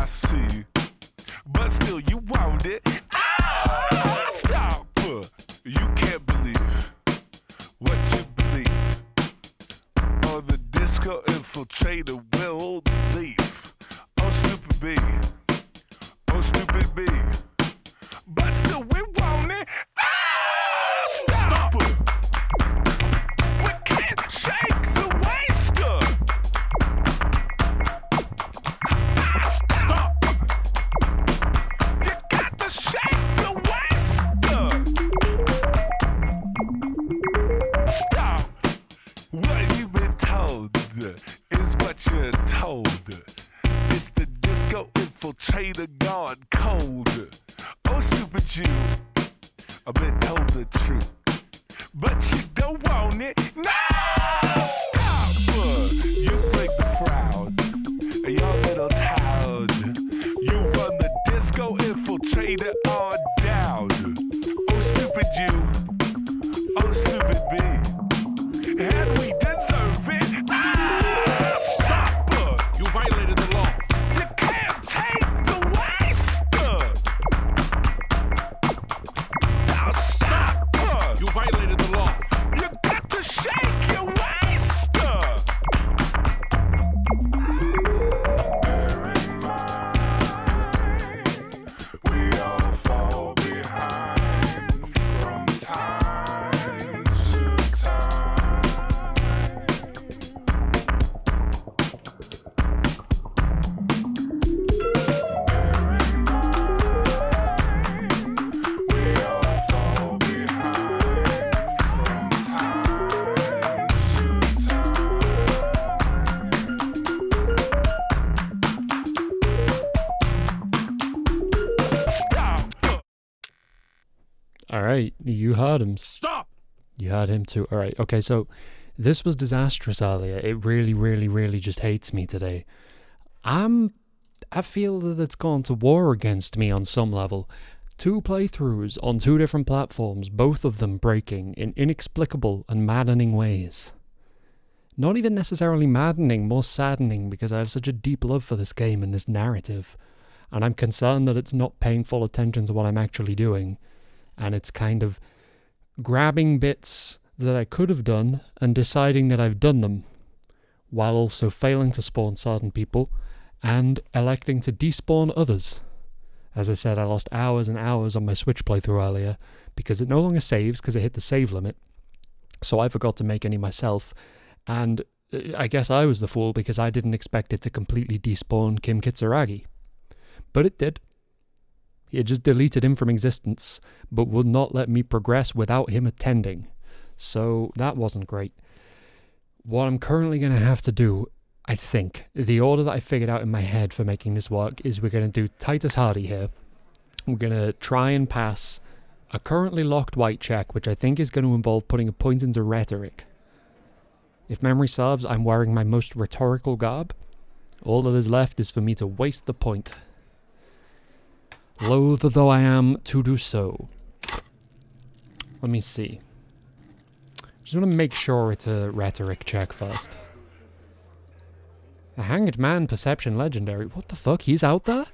I see. But still you want it. Ah, stop. You can't believe what you believe. Oh, the disco infiltrator will leave. Oh, stupid B. Oh, stupid B. But still we want it. Ah, stop. We can't shake the waster. Ah, stop. You got to shake the waster. Stop. What you've been told is what you're told. It's the disco infiltrator gone cold. Oh, stupid you, I've been told the truth, but you don't want it. No, stop! You break the crowd, your little town. You run the disco infiltrator on down. Oh, stupid you, oh, stupid me, and we deserve it. Ah, stop! You violated the law. You can't take the waster. Now stop! You violated the law. You got to shake your waster. Bear in mind, we all fall behind from time to time. Bear in mind, we all fall behind from time to time. Stop! All right, you heard him. Stop! You heard him too. All right, okay, so this was disastrous earlier. It really, really, really just hates me today. I feel that it's gone to war against me on some level. 2 playthroughs on 2 different platforms, both of them breaking in inexplicable and maddening ways. Not even necessarily maddening, more saddening, because I have such a deep love for this game and this narrative, and I'm concerned that it's not paying full attention to what I'm actually doing, and it's kind of grabbing bits that I could have done and deciding that I've done them, while also failing to spawn certain people and electing to despawn others. As I said, I lost hours and hours on my Switch playthrough earlier because it no longer saves because it hit the save limit, so I forgot to make any myself, and I guess I was the fool because I didn't expect it to completely despawn Kim Kitsuragi. But it did. It just deleted him from existence, but would not let me progress without him attending. So that wasn't great. What I'm currently going to have to do, I think, the order that I figured out in my head for making this work is we're going to do Titus Hardy here. We're going to try and pass a currently locked white check, which I think is going to involve putting a point into rhetoric. If memory serves, I'm wearing my most rhetorical garb. All that is left is for me to waste the point. Loath though I am to do so. Let me see. Just want to make sure it's a rhetoric check first. A hanged man perception legendary. What the fuck? He's out there?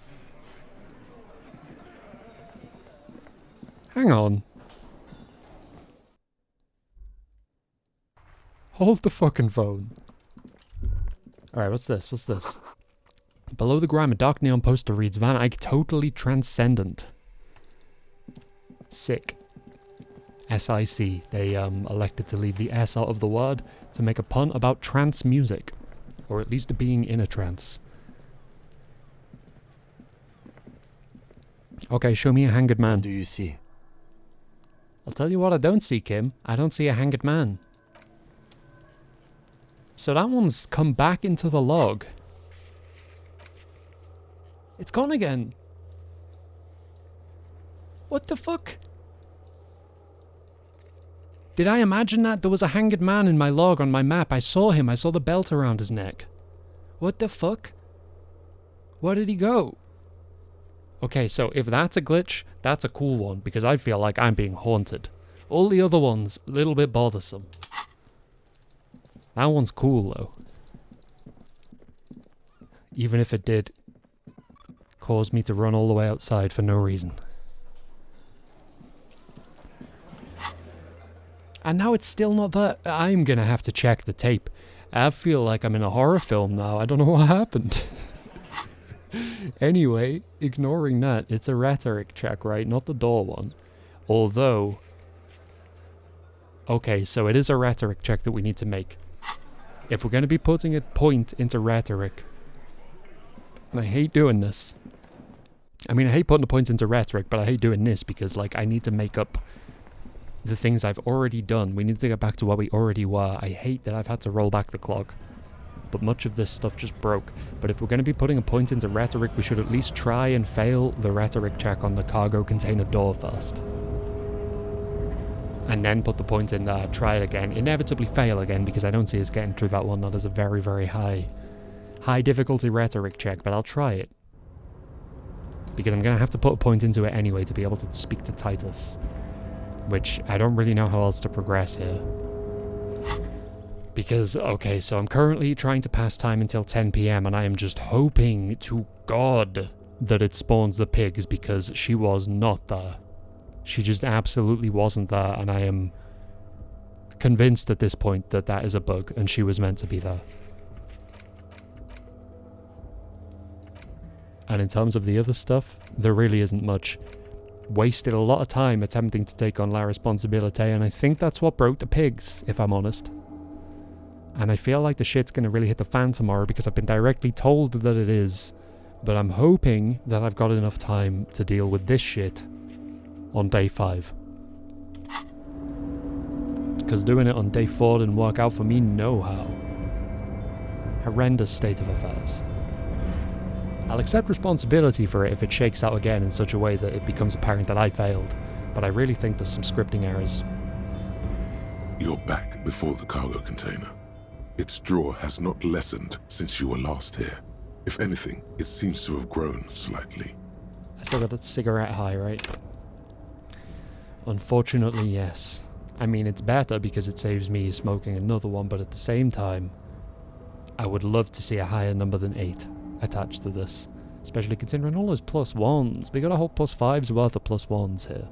Hang on. Hold the fucking phone. Alright, what's this? What's this? Below the gram, a dark neon poster reads, Van Eyck totally transcendent. Sick. S-I-C. They elected to leave the S out of the word to make a pun about trance music. Or at least being in a trance. Okay, show me a hanged man. What do you see? I'll tell you what I don't see, Kim. I don't see a hanged man. So that one's come back into the log. It's gone again. What the fuck? Did I imagine that there was a hanged man in my log on my map? I saw him. I saw the belt around his neck. What the fuck? Where did he go? Okay, so if that's a glitch, that's a cool one, because I feel like I'm being haunted. All the other ones, a little bit bothersome. That one's cool, though. Even if it did caused me to run all the way outside for no reason. And now it's still not there. I'm gonna have to check the tape. I feel like I'm in a horror film now. I don't know what happened. Anyway, ignoring that, it's a rhetoric check, right? Not the door one. Although... Okay, so it is a rhetoric check that we need to make. If we're going to be putting a point into rhetoric... And I hate doing this. I mean, I hate putting a point into rhetoric, but I hate doing this because, like, I need to make up the things I've already done. We need to get back to what we already were. I hate that I've had to roll back the clock. But much of this stuff just broke. But if we're going to be putting a point into rhetoric, we should at least try and fail the rhetoric check on the cargo container door first. And then put the point in there, try it again, inevitably fail again, because I don't see us getting through that one. That is a very, very high difficulty rhetoric check, but I'll try it. Because I'm going to have to put a point into it anyway to be able to speak to Titus. Which I don't really know how else to progress here. Because, okay, so I'm currently trying to pass time until 10 PM, and I am just hoping to God that it spawns the pigs, because she was not there. She just absolutely wasn't there, and I am convinced at this point that that is a bug, and she was meant to be there. And in terms of the other stuff, there really isn't much. Wasted a lot of time attempting to take on La Responsibility, and I think that's what broke the pigs, if I'm honest. And I feel like the shit's gonna really hit the fan tomorrow because I've been directly told that it is. But I'm hoping that I've got enough time to deal with this shit on day 5. Because doing it on day 4 didn't work out for me no how. Horrendous state of affairs. I'll accept responsibility for it if it shakes out again in such a way that it becomes apparent that I failed. But I really think there's some scripting errors. You're back before the cargo container. Its draw has not lessened since you were last here. If anything, it seems to have grown slightly. I still got that cigarette high, right? Unfortunately, yes. I mean, it's better because it saves me smoking another one, but at the same time, I would love to see a higher number than 8 attached to this. Especially considering all those +1s. We got a whole +5s worth of +1s here.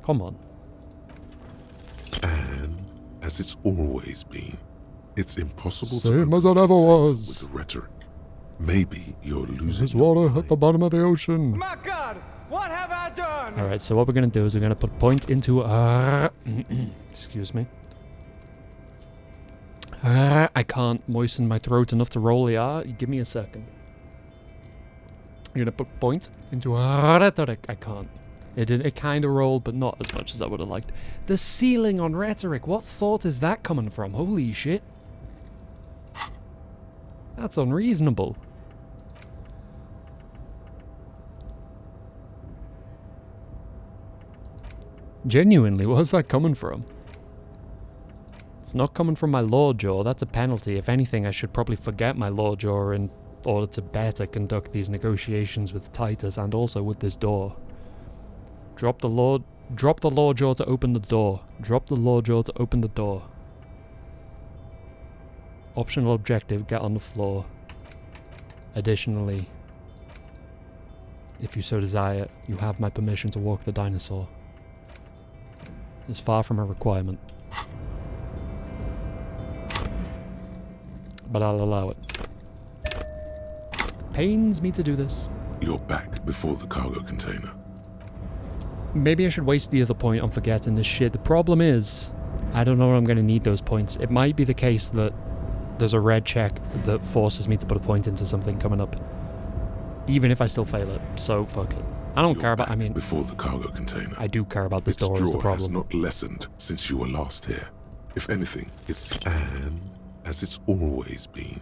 Come on. And as it's always been, it's impossible to Same as it ever was. with the rhetoric. Maybe you're losing. There's water at the bottom of the ocean. My God, what have I done? Alright, so what we're going to do is we're going to put a point into... excuse me. I can't moisten my throat enough to roll the R. Give me a second. You're going to put point into rhetoric. I can't. It kind of rolled, but not as much as I would have liked. The ceiling on rhetoric. What thought is that coming from? Holy shit. That's unreasonable. Genuinely, where's that coming from? It's not coming from my Lawjaw. That's a penalty. If anything, I should probably forget my Lawjaw in order to better conduct these negotiations with Titus and also with this door. Drop the Lawjaw to open the door. Drop the Lawjaw to open the door. Optional objective, get on the floor. Additionally, if you so desire, you have my permission to walk the dinosaur. It's far from a requirement. But I'll allow it. Pains me to do this. You're back before the cargo container. Maybe I should waste the other point on forgetting this shit. The problem is, I don't know when I'm going to need those points. It might be the case that there's a red check that forces me to put a point into something coming up. Even if I still fail it. So, fuck it. I don't care about, I mean... before the cargo container. I do care about this door, is the Its draw has problem. not lessened since you were last here. If anything, it's... And, as it's always been,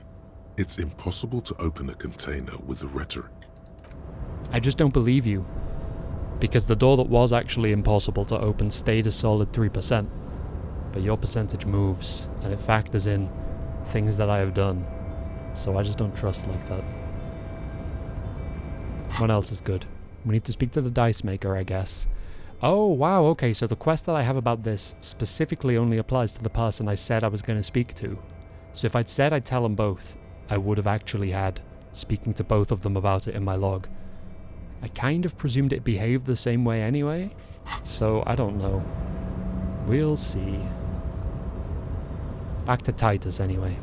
it's impossible to open a container with the rhetoric. I just don't believe you. Because the door that was actually impossible to open stayed a solid 3%. But your percentage moves, and it factors in things that I have done. So I just don't trust like that. What else is good? We need to speak to the dice maker, I guess. Oh, wow, okay, so the quest that I have about this specifically only applies to the person I said I was going to speak to. So if I'd said I'd tell them both, I would have actually had speaking to both of them about it in my log. I kind of presumed it behaved the same way anyway, so I don't know. We'll see. Back to Titus anyway.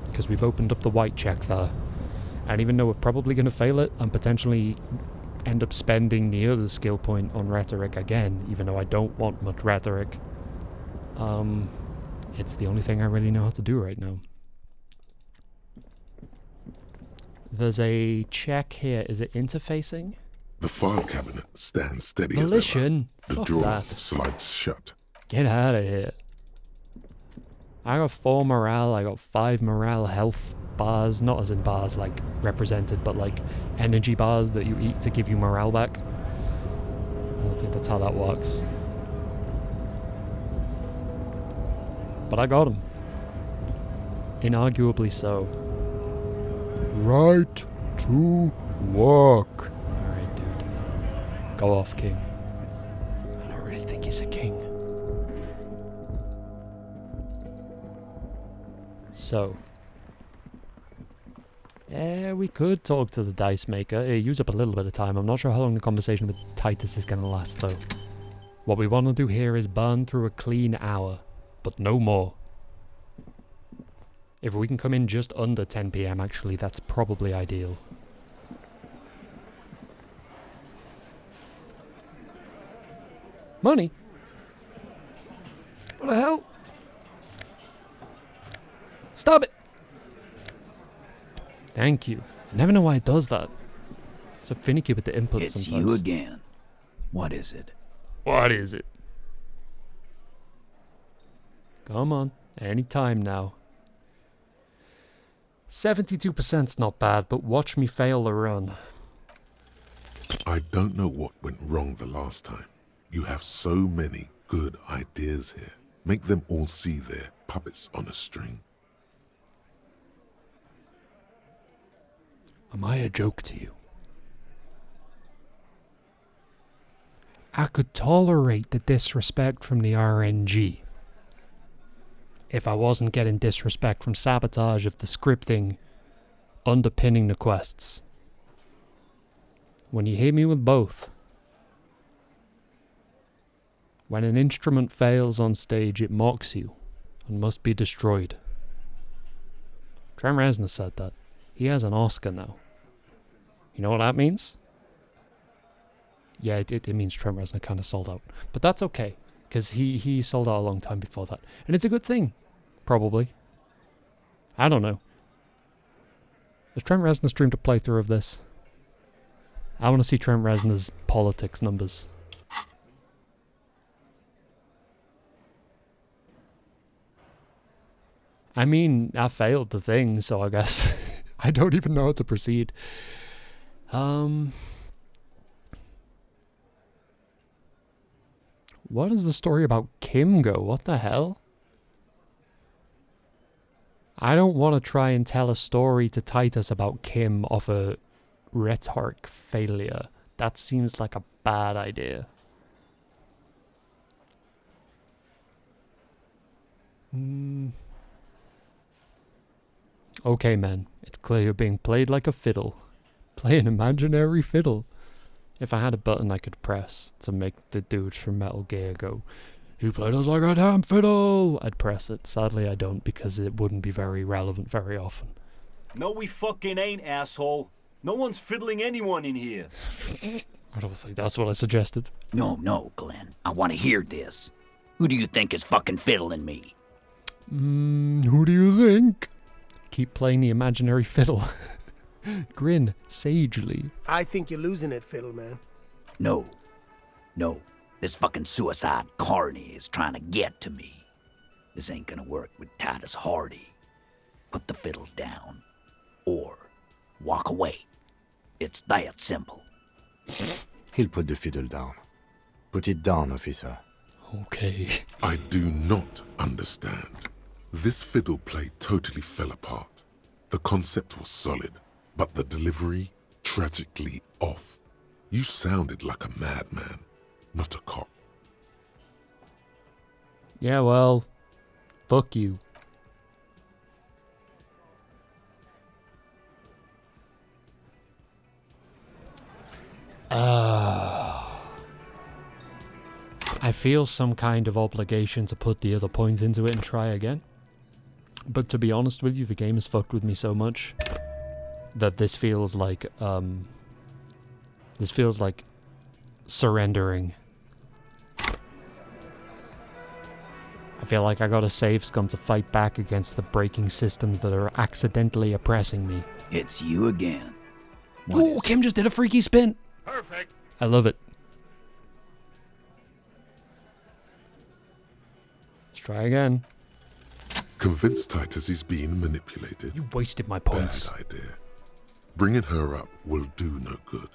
Because we've opened up the white check there. And even though we're probably going to fail it, and potentially end up spending the other skill point on rhetoric again, even though I don't want much rhetoric. It's the only thing I really know how to do right now. There's a check here. Is it interfacing? The file cabinet stands steady Volition? as ever. The Fuck drawer that. slides shut. Get out of here. I got 4 morale, I got 5 morale health bars, not as in bars like represented, but like energy bars that you eat to give you morale back. I don't think that's how that works. But I got him. Inarguably so. Right to work. Alright, dude. Go off, King. I don't really think he's a king. So. Yeah, we could talk to the dice maker. It use up a little bit of time. I'm not sure how long the conversation with Titus is going to last, though. What we want to do here is burn through a clean hour, but no more. If we can come in just under 10 PM, actually, that's probably ideal. Money? What the hell? Stop it! Thank you. I never know why it does that. It's so finicky with the inputs It's sometimes. you again. What is it? What is it? Come on. Any time now. 72%'s not bad, but watch me fail the run. I don't know what went wrong the last time. You have so many good ideas here. Make them all see they're puppets on a string. Am I a joke to you? I could tolerate the disrespect from the RNG if I wasn't getting disrespect from sabotage of the scripting underpinning the quests. When you hit me with both, when an instrument fails on stage, it mocks you and must be destroyed. Trent Reznor said that. He has an Oscar now. You know what that means? Yeah, it means Trent Reznor kind of sold out. But that's okay, because he sold out a long time before that. And it's a good thing, probably. I don't know. Has Trent Reznor streamed a playthrough of this? I want to see Trent Reznor's politics numbers. I mean, I failed the thing, so I guess I don't even know how to proceed. What is the story about Kim go? What the hell? I don't want to try and tell a story to Titus about Kim off a rhetoric failure. That seems like a bad idea. Okay, man. It's clear you're being played like a fiddle. Play an imaginary fiddle. If I had a button I could press to make the dudes from Metal Gear go, "You played us like a damn fiddle," I'd press it. Sadly, I don't, because it wouldn't be very relevant very often. No, we fucking ain't, asshole. No one's fiddling anyone in here. I don't think that's what I suggested. No, Glenn. I want to hear this. Who do you think is fucking fiddling me? Who do you think? Keep playing the imaginary fiddle. Grin sagely. I think you're losing it, Fiddle Man. No. This fucking suicide carny is trying to get to me. This ain't gonna work with Titus Hardy. Put the fiddle down. Or walk away. It's that simple. He'll put the fiddle down. Put it down, officer. Okay. I do not understand. This fiddle play totally fell apart. The concept was solid, but the delivery tragically off. You sounded like a madman, not a cop. Yeah, well, fuck you. I feel some kind of obligation to put the other points into it and try again. But to be honest with you, the game has fucked with me so much that this feels like surrendering. I feel like I got a save scum to fight back against the breaking systems that are accidentally oppressing me. It's you again. Ooh, Kim just did a freaky spin. Perfect. I love it. Let's try again. Convince Titus he's being manipulated. You wasted my points. Bad idea. Bringing her up will do no good.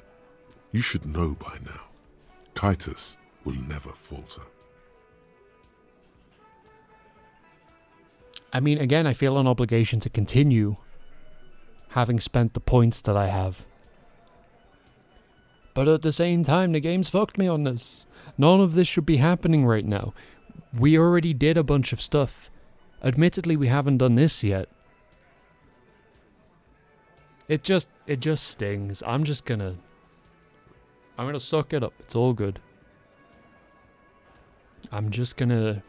You should know by now. Titus will never falter. I mean, again, I feel an obligation to continue, having spent the points that I have. But at the same time, the game's fucked me on this. None of this should be happening right now. We already did a bunch of stuff. Admittedly, we haven't done this yet. It just stings. I'm gonna suck it up. It's all good. I'm gonna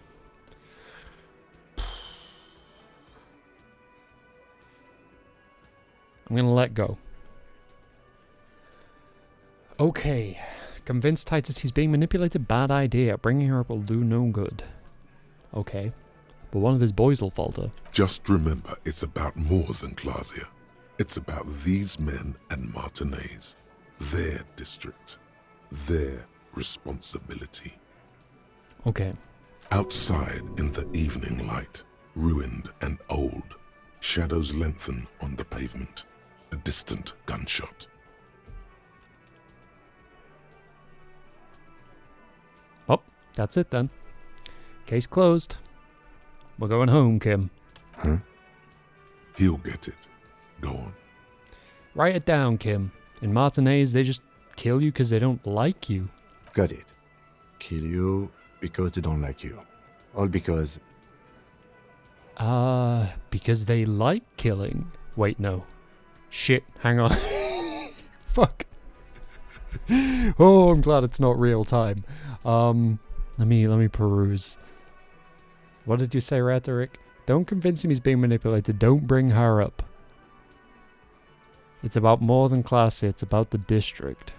let go. Okay. Convince Titus he's being manipulated? Bad idea. Bringing her up will do no good. Okay. But one of his boys will falter. Just remember, it's about more than Glasia. It's about these men and Martinez. Their district. Their responsibility. Okay. Outside in the evening light, ruined and old, shadows lengthen on the pavement. A distant gunshot. Oh, that's it then. Case closed. We're going home, Kim. Huh? He'll get it. Go on. Write it down, Kim. In Martinez, they just kill you because they don't like you. Got it. Kill you because they don't like you. All because... Because they like killing. Wait, no. Shit, hang on. Fuck. Oh, I'm glad it's not real time. Let me peruse. What did you say, Rhetoric? Don't convince him he's being manipulated. Don't bring her up. It's about more than class. It's about the district.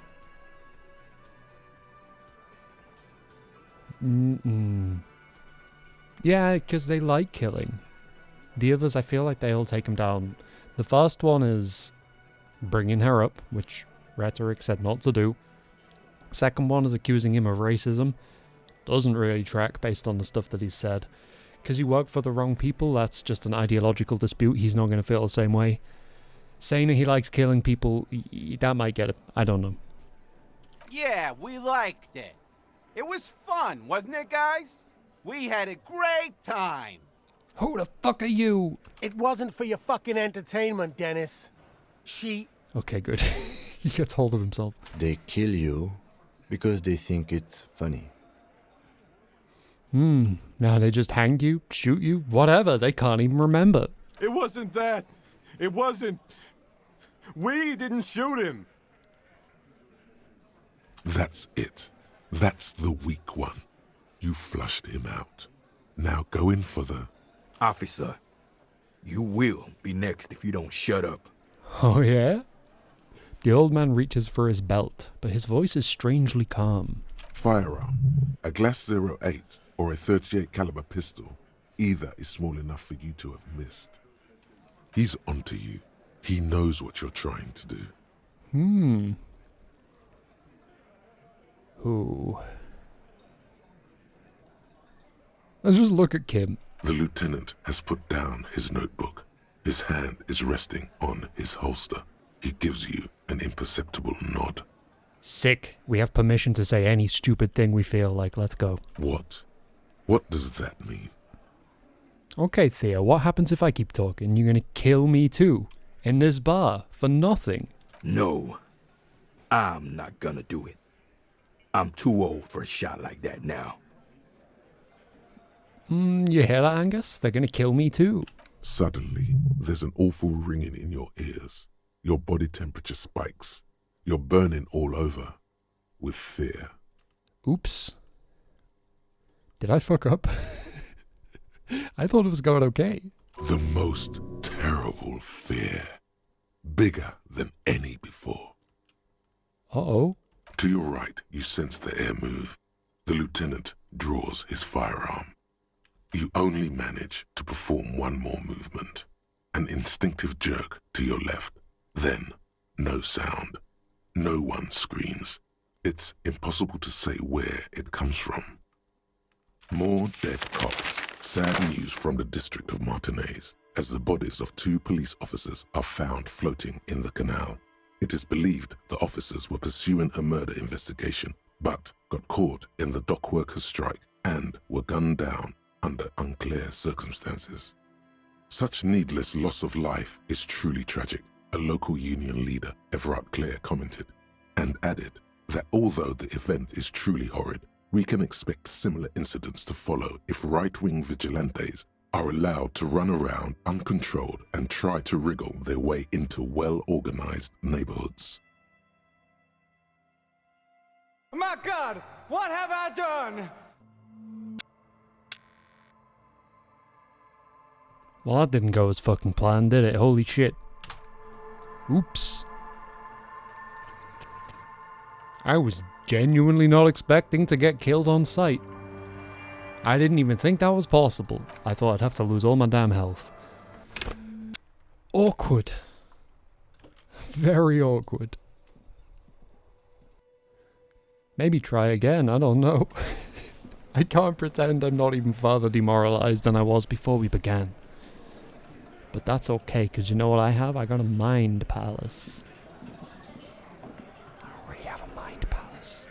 Yeah, because they like killing. The others, I feel like they'll take him down. The first one is bringing her up, which Rhetoric said not to do. Second one is accusing him of racism. Doesn't really track based on the stuff that he's said. Because you work for the wrong people, that's just an ideological dispute. He's not going to feel the same way. Saying that he likes killing people, that might get him. I don't know. Yeah, we liked it. It was fun, wasn't it, guys? We had a great time. Who the fuck are you? It wasn't for your fucking entertainment, Dennis. Okay, good. He gets hold of himself. They kill you because they think it's funny. Now they just hang you, shoot you, whatever. They can't even remember. It wasn't that. It wasn't. We didn't shoot him. That's it. That's the weak one. You flushed him out. Now go in for the... Officer, you will be next if you don't shut up. Oh, yeah? The old man reaches for his belt, but his voice is strangely calm. Firearm. A Glass 08 or a 38 caliber pistol. Either is small enough for you to have missed. He's onto you. He knows what you're trying to do. Ooh. Let's just look at Kim. The lieutenant has put down his notebook. His hand is resting on his holster. He gives you an imperceptible nod. Sick. We have permission to say any stupid thing we feel like. Let's go. What? What does that mean? Okay, Theo, what happens if I keep talking? You're gonna kill me too? In this bar? For nothing? No, I'm not gonna do it. I'm too old for a shot like that now. You hear that, Angus? They're gonna kill me too. Suddenly, there's an awful ringing in your ears. Your body temperature spikes. You're burning all over with fear. Oops. Did I fuck up? I thought it was going okay. The most terrible fear. Bigger than any before. Uh-oh. To your right, you sense the air move. The lieutenant draws his firearm. You only manage to perform one more movement. An instinctive jerk to your left. Then, no sound. No one screams. It's impossible to say where it comes from. More dead cops. Sad news from the district of Martinez, as the bodies of 2 police officers are found floating in the canal. It is believed the officers were pursuing a murder investigation, but got caught in the dock workers' strike and were gunned down under unclear circumstances. Such needless loss of life is truly tragic, a local union leader, Everard Clare, commented, and added that although the event is truly horrid, we can expect similar incidents to follow if right-wing vigilantes are allowed to run around uncontrolled and try to wriggle their way into well-organized neighborhoods. My God, what have I done? Well, that didn't go as fucking planned, did it? Holy shit. Oops. I was genuinely not expecting to get killed on sight. I didn't even think that was possible. I thought I'd have to lose all my damn health. Awkward. Very awkward. Maybe try again, I don't know. I can't pretend I'm not even further demoralized than I was before we began. But that's okay, because you know what I have? I got a mind palace. I already have a mind palace.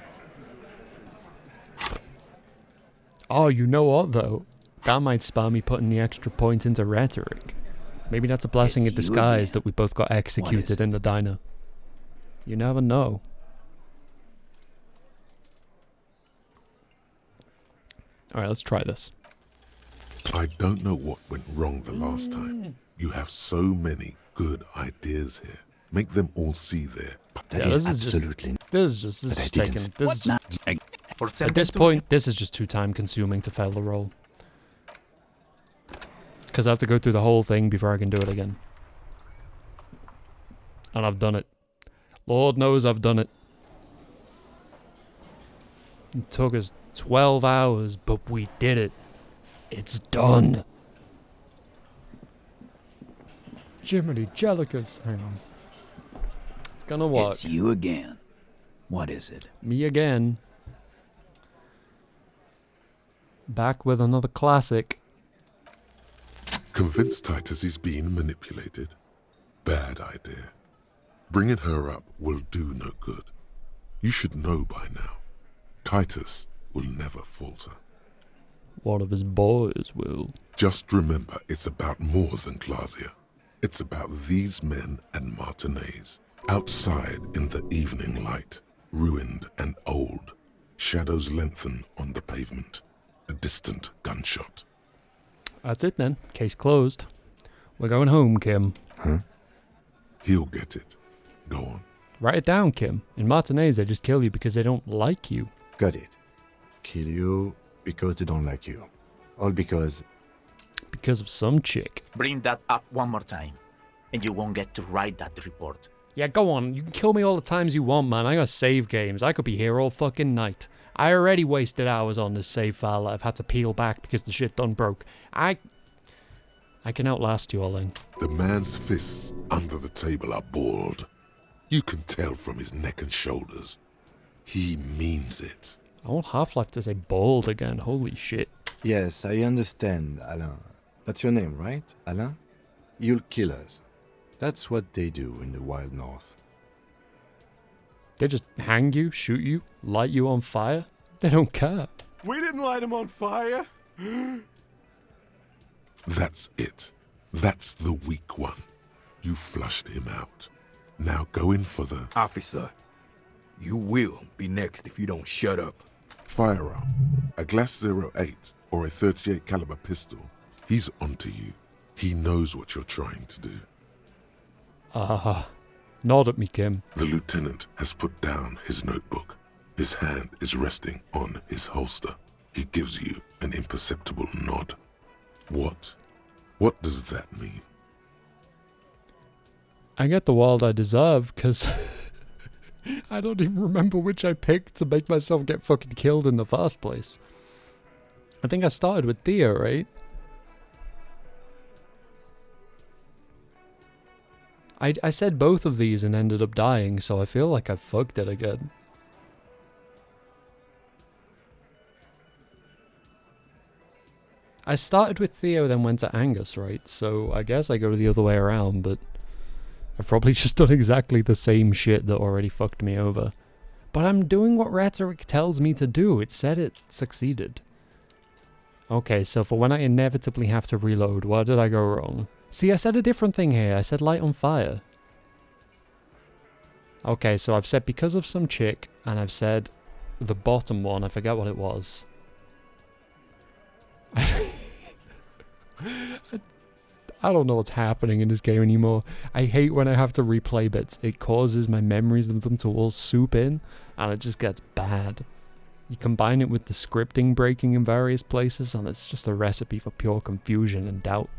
Oh, you know what, though? That might spur me putting the extra point into rhetoric. Maybe that's a blessing in disguise that we both got executed in the diner. You never know. Alright, let's try this. I don't know what went wrong the last time. You have so many good ideas here. Make them all see there. That is absolutely... This is just taking... This is just... At this point, this is just too time consuming to fail the roll. Because I have to go through the whole thing before I can do it again. And I've done it. Lord knows I've done it. It took us 12 hours, but we did it. It's done. Jiminy Jellicus. Hang on. It's gonna work. It's you again. What is it? Me again. Back with another classic. Convince Titus he's being manipulated. Bad idea. Bringing her up will do no good. You should know by now. Titus will never falter. One of his boys will. Just remember, it's about more than Glasia. It's about these men and Martinez. Outside in the evening light, ruined and old. Shadows lengthen on the pavement. A distant gunshot. That's it then. Case closed. We're going home, Kim. Huh? He'll get it. Go on. Write it down, Kim. In Martinez, they just kill you because they don't like you. Got it. Kill you because they don't like you. All because... Because of some chick. Bring that up one more time, and you won't get to write that report. Yeah, go on. You can kill me all the times you want, man. I got save games. I could be here all fucking night. I already wasted hours on this save file that I've had to peel back because the shit done broke. I can outlast you, Alain. The man's fists under the table are balled. You can tell from his neck and shoulders. He means it. I want Half-Life to say bald again. Holy shit. Yes, I understand, Alain. That's your name, right, Alain? You'll kill us. That's what they do in the wild north. They just hang you, shoot you, light you on fire? They don't care. We didn't light him on fire. That's it. That's the weak one. You flushed him out. Now go in for the... Officer, you will be next if you don't shut up. Firearm. A Glass 08 or a 38 caliber pistol. He's onto you. He knows what you're trying to do. Nod at me, Kim. The lieutenant has put down his notebook. His hand is resting on his holster. He gives you an imperceptible nod. What? What does that mean? I get the world I deserve, because I don't even remember which I picked to make myself get fucking killed in the first place. I think I started with Theo, right? I said both of these and ended up dying, so I feel like I fucked it again. I started with Theo, then went to Angus, right? So I guess I go the other way around, but I've probably just done exactly the same shit that already fucked me over. But I'm doing what rhetoric tells me to do. It said it succeeded. Okay, so for when I inevitably have to reload, where did I go wrong? See, I said a different thing here. I said light on fire. Okay, so I've said because of some chick, and I've said the bottom one. I forget what it was. I don't know what's happening in this game anymore. I hate when I have to replay bits. It causes my memories of them to all soup in, and it just gets bad. You combine it with the scripting breaking in various places, and it's just a recipe for pure confusion and doubt.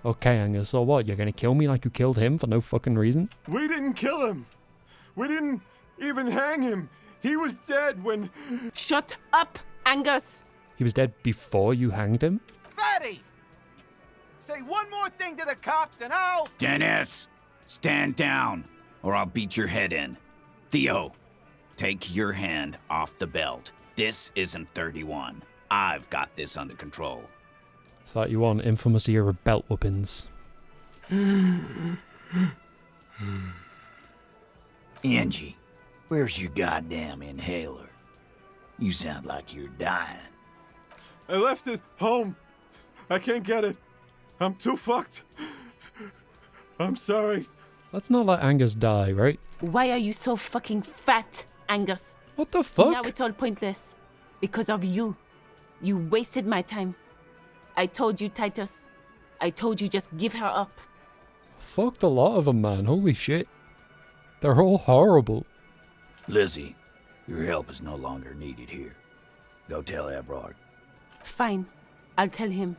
Okay, Angus, so what? You're gonna kill me like you killed him for no fucking reason? We didn't kill him. We didn't even hang him. He was dead when... Shut up, Angus! He was dead before you hanged him? Fatty! Say one more thing to the cops and I'll... Dennis, stand down, or I'll beat your head in. Theo, take your hand off the belt. This isn't 31. I've got this under control. Thought you were on infamous era of belt whoopings. Angie, where's your goddamn inhaler? You sound like you're dying. I left it home. I can't get it. I'm too fucked. I'm sorry. Let's not let Angus die, right? Why are you so fucking fat, Angus? What the fuck? Now it's all pointless. Because of you. You wasted my time. I told you, Titus. I told you just give her up. Fucked a lot of them, man. Holy shit. They're all horrible. Lizzie, your help is no longer needed here. Go tell Everard. Fine. I'll tell him.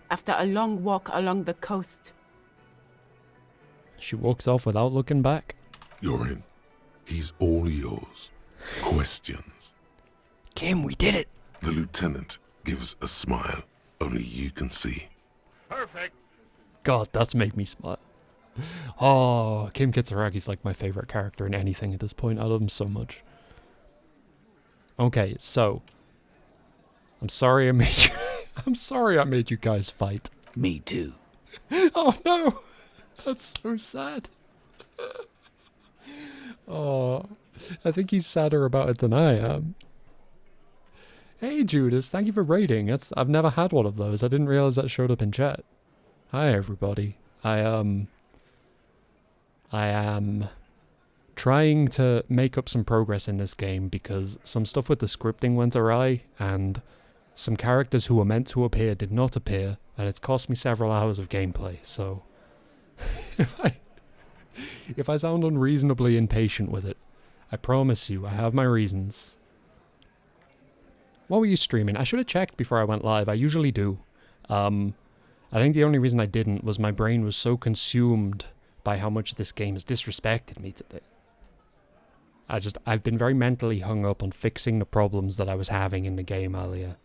After a long walk along the coast. She walks off without looking back. You're in. He's all yours. Questions? Kim, we did it. The lieutenant gives a smile only you can see. Perfect. God, that's made me smile. Oh, Kim Kitsaragi's like my favorite character in anything at this point. I love him so much. Okay, so I'm sorry I made you I'm sorry I made you guys fight. Me too. Oh no. That's so sad. Oh, I think he's sadder about it than I am. Hey Judas, thank you for raiding. I've never had one of those. I didn't realize that showed up in chat. Hi everybody. I am trying to make up some progress in this game because some stuff with the scripting went awry and some characters who were meant to appear did not appear, and it's cost me several hours of gameplay, so if I sound unreasonably impatient with it, I promise you I have my reasons. What were you streaming? I should have checked before I went live. I usually do. I think the only reason I didn't was my brain was so consumed by how much this game has disrespected me today. I've been very mentally hung up on fixing the problems that I was having in the game earlier.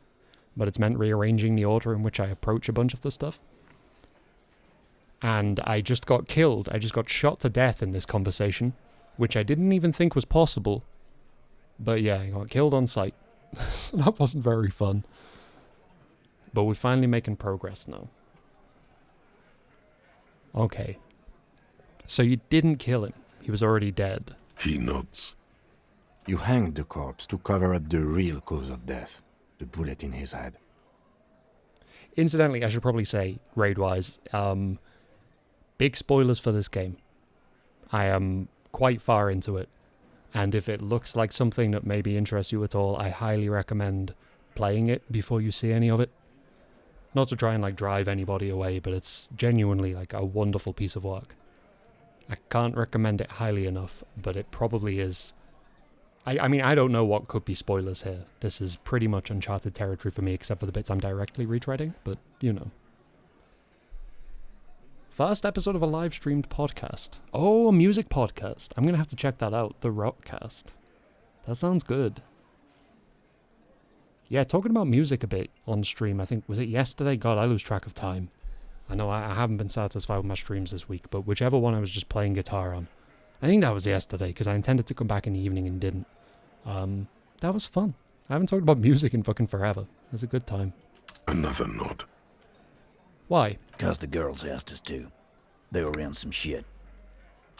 But it's meant rearranging the order in which I approach a bunch of the stuff. And I just got killed. I just got shot to death in this conversation, which I didn't even think was possible. But yeah, I got killed on sight. So that wasn't very fun. But we're finally making progress now. Okay. So you didn't kill him. He was already dead. He nods. You hanged the corpse to cover up the real cause of death. The bullet in his head. Incidentally, I should probably say, raid-wise, big spoilers for this game. I am quite far into it. And if it looks like something that maybe interests you at all, I highly recommend playing it before you see any of it. Not to try and like drive anybody away, but it's genuinely like a wonderful piece of work. I can't recommend it highly enough, but it probably is I mean, I don't know what could be spoilers here. This is pretty much uncharted territory for me, except for the bits I'm directly retreading, but, you know. First episode of a live-streamed podcast. Oh, a music podcast. I'm going to have to check that out. The Rockcast. That sounds good. Yeah, talking about music a bit on stream, I think, was it yesterday? God, I lose track of time. I know I haven't been satisfied with my streams this week, but whichever one I was just playing guitar on. I think that was yesterday, because I intended to come back in the evening and didn't. That was fun. I haven't talked about music in fucking forever. It was a good time. Another nod. Why? Because the girls asked us to. They were in some shit.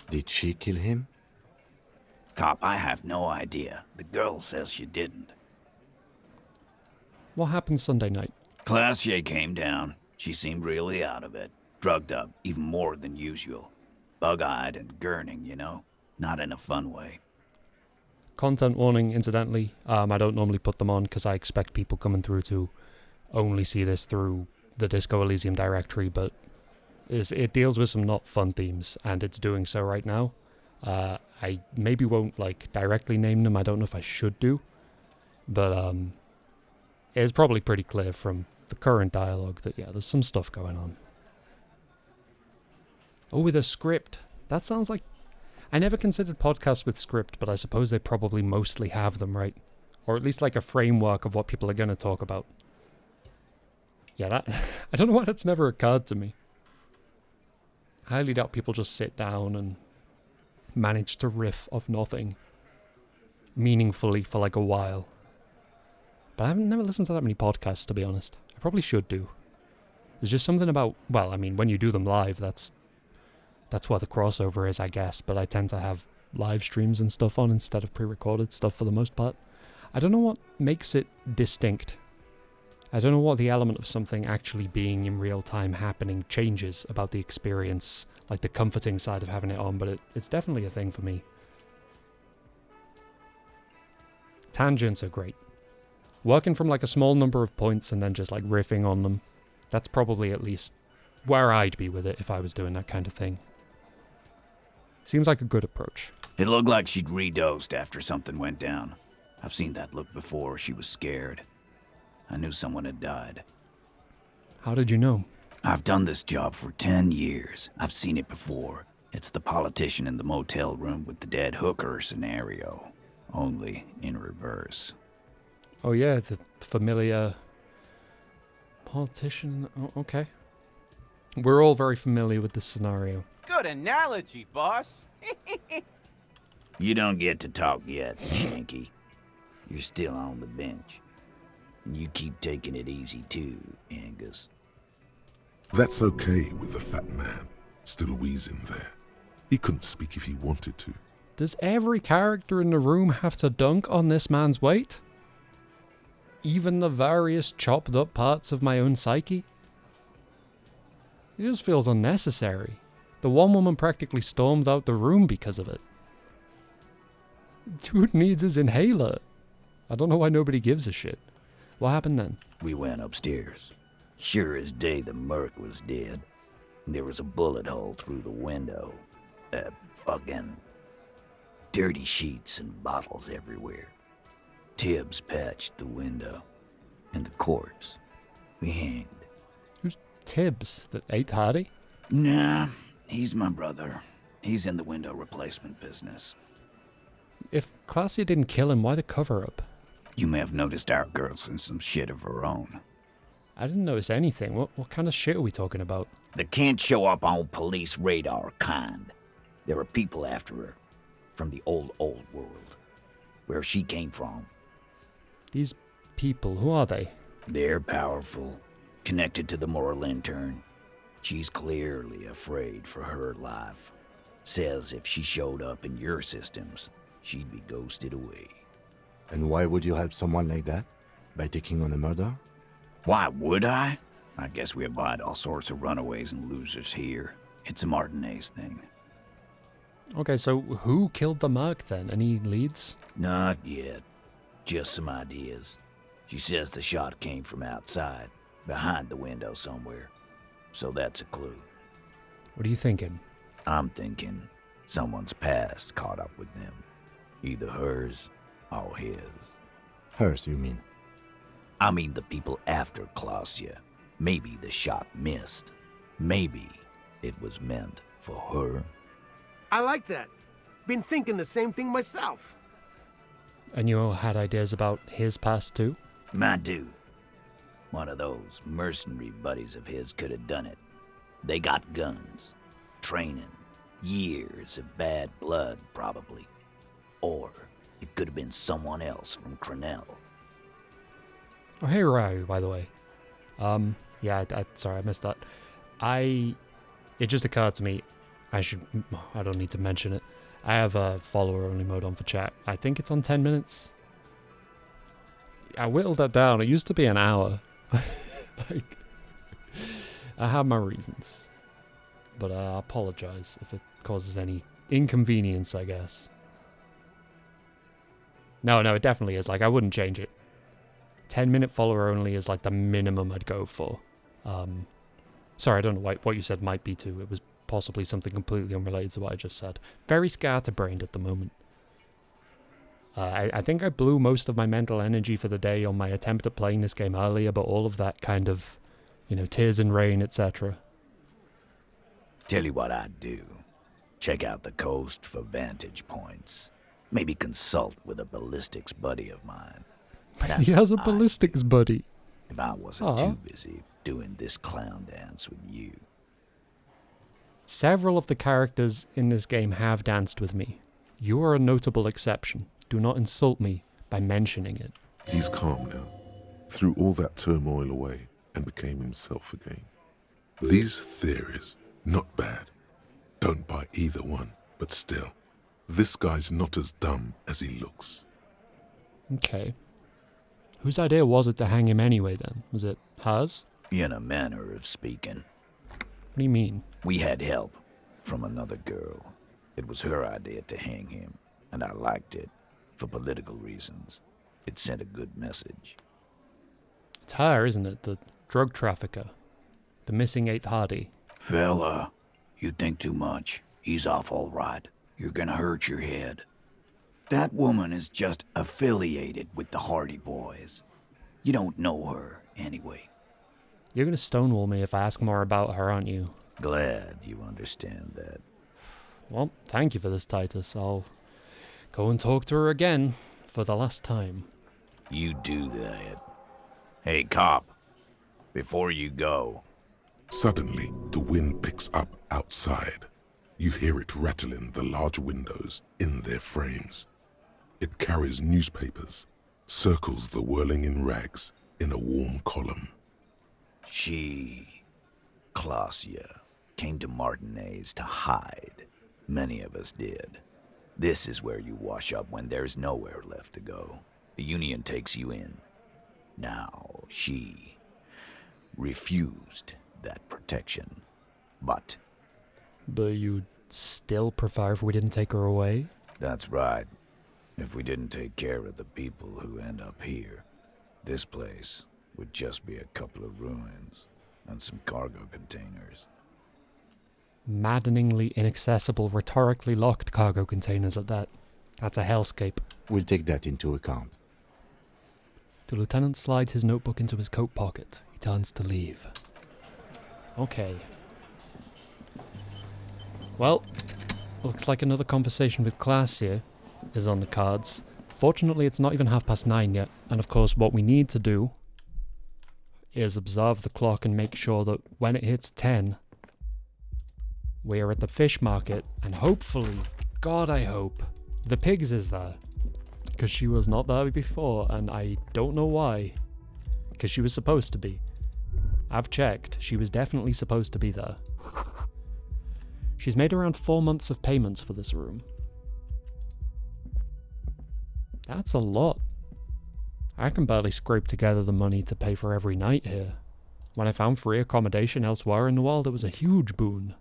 Did she kill him? Cop, I have no idea. The girl says she didn't. What happened Sunday night? Classier came down. She seemed really out of it. Drugged up, even more than usual. Bug-eyed and gurning, you know? Not in a fun way. Content warning, incidentally. I don't normally put them on because I expect people coming through to only see this through the Disco Elysium directory, but it deals with some not fun themes, and it's doing so right now. I maybe won't directly name them. I don't know if I should do, but it's probably pretty clear from the current dialogue that, yeah, there's some stuff going on. Oh, with a script. That sounds like... I never considered podcasts with script, but I suppose they probably mostly have them, right? Or at least a framework of what people are going to talk about. Yeah, that... I don't know why that's never occurred to me. I highly doubt people just sit down and manage to riff off nothing meaningfully for a while. But I've never listened to that many podcasts, to be honest. I probably should do. There's just something about... Well, I mean, when you do them live, that's where the crossover is, I guess. But I tend to have live streams and stuff on instead of pre-recorded stuff for the most part. I don't know what makes it distinct. I don't know what the element of something actually being in real time happening changes about the experience, the comforting side of having it on, but it's definitely a thing for me. Tangents are great. Working from a small number of points and then just riffing on them, that's probably at least where I'd be with it if I was doing that kind of thing. Seems like a good approach. It looked like she'd redosed after something went down. I've seen that look before. She was scared. I knew someone had died. How did you know? I've done this job for 10 years. I've seen it before. It's the politician in the motel room with the dead hooker scenario. Only in reverse. Oh yeah, it's a familiar politician. Oh, okay. We're all very familiar with this scenario. Good analogy, boss. You don't get to talk yet, Shanky. You're still on the bench. And you keep taking it easy too, Angus. That's okay with the fat man still wheezing there. He couldn't speak if he wanted to. Does every character in the room have to dunk on this man's weight? Even the various chopped up parts of my own psyche? It just feels unnecessary. The one woman practically stormed out the room because of it. Dude needs his inhaler. I don't know why nobody gives a shit. What happened then? We went upstairs. Sure as day the Merc was dead. There was a bullet hole through the window. Fucking dirty sheets and bottles everywhere. Tibbs patched the window. And the corpse. We hanged. Who's Tibbs? That ate Hardy? Nah, he's my brother. He's in the window replacement business. If Classy didn't kill him, why the cover-up? You may have noticed our girl's in some shit of her own. I didn't notice anything. What kind of shit are we talking about? The can't show up on police radar kind. There are people after her. From the old world. Where she came from. These people, who are they? They're powerful. Connected to the moral intern. She's clearly afraid for her life. Says if she showed up in your systems, she'd be ghosted away. And why would you help someone like that? By taking on a murder? Why would I? I guess we abide all sorts of runaways and losers here. It's a Martinez thing. Okay, so who killed the Merc then? Any leads? Not yet. Just some ideas. She says the shot came from outside, behind the window somewhere. So that's a clue. What are you thinking? I'm thinking someone's past caught up with them. Either hers all his. Hers, you mean? I mean the people after Klausya. Maybe the shot missed. Maybe it was meant for her. I like that. Been thinking the same thing myself. And you had ideas about his past too? My dude. One of those mercenary buddies of his could have done it. They got guns, training, years of bad blood, probably. Or it could have been someone else from Crenell. Oh, hey, where are you, by the way? Yeah, sorry, I missed that. It just occurred to me, I don't need to mention it. I have a follower-only mode on for chat. I think it's on 10 minutes. I whittled that down. It used to be an hour. Like, I have my reasons. But I apologize if it causes any inconvenience, I guess. No, it definitely is. Like, I wouldn't change it. 10-minute follower only is like the minimum I'd go for. Sorry, I don't know what you said might be too. It was possibly something completely unrelated to what I just said. Very scatterbrained at the moment. I think I blew most of my mental energy for the day on my attempt at playing this game earlier, but all of that kind of, tears and rain, etc. Tell you what I'd do. Check out the coast for vantage points. Maybe consult with a ballistics buddy of mine. He has a ballistics buddy. If I wasn't too busy doing this clown dance with you. Several of the characters in this game have danced with me. You are a notable exception. Do not insult me by mentioning it. He's calm now, threw all that turmoil away and became himself again. These theories, not bad. Don't buy either one, but still, this guy's not as dumb as he looks. Okay. Whose idea was it to hang him anyway then? Was it hers? In a manner of speaking. What do you mean? We had help from another girl. It was her idea to hang him, and I liked it. For political reasons. It sent a good message. It's her, isn't it? The drug trafficker. The missing 8th Hardy. Fella, you think too much. He's off all right. You're gonna hurt your head. That woman is just affiliated with the Hardy Boys. You don't know her, anyway. You're gonna stonewall me if I ask more about her, aren't you? Glad you understand that. Well, thank you for this, Titus. I'll go and talk to her again for the last time. You do that. Hey, cop. Before you go. Suddenly, the wind picks up outside. You hear it rattling the large windows in their frames. It carries newspapers, circles the whirling in rags in a warm column. She, Klausya, came to Martinez to hide. Many of us did. This is where you wash up when there's nowhere left to go. The Union takes you in. Now, she refused that protection. But you'd still prefer if we didn't take her away? That's right. If we didn't take care of the people who end up here, this place would just be a couple of ruins and some cargo containers. Maddeningly inaccessible, rhetorically locked cargo containers at that. That's a hellscape. We'll take that into account. The lieutenant slides his notebook into his coat pocket. He turns to leave. Okay. Well, looks like another conversation with Klausya is on the cards. Fortunately, it's not even 9:30 yet. And of course, what we need to do is observe the clock and make sure that when it hits 10, we are at the fish market, and hopefully, God I hope, the pigs is there. Because she was not there before, and I don't know why. Because she was supposed to be. I've checked, she was definitely supposed to be there. She's made around 4 months of payments for this room. That's a lot. I can barely scrape together the money to pay for every night here. When I found free accommodation elsewhere in the world, it was a huge boon.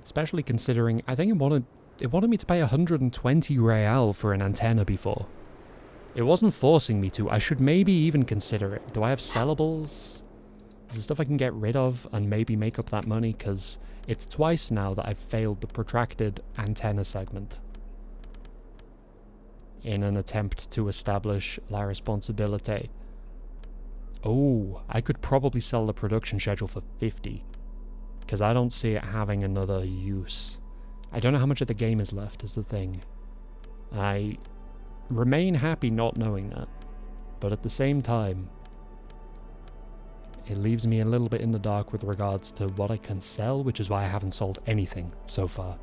Especially considering, I think it wanted me to pay 120 real for an antenna before. It wasn't forcing me to. I should maybe even consider it. Do I have sellables? Is it stuff I can get rid of and maybe make up that money? Because it's twice now that I've failed the protracted antenna segment in an attempt to establish la responsibility. Oh, I could probably sell the production schedule for 50, because I don't see it having another use. I don't know how much of the game is left, is the thing. I remain happy not knowing that, but at the same time, it leaves me a little bit in the dark with regards to what I can sell, which is why I haven't sold anything so far.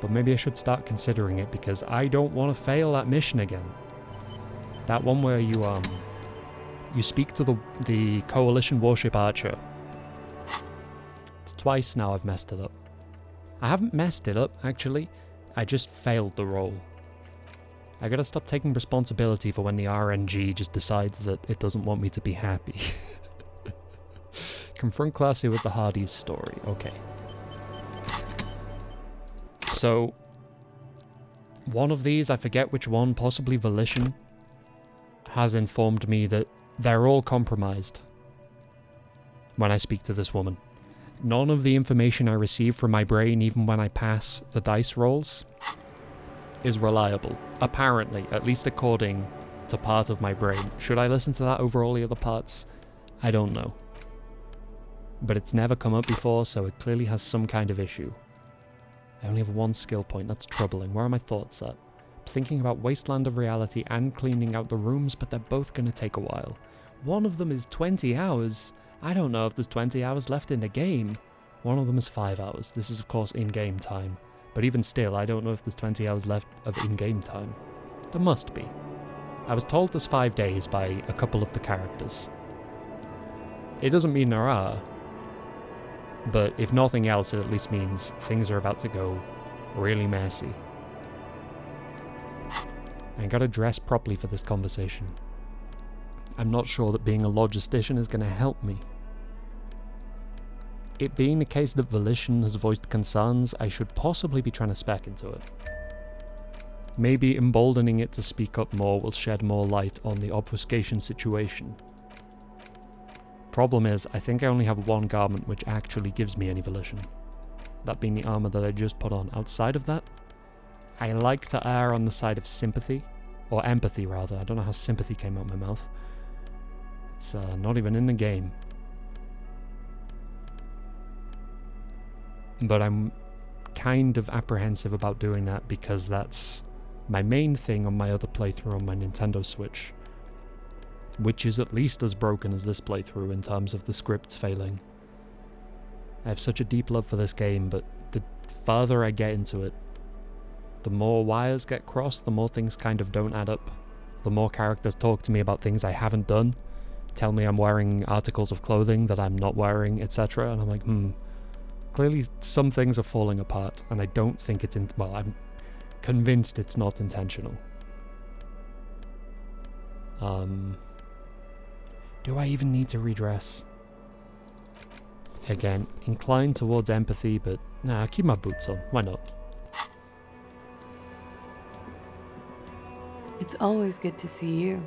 But maybe I should start considering it, because I don't want to fail that mission again. That one where you speak to the Coalition warship archer. It's twice now I've messed it up. I haven't messed it up, actually. I just failed the role. I gotta stop taking responsibility for when the RNG just decides that it doesn't want me to be happy. Confront Classy with the Hardys story. Okay. So, one of these, I forget which one, possibly Volition, has informed me that they're all compromised when I speak to this woman. None of the information I receive from my brain, even when I pass the dice rolls, is reliable. Apparently, at least according to part of my brain. Should I listen to that over all the other parts? I don't know. But it's never come up before, so it clearly has some kind of issue. I only have one skill point, that's troubling. Where are my thoughts at? Thinking about Wasteland of Reality and cleaning out the rooms, but they're both going to take a while. One of them is 20 hours. I don't know if there's 20 hours left in the game. One of them is 5 hours. This is, of course, in-game time. But even still, I don't know if there's 20 hours left of in-game time. There must be. I was told there's 5 days by a couple of the characters. It doesn't mean there are. But if nothing else, it at least means things are about to go really messy. I gotta dress properly for this conversation. I'm not sure that being a logistician is gonna help me. It being the case that Volition has voiced concerns, I should possibly be trying to spec into it. Maybe emboldening it to speak up more will shed more light on the obfuscation situation. Problem is, I think I only have one garment which actually gives me any volition. That being the armor that I just put on. Outside of that, I like to err on the side of sympathy. Or empathy, rather. I don't know how sympathy came out of my mouth. It's not even in the game. But I'm kind of apprehensive about doing that because that's my main thing on my other playthrough on my Nintendo Switch. Which is at least as broken as this playthrough in terms of the scripts failing. I have such a deep love for this game, but the further I get into it, the more wires get crossed, the more things kind of don't add up. The more characters talk to me about things I haven't done, tell me I'm wearing articles of clothing that I'm not wearing, etc. And I'm like, clearly some things are falling apart, and I don't think it's well, I'm convinced it's not intentional. Do I even need to redress? Again, inclined towards empathy, but nah, keep my boots on, why not? It's always good to see you.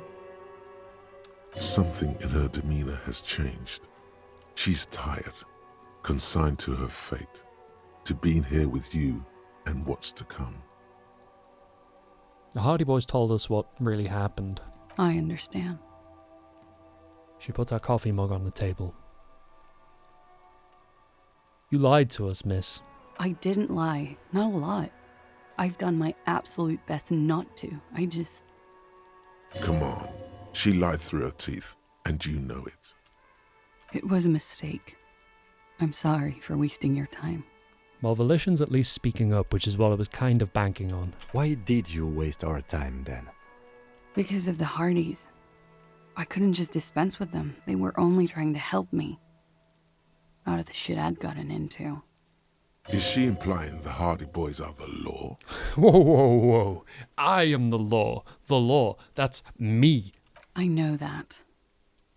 Something in her demeanor has changed. She's tired, consigned to her fate, to being here with you and what's to come. The Hardy Boys told us what really happened. I understand. She puts her coffee mug on the table. You lied to us, miss. I didn't lie. Not a lot. I've done my absolute best not to. I just... Come on. She lied through her teeth, and you know it. It was a mistake. I'm sorry for wasting your time. Well, Volition's at least speaking up, which is what I was kind of banking on. Why did you waste our time then? Because of the Hardys. I couldn't just dispense with them. They were only trying to help me. Out of the shit I'd gotten into. Is she implying the Hardy Boys are the law? Whoa, whoa, whoa. I am the law. The law. That's me. I know that.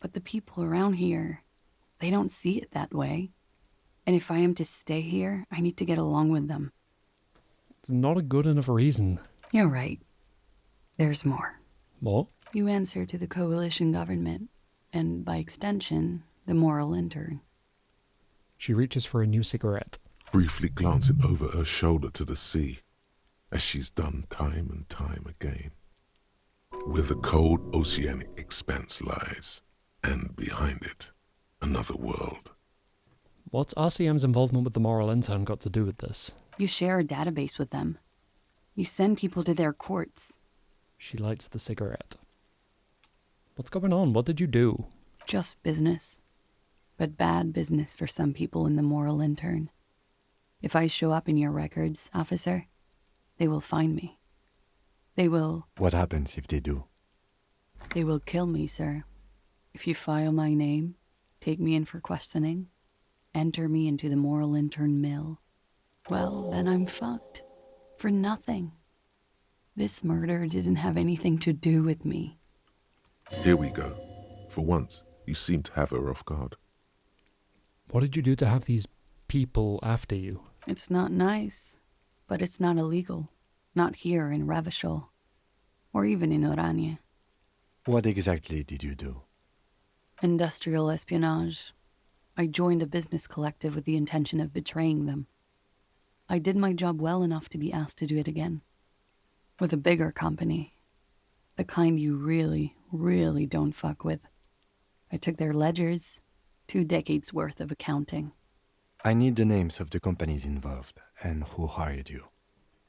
But the people around here, they don't see it that way. And if I am to stay here, I need to get along with them. It's not a good enough reason. You're right. There's more. More? You answer to the coalition government. And by extension, the moral intern. She reaches for a new cigarette. Briefly glancing over her shoulder to the sea, as she's done time and time again. Where the cold oceanic expanse lies, and behind it, another world. What's RCM's involvement with the moral intern got to do with this? You share a database with them. You send people to their courts. She lights the cigarette. What's going on? What did you do? Just business. But bad business for some people in the moral intern. If I show up in your records, officer, they will find me. They will... What happens if they do? They will kill me, sir. If you file my name, take me in for questioning, enter me into the moral intern mill, well, then I'm fucked. For nothing. This murder didn't have anything to do with me. Here we go. For once, you seem to have her off guard. What did you do to have these people after you? It's not nice, but it's not illegal. Not here in Revachol, or even in Orania. What exactly did you do? Industrial espionage. I joined a business collective with the intention of betraying them. I did my job well enough to be asked to do it again. With a bigger company. The kind you really, really don't fuck with. I took their ledgers, 2 decades worth of accounting. I need the names of the companies involved and who hired you.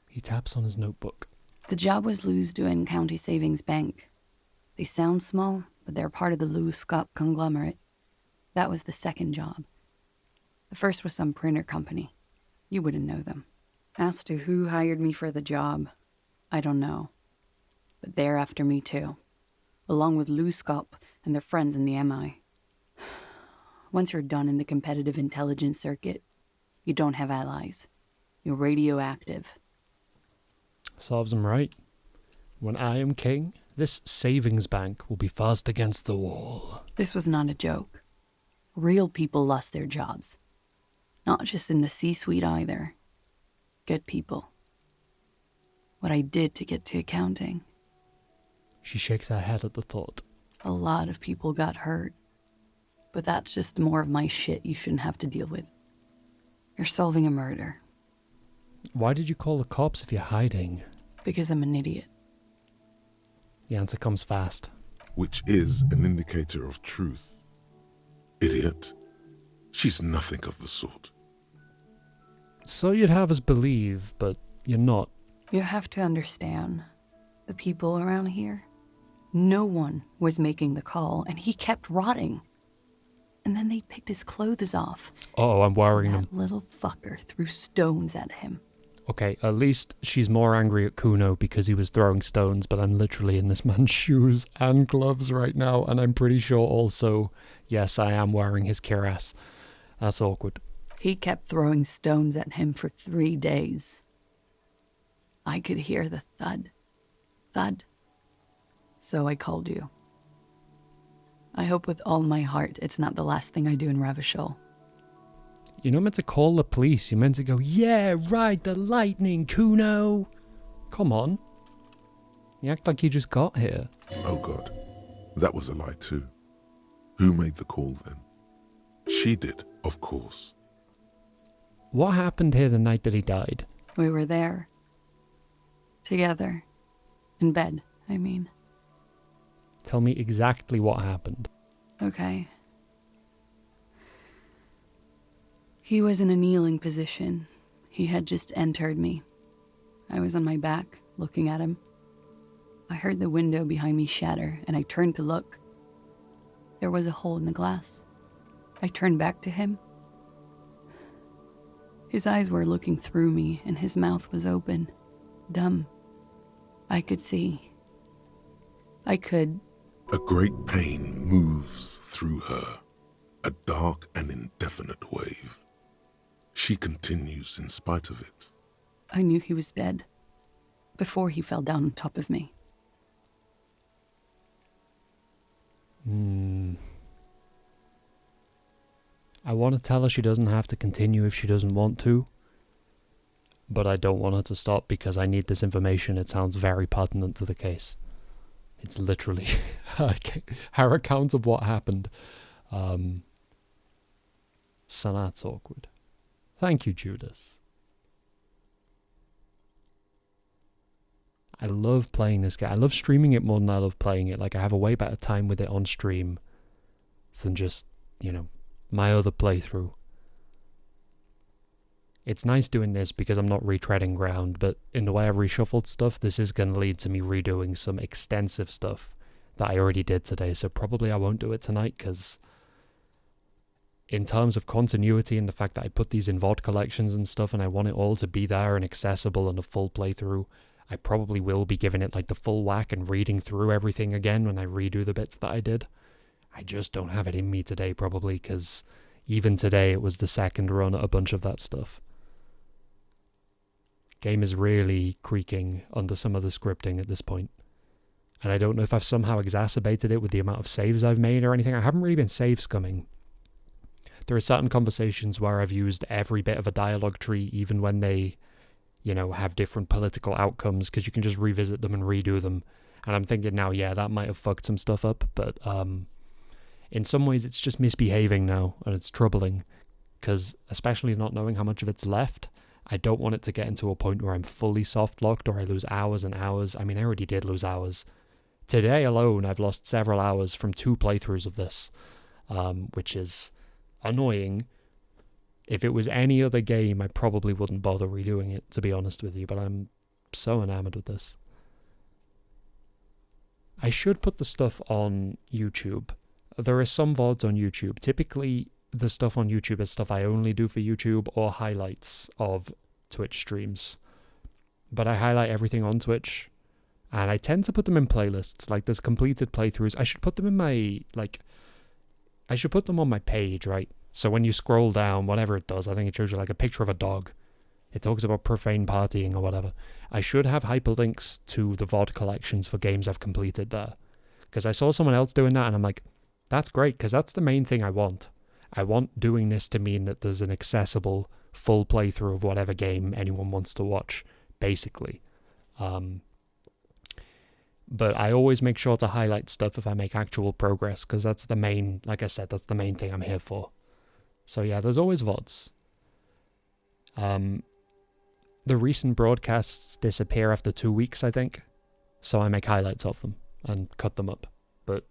He taps on his notebook. The job was Louis-Douin County Savings Bank. They sound small, but they're part of the Louis-Scott conglomerate. That was the second job. The first was some printer company. You wouldn't know them. As to who hired me for the job, I don't know. But they're after me too, along with Louis-Scott and their friends in the MI. Once you're done in the competitive intelligence circuit, you don't have allies. You're radioactive. Serves him right. When I am king, this savings bank will be fast against the wall. This was not a joke. Real people lost their jobs. Not just in the C-suite either. Good people. What I did to get to accounting. She shakes her head at the thought. A lot of people got hurt. But that's just more of my shit you shouldn't have to deal with. You're solving a murder. Why did you call the cops if you're hiding? Because I'm an idiot. The answer comes fast. Which is an indicator of truth. Idiot. She's nothing of the sort. So you'd have us believe, but you're not. You have to understand, the people around here, no one was making the call, and he kept rotting. And then they picked his clothes off. Oh, I'm worrying him. That little fucker threw stones at him. Okay, at least she's more angry at Kuno because he was throwing stones, but I'm literally in this man's shoes and gloves right now, and I'm pretty sure also, yes, I am wearing his cuirass. That's awkward. He kept throwing stones at him for 3 days. I could hear the thud. Thud. So I called you. I hope with all my heart it's not the last thing I do in Revachol. You're not meant to call the police. You're meant to go, yeah, ride the lightning, Kuno. Come on. You act like you just got here. Oh God, that was a lie too. Who made the call then? She did, of course. What happened here the night that he died? We were there. Together. In bed, I mean. Tell me exactly what happened. Okay. He was in a kneeling position. He had just entered me. I was on my back, looking at him. I heard the window behind me shatter, and I turned to look. There was a hole in the glass. I turned back to him. His eyes were looking through me, and his mouth was open, dumb. I could see. I could... A great pain moves through her, a dark and indefinite wave. She continues in spite of it. I knew he was dead, before he fell down on top of me. I want to tell her she doesn't have to continue if she doesn't want to, but I don't want her to stop because I need this information. It sounds very pertinent to the case. It's literally her account of what happened. So that's awkward. Thank you, Judas. I love playing this game. I love streaming it more than I love playing it. Like, I have a way better time with it on stream than just, you know, my other playthrough. It's nice doing this because I'm not retreading ground, but in the way I've reshuffled stuff, this is going to lead to me redoing some extensive stuff that I already did today, so probably I won't do it tonight, because in terms of continuity and the fact that I put these in VOD collections and stuff, and I want it all to be there and accessible and a full playthrough, I probably will be giving it like the full whack and reading through everything again when I redo the bits that I did. I just don't have it in me today, probably, because even today it was the second run at a bunch of that stuff. Game is really creaking under some of the scripting at this point. And I don't know if I've somehow exacerbated it with the amount of saves I've made or anything. I haven't really been save scumming. There are certain conversations where I've used every bit of a dialogue tree, even when they, you know, have different political outcomes, because you can just revisit them and redo them. And I'm thinking now, yeah, that might have fucked some stuff up, but in some ways it's just misbehaving now, and it's troubling, because especially not knowing how much of it's left, I don't want it to get into a point where I'm fully soft-locked or I lose hours and hours. I mean, I already did lose hours. Today alone, I've lost several hours from 2 playthroughs of this, which is annoying. If it was any other game, I probably wouldn't bother redoing it, to be honest with you, but I'm so enamored with this. I should put the stuff on YouTube. There are some VODs on YouTube. Typically, the stuff on YouTube is stuff I only do for YouTube or highlights of Twitch streams. But I highlight everything on Twitch, and I tend to put them in playlists. Like, there's completed playthroughs. I should put them in my, I should put them on my page, right? So when you scroll down, whatever it does, I think it shows you like a picture of a dog. It talks about profane partying or whatever. I should have hyperlinks to the VOD collections for games I've completed there. Because I saw someone else doing that, and I'm like, that's great, because that's the main thing I want. I want doing this to mean that there's an accessible full playthrough of whatever game anyone wants to watch, basically. But I always make sure to highlight stuff if I make actual progress, because that's the main, like I said, that's the main thing I'm here for. So yeah, there's always VODs. The recent broadcasts disappear after 2 weeks, I think. So I make highlights of them and cut them up. But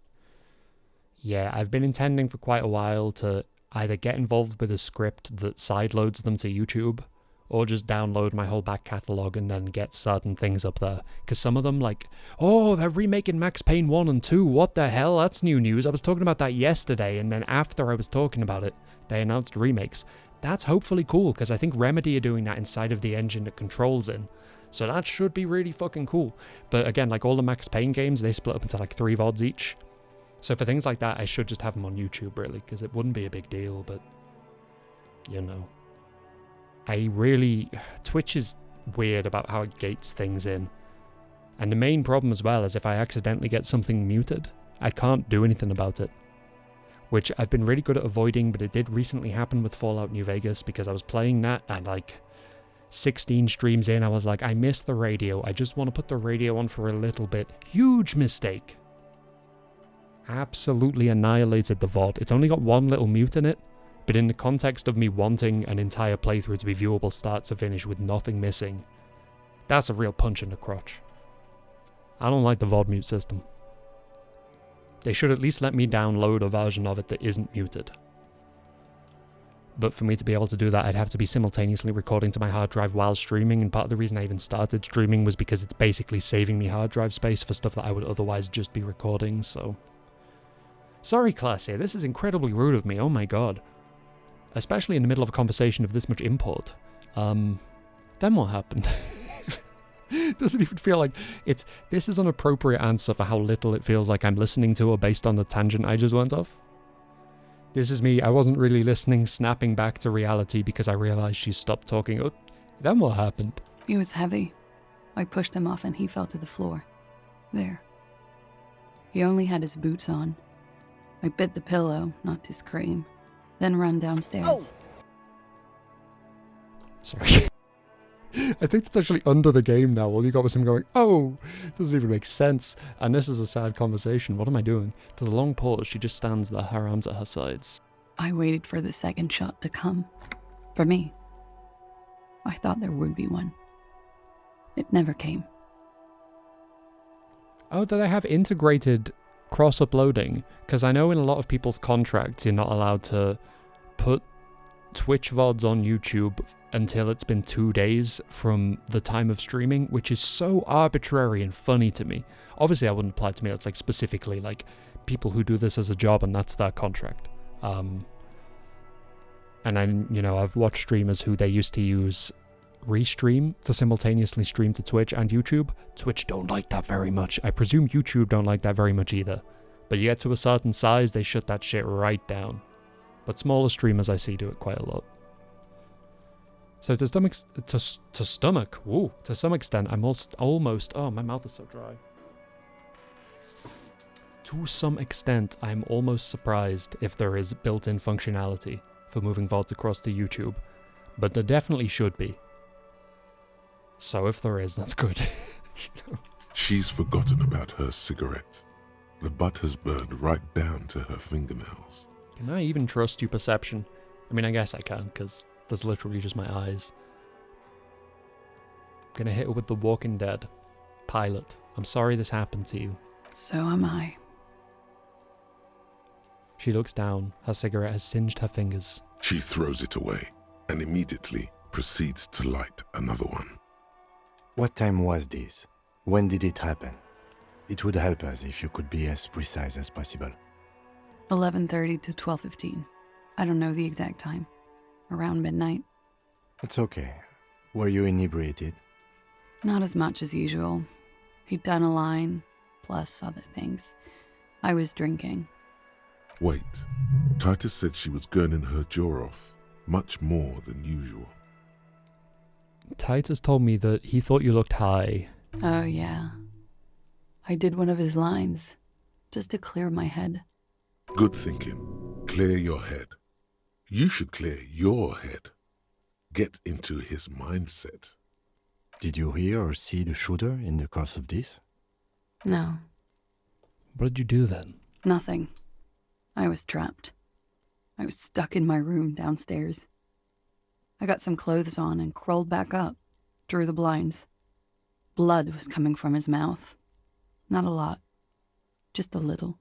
yeah, I've been intending for quite a while to either get involved with a script that sideloads them to YouTube, or just download my whole back catalogue and then get certain things up there. Because some of them, like, oh, they're remaking Max Payne 1 and 2, what the hell, that's new news. I was talking about that yesterday, and then after I was talking about it, they announced remakes. That's hopefully cool, because I think Remedy are doing that inside of the engine that Control's in. So that should be really fucking cool. But again, like all the Max Payne games, they split up into like 3 VODs each. So for things like that, I should just have them on YouTube, really, because it wouldn't be a big deal, but, you know. Twitch is weird about how it gates things in. And the main problem as well is if I accidentally get something muted, I can't do anything about it. Which I've been really good at avoiding, but it did recently happen with Fallout New Vegas, because I was playing that, and like 16 streams in, I was like, I miss the radio. I just want to put the radio on for a little bit. Huge mistake. Absolutely annihilated the VOD. It's only got one little mute in it, but in the context of me wanting an entire playthrough to be viewable start to finish with nothing missing, that's a real punch in the crotch. I don't like the VOD mute system. They should at least let me download a version of it that isn't muted. But for me to be able to do that, I'd have to be simultaneously recording to my hard drive while streaming, and part of the reason I even started streaming was because it's basically saving me hard drive space for stuff that I would otherwise just be recording, so... Sorry, Classy, this is incredibly rude of me, oh my god. Especially in the middle of a conversation of this much import. Then what happened? Doesn't even feel like this is an appropriate answer for how little it feels like I'm listening to her based on the tangent I just went off. This is me, I wasn't really listening, snapping back to reality because I realized she stopped talking. Oh, then what happened? He was heavy. I pushed him off and he fell to the floor. There. He only had his boots on. I bit the pillow, knocked his cream, then ran downstairs. Oh. Sorry. I think that's actually under the game now. All you got was him going, oh, doesn't even make sense. And this is a sad conversation. What am I doing? There's a long pause. She just stands there, her arms at her sides. I waited for the second shot to come. For me. I thought there would be one. It never came. Oh, do they have integrated cross-uploading? Because I know in a lot of people's contracts you're not allowed to put Twitch VODs on YouTube until it's been 2 days from the time of streaming, which is so arbitrary and funny to me. Obviously, I wouldn't apply to me. It's like specifically like people who do this as a job and that's their contract. And I've watched streamers who they used to use Restream to simultaneously stream to Twitch and YouTube. Twitch don't like that very much. I presume YouTube don't like that very much either. But you get to a certain size, they shut that shit right down. But smaller streamers I see do it quite a lot. So to some extent, I'm almost, oh, my mouth is so dry. To some extent, I'm almost surprised if there is built-in functionality for moving VODs across to YouTube. But there definitely should be. So if there is, that's good. She's forgotten about her cigarette. The butt has burned right down to her fingernails. Can I even trust your perception? I mean, I guess I can, because that's literally just my eyes. I'm gonna hit her with The Walking Dead. Pilot, I'm sorry this happened to you. So am I. She looks down. Her cigarette has singed her fingers. She throws it away and immediately proceeds to light another one. What time was this? When did it happen? It would help us if you could be as precise as possible. 11:30 to 12:15. I don't know the exact time. Around midnight. It's okay. Were you inebriated? Not as much as usual. He'd done a line, plus other things. I was drinking. Wait. Titus said she was gurning her jaw off, much more than usual. Titus told me that he thought you looked high. Oh, yeah. I did one of his lines, just to clear my head. Good thinking. Clear your head. You should clear your head. Get into his mindset. Did you hear or see the shooter in the course of this? No. What did you do then? Nothing. I was trapped. I was stuck in my room downstairs. I got some clothes on and crawled back up, drew the blinds. Blood was coming from his mouth. Not a lot, just a little.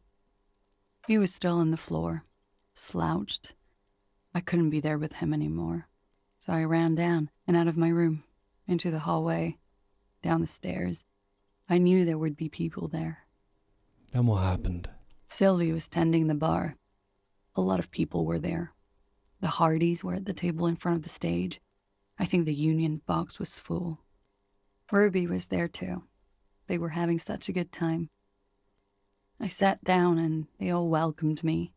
He was still on the floor, slouched. I couldn't be there with him anymore, so I ran down and out of my room, into the hallway, down the stairs. I knew there would be people there. Then what happened? Sylvie was tending the bar. A lot of people were there. The Hardys were at the table in front of the stage. I think the Union box was full. Ruby was there too. They were having such a good time. I sat down and they all welcomed me.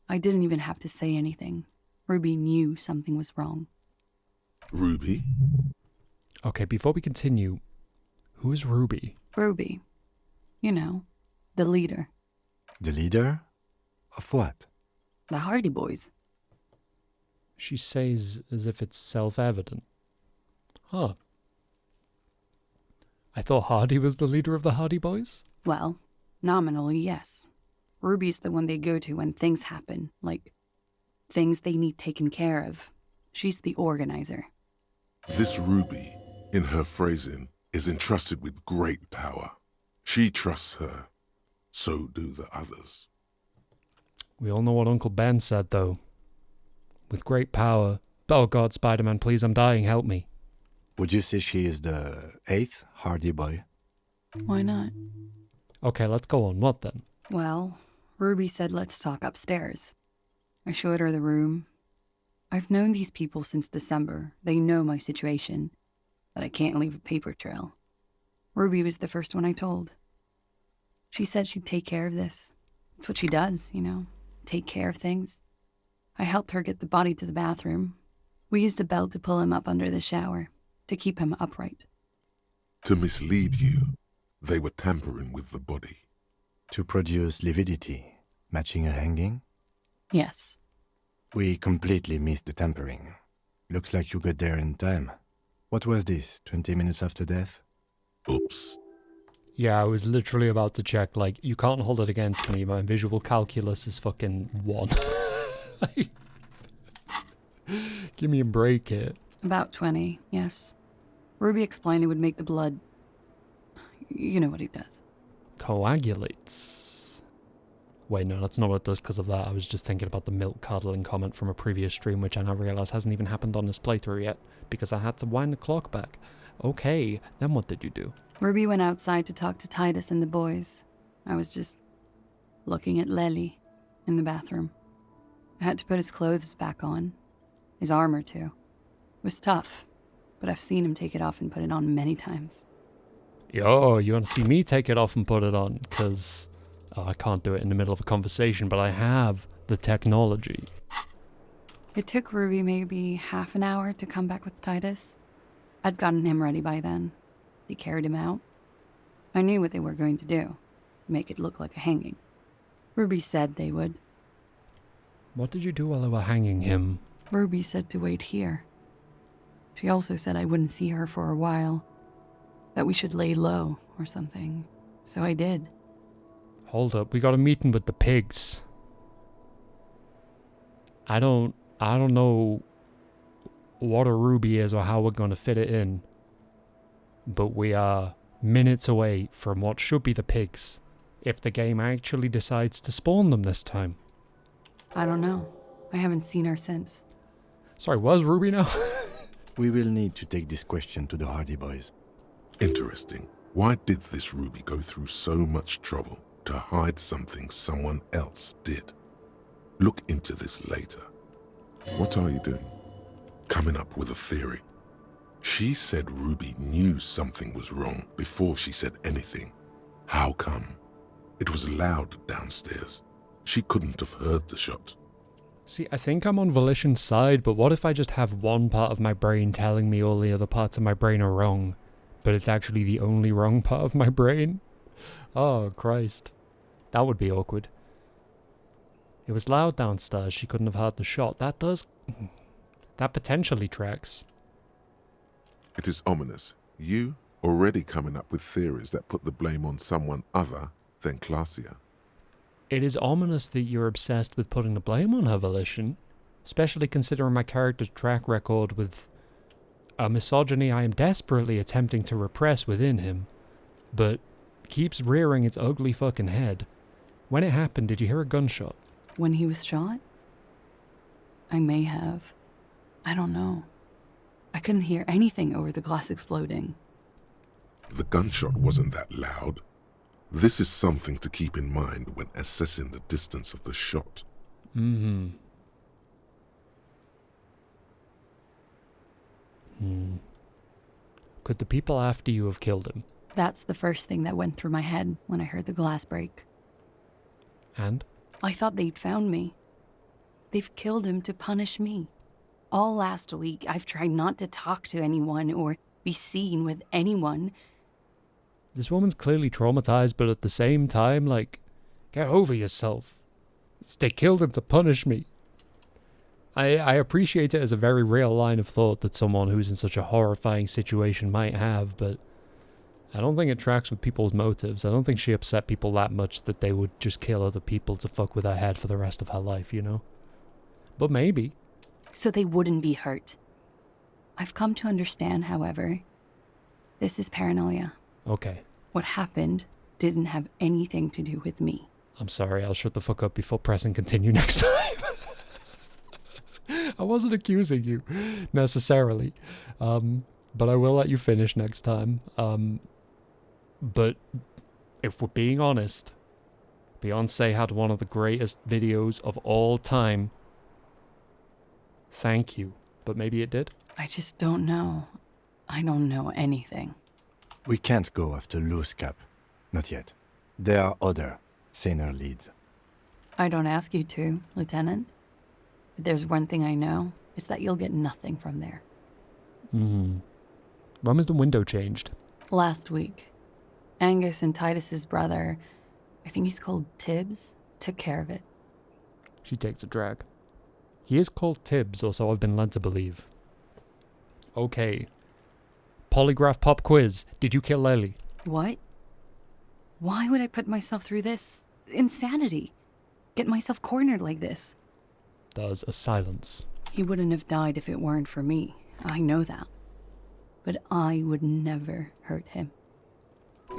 I didn't even have to say anything. Ruby knew something was wrong. Ruby? Okay, before we continue, who is Ruby? Ruby. You know, the leader. The leader? Of what? The Hardy Boys. She says as if it's self-evident. Huh. I thought Hardy was the leader of the Hardy Boys? Well, nominally, yes. Ruby's the one they go to when things happen, like things they need taken care of. She's the organizer. This Ruby, in her phrasing, is entrusted with great power. She trusts her. So do the others. We all know what Uncle Ben said, though. With great power. Oh God, Spider-Man, please, I'm dying, help me. Would you say she is the 8th Hardy Boy? Why not? Okay, let's go on. What then? Well, Ruby said let's talk upstairs. I showed her the room. I've known these people since December. They know my situation, that I can't leave a paper trail. Ruby was the first one I told. She said she'd take care of this. It's what she does, you know, take care of things. I helped her get the body to the bathroom. We used a belt to pull him up under the shower, to keep him upright. To mislead you, they were tampering with the body. To produce lividity, matching a hanging? Yes. We completely missed the tampering. Looks like you got there in time. What was this, 20 minutes after death? Oops. Yeah, I was literally about to check, like, you can't hold it against me. My visual calculus is fucking 1. Like, give me a break here. About 20, yes. Ruby explained it would make the blood... You know what he does. Coagulates. Wait, no, that's not what it does because of that. I was just thinking about the milk curdling comment from a previous stream, which I now realise hasn't even happened on this playthrough yet, because I had to wind the clock back. Okay, then what did you do? Ruby went outside to talk to Titus and the boys. I was just looking at Lely in the bathroom. I had to put his clothes back on. His armor, too. It was tough, but I've seen him take it off and put it on many times. Yo, you want to see me take it off and put it on? Because I can't do it in the middle of a conversation, but I have the technology. It took Ruby maybe half an hour to come back with Titus. I'd gotten him ready by then. They carried him out. I knew what they were going to do. Make it look like a hanging. Ruby said they would. What did you do while they were hanging him? Ruby said to wait here. She also said I wouldn't see her for a while. That we should lay low or something. So I did. Hold up, we got a meeting with the pigs. I don't know what a ruby is or how we're going to fit it in. But we are minutes away from what should be the pigs, if the game actually decides to spawn them this time. I don't know. I haven't seen her since. Sorry, was Ruby now? We will need to take this question to the Hardy Boys. Interesting. Why did this Ruby go through so much trouble to hide something someone else did? Look into this later. What are you doing? Coming up with a theory. She said Ruby knew something was wrong before she said anything. How come? It was loud downstairs. She couldn't have heard the shot. See, I think I'm on Volition's side, but what if I just have one part of my brain telling me all the other parts of my brain are wrong, but it's actually the only wrong part of my brain? Oh, Christ. That would be awkward. It was loud downstairs, she couldn't have heard the shot. That potentially tracks. It is ominous. You already coming up with theories that put the blame on someone other than Claudia. It is ominous that you're obsessed with putting the blame on her, Volition, especially considering my character's track record with a misogyny I am desperately attempting to repress within him, but keeps rearing its ugly fucking head. When it happened, did you hear a gunshot? When he was shot? I may have. I don't know. I couldn't hear anything over the glass exploding. The gunshot wasn't that loud. This is something to keep in mind when assessing the distance of the shot. Could the people after you have killed him? That's the first thing that went through my head when I heard the glass break. And? I thought they'd found me. They've killed him to punish me. All last week, I've tried not to talk to anyone or be seen with anyone. This woman's clearly traumatized, but at the same time, like, get over yourself. They killed him to punish me. I appreciate it as a very real line of thought that someone who's in such a horrifying situation might have, but I don't think it tracks with people's motives. I don't think she upset people that much that they would just kill other people to fuck with her head for the rest of her life, you know? But maybe. So they wouldn't be hurt. I've come to understand, however, this is paranoia. Okay. What happened didn't have anything to do with me. I'm sorry, I'll shut the fuck up before pressing continue next time. I wasn't accusing you, necessarily. But I will let you finish next time. But if we're being honest, Beyonce had one of the greatest videos of all time. Thank you. But maybe it did? I just don't know. I don't know anything. We can't go after Loose Cap. Not yet. There are other, saner leads. I don't ask you to, Lieutenant. If there's one thing I know, it's that you'll get nothing from there. When was the window changed? Last week. Angus and Titus's brother, I think he's called Tibbs, took care of it. She takes a drag. He is called Tibbs, or so I've been led to believe. Okay. Polygraph pop quiz. Did you kill Lely? What? Why would I put myself through this? Insanity. Get myself cornered like this. There's a silence. He wouldn't have died if it weren't for me. I know that. But I would never hurt him.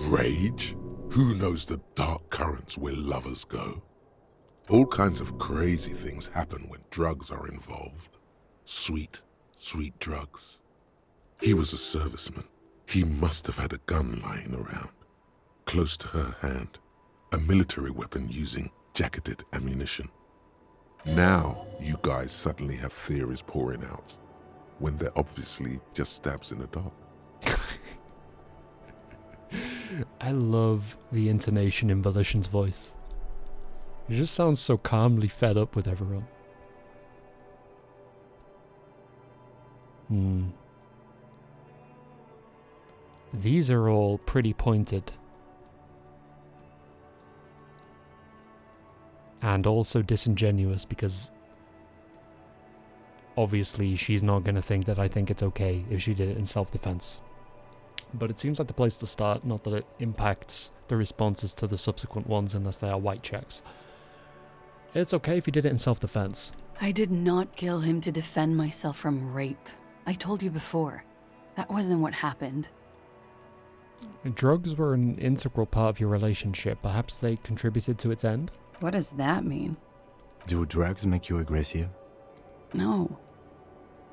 Rage? Who knows the dark currents where lovers go? All kinds of crazy things happen when drugs are involved. Sweet, sweet drugs. He was a serviceman. He must have had a gun lying around, close to her hand, a military weapon using jacketed ammunition. Now you guys suddenly have theories pouring out, when they're obviously just stabs in the dark. I love the intonation in Volition's voice. He just sounds so calmly fed up with everyone. These are all pretty pointed. And also disingenuous because obviously she's not going to think that I think it's okay if she did it in self-defense. But it seems like the place to start, not that it impacts the responses to the subsequent ones unless they are white checks. It's okay if you did it in self-defense. I did not kill him to defend myself from rape. I told you before. That wasn't what happened. Drugs were an integral part of your relationship. Perhaps they contributed to its end? What does that mean? Do drugs make you aggressive? No.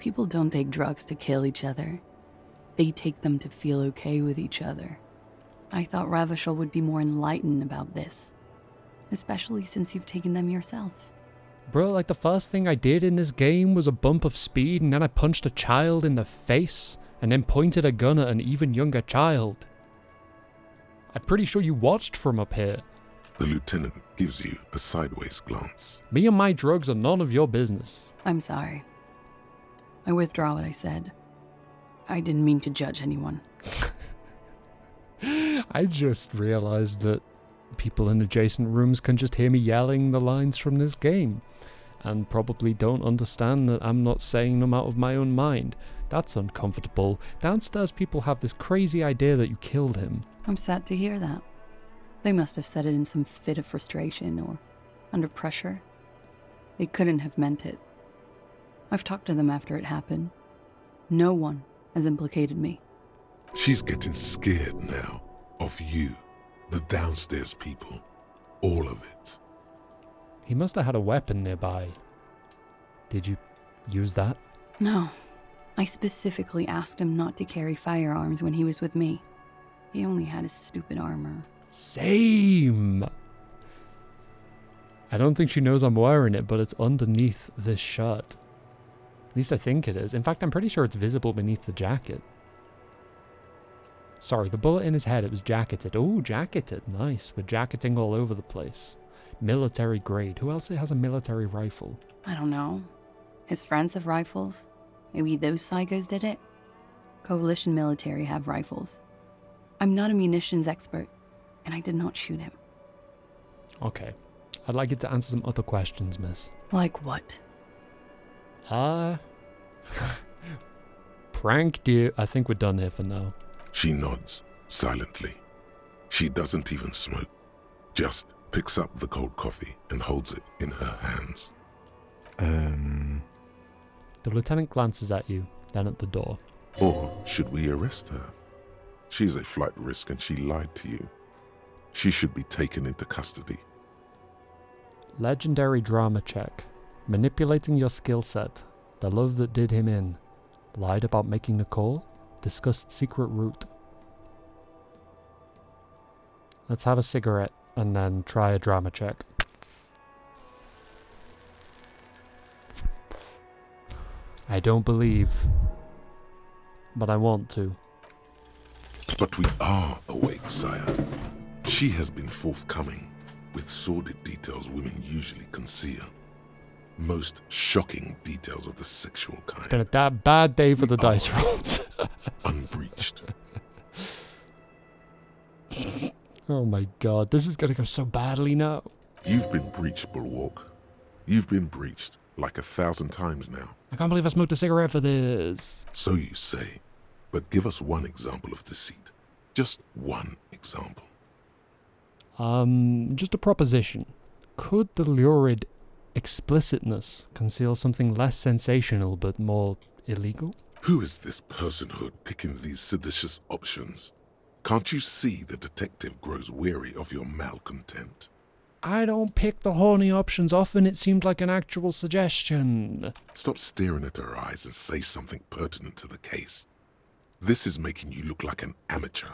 People don't take drugs to kill each other. They take them to feel okay with each other. I thought Ravishal would be more enlightened about this. Especially since you've taken them yourself. Bro, like the first thing I did in this game was a bump of speed and then I punched a child in the face and then pointed a gun at an even younger child. I'm pretty sure you watched from up here. The lieutenant gives you a sideways glance. Me and my drugs are none of your business. I'm sorry. I withdraw what I said. I didn't mean to judge anyone. I just realized that people in adjacent rooms can just hear me yelling the lines from this game and probably don't understand that I'm not saying them out of my own mind. That's uncomfortable. Downstairs people have this crazy idea that you killed him. I'm sad to hear that. They must have said it in some fit of frustration or under pressure. They couldn't have meant it. I've talked to them after it happened. No one has implicated me. She's getting scared now of you, the downstairs people, all of it. He must have had a weapon nearby. Did you use that? No. I specifically asked him not to carry firearms when he was with me. He only had his stupid armor. Same! I don't think she knows I'm wearing it, but it's underneath this shirt. At least I think it is. In fact, I'm pretty sure it's visible beneath the jacket. Sorry, the bullet in his head, it was jacketed. Oh, jacketed. Nice. We're jacketing all over the place. Military grade. Who else has a military rifle? I don't know. His friends have rifles. Maybe those psychos did it? Coalition military have rifles. I'm not a munitions expert, and I did not shoot him. Okay. I'd like you to answer some other questions, miss. Like what? Pranked you. I think we're done here for now. She nods, silently. She doesn't even smoke. Just picks up the cold coffee and holds it in her hands. The lieutenant glances at you, then at the door. Or should we arrest her? She's a flight risk and she lied to you. She should be taken into custody. Legendary drama check. Manipulating your skill set. The love that did him in. Lied about making the call. Discussed secret route. Let's have a cigarette and then try a drama check. I don't believe, but I want to. But we are awake, sire. She has been forthcoming with sordid details women usually conceal. Most shocking details of the sexual kind. It's been a bad day for the dice rolls. Unbreached. Oh my god, this is gonna go so badly now. You've been breached, Bulwark. You've been breached like 1,000 times now. I can't believe I smoked a cigarette for this. So you say. But give us one example of deceit. Just one example. Just a proposition. Could the lurid explicitness conceal something less sensational but more illegal? Who is this personhood picking these seditious options? Can't you see the detective grows weary of your malcontent? I don't pick the horny options often. It seemed like an actual suggestion. Stop staring at her eyes and say something pertinent to the case. This is making you look like an amateur.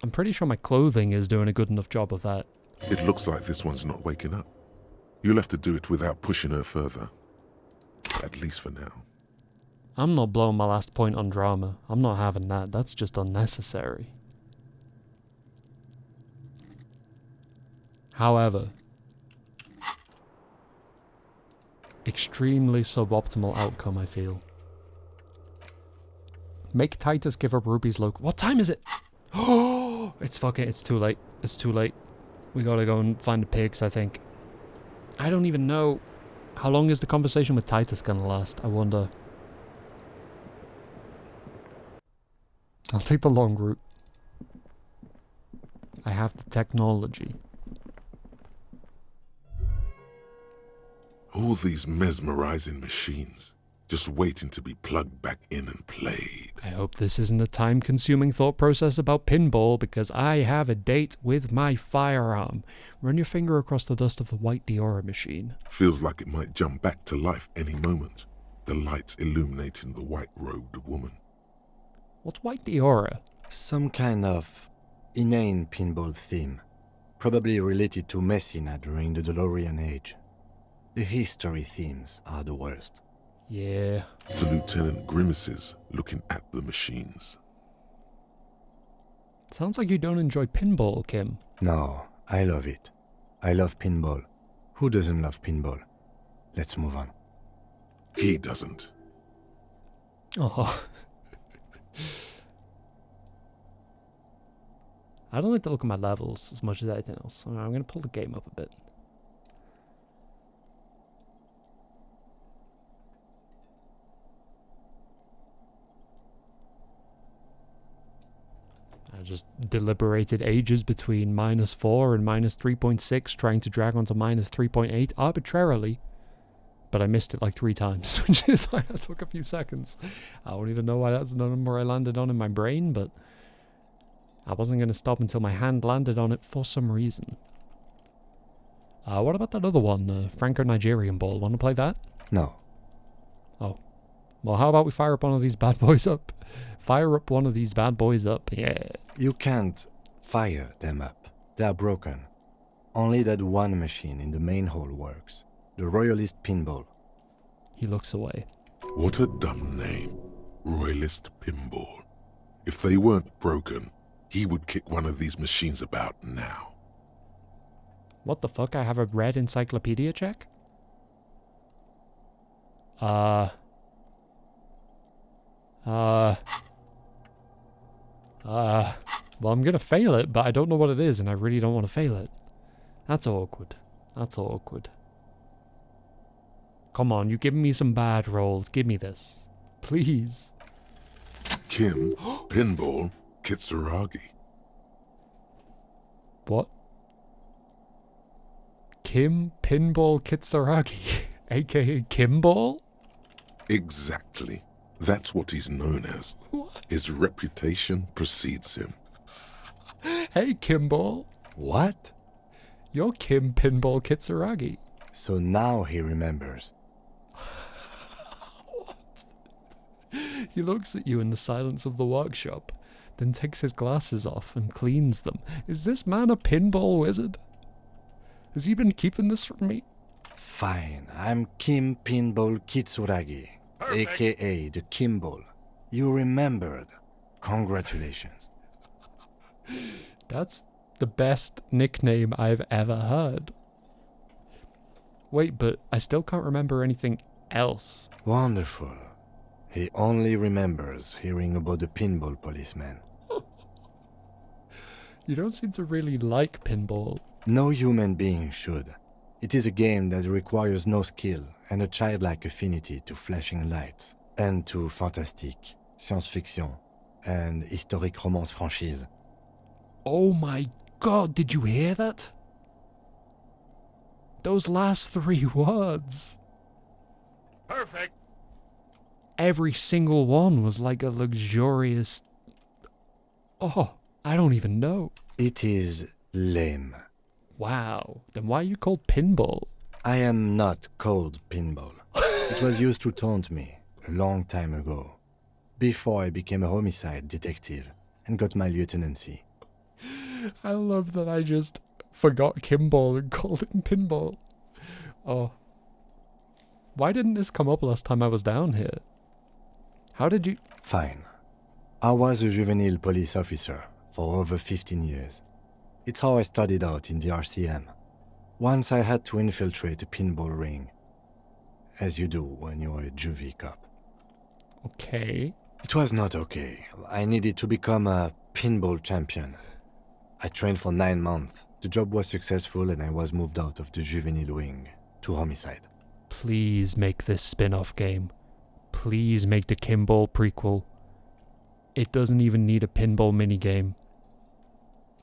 I'm pretty sure my clothing is doing a good enough job of that. It looks like this one's not waking up. You'll have to do it without pushing her further. At least for now. I'm not blowing my last point on drama. I'm not having that. That's just unnecessary. However, extremely suboptimal outcome, I feel. Make Titus give up Ruby's look. What time is it? Oh, it's too late. It's too late. We gotta go and find the pigs, I think. I don't even know. How long is the conversation with Titus gonna last? I wonder. I'll take the long route. I have the technology. All these mesmerizing machines, just waiting to be plugged back in and played. I hope this isn't a time-consuming thought process about pinball, because I have a date with my firearm. Run your finger across the dust of the white Diora machine. Feels like it might jump back to life any moment. The lights illuminating the white-robed woman. What's white Diora? Some kind of inane pinball theme. Probably related to Messina during the DeLorean age. The history themes are the worst. Yeah. The lieutenant grimaces, looking at the machines. Sounds like you don't enjoy pinball, Kim. No, I love it. I love pinball. Who doesn't love pinball? Let's move on. He doesn't. Oh. I don't like to look at my levels as much as anything else. I'm going to pull the game up a bit. I just deliberated ages between -4 and -3.6, trying to drag onto -3.8 arbitrarily. But I missed it like 3 times, which is why that took a few seconds. I don't even know why that's the number I landed on in my brain, but I wasn't going to stop until my hand landed on it for some reason. What about that other one, Franco-Nigerian ball? Want to play that? No. Oh. Well, how about we fire up one of these bad boys up? Fire up one of these bad boys up, yeah. You can't fire them up. They are broken. Only that one machine in the main hall works. The Royalist Pinball. He looks away. What a dumb name. Royalist Pinball. If they weren't broken, he would kick one of these machines about now. What the fuck? I have a red encyclopedia check? Well, I'm gonna fail it, but I don't know what it is, and I really don't want to fail it. That's awkward. That's awkward. Come on, you give me some bad rolls. Give me this. Please. Kim, Pinball, Kitsuragi. What? Kim Pinball Kitsuragi, aka Kimball? Exactly. That's what he's known as. What? His reputation precedes him. Hey, Kimball. What? You're Kim Pinball Kitsuragi. So now he remembers. What? He looks at you in the silence of the workshop, then takes his glasses off and cleans them. Is this man a pinball wizard? Has he been keeping this from me? Fine, I'm Kim Pinball Kitsuragi, aka the Kimball. You remembered. Congratulations. That's the best nickname I've ever heard. Wait, but I still can't remember anything else. Wonderful. He only remembers hearing about the pinball policeman. You don't seem to really like pinball. No human being should. It is a game that requires no skill and a childlike affinity to flashing lights and to fantastique, science fiction, and historic romance franchise. Oh my god, did you hear that? Those last 3 words. Perfect. Every single one was like a luxurious... Oh, I don't even know. It is lame. Wow, then why are you called Pinball? I am not called Pinball. It was used to taunt me a long time ago, before I became a homicide detective and got my lieutenancy. I love that I just forgot Kimball and called it Pinball. Oh. Why didn't this come up last time I was down here? How did you... Fine. I was a juvenile police officer for over 15 years. It's how I started out in the RCM. Once I had to infiltrate a pinball ring, as you do when you're a juvie cop. Okay. It was not okay. I needed to become a pinball champion. I trained for 9 months. The job was successful and I was moved out of the juvenile wing to homicide. Please make this spin-off game. Please make the Kimball prequel. It doesn't even need a pinball minigame.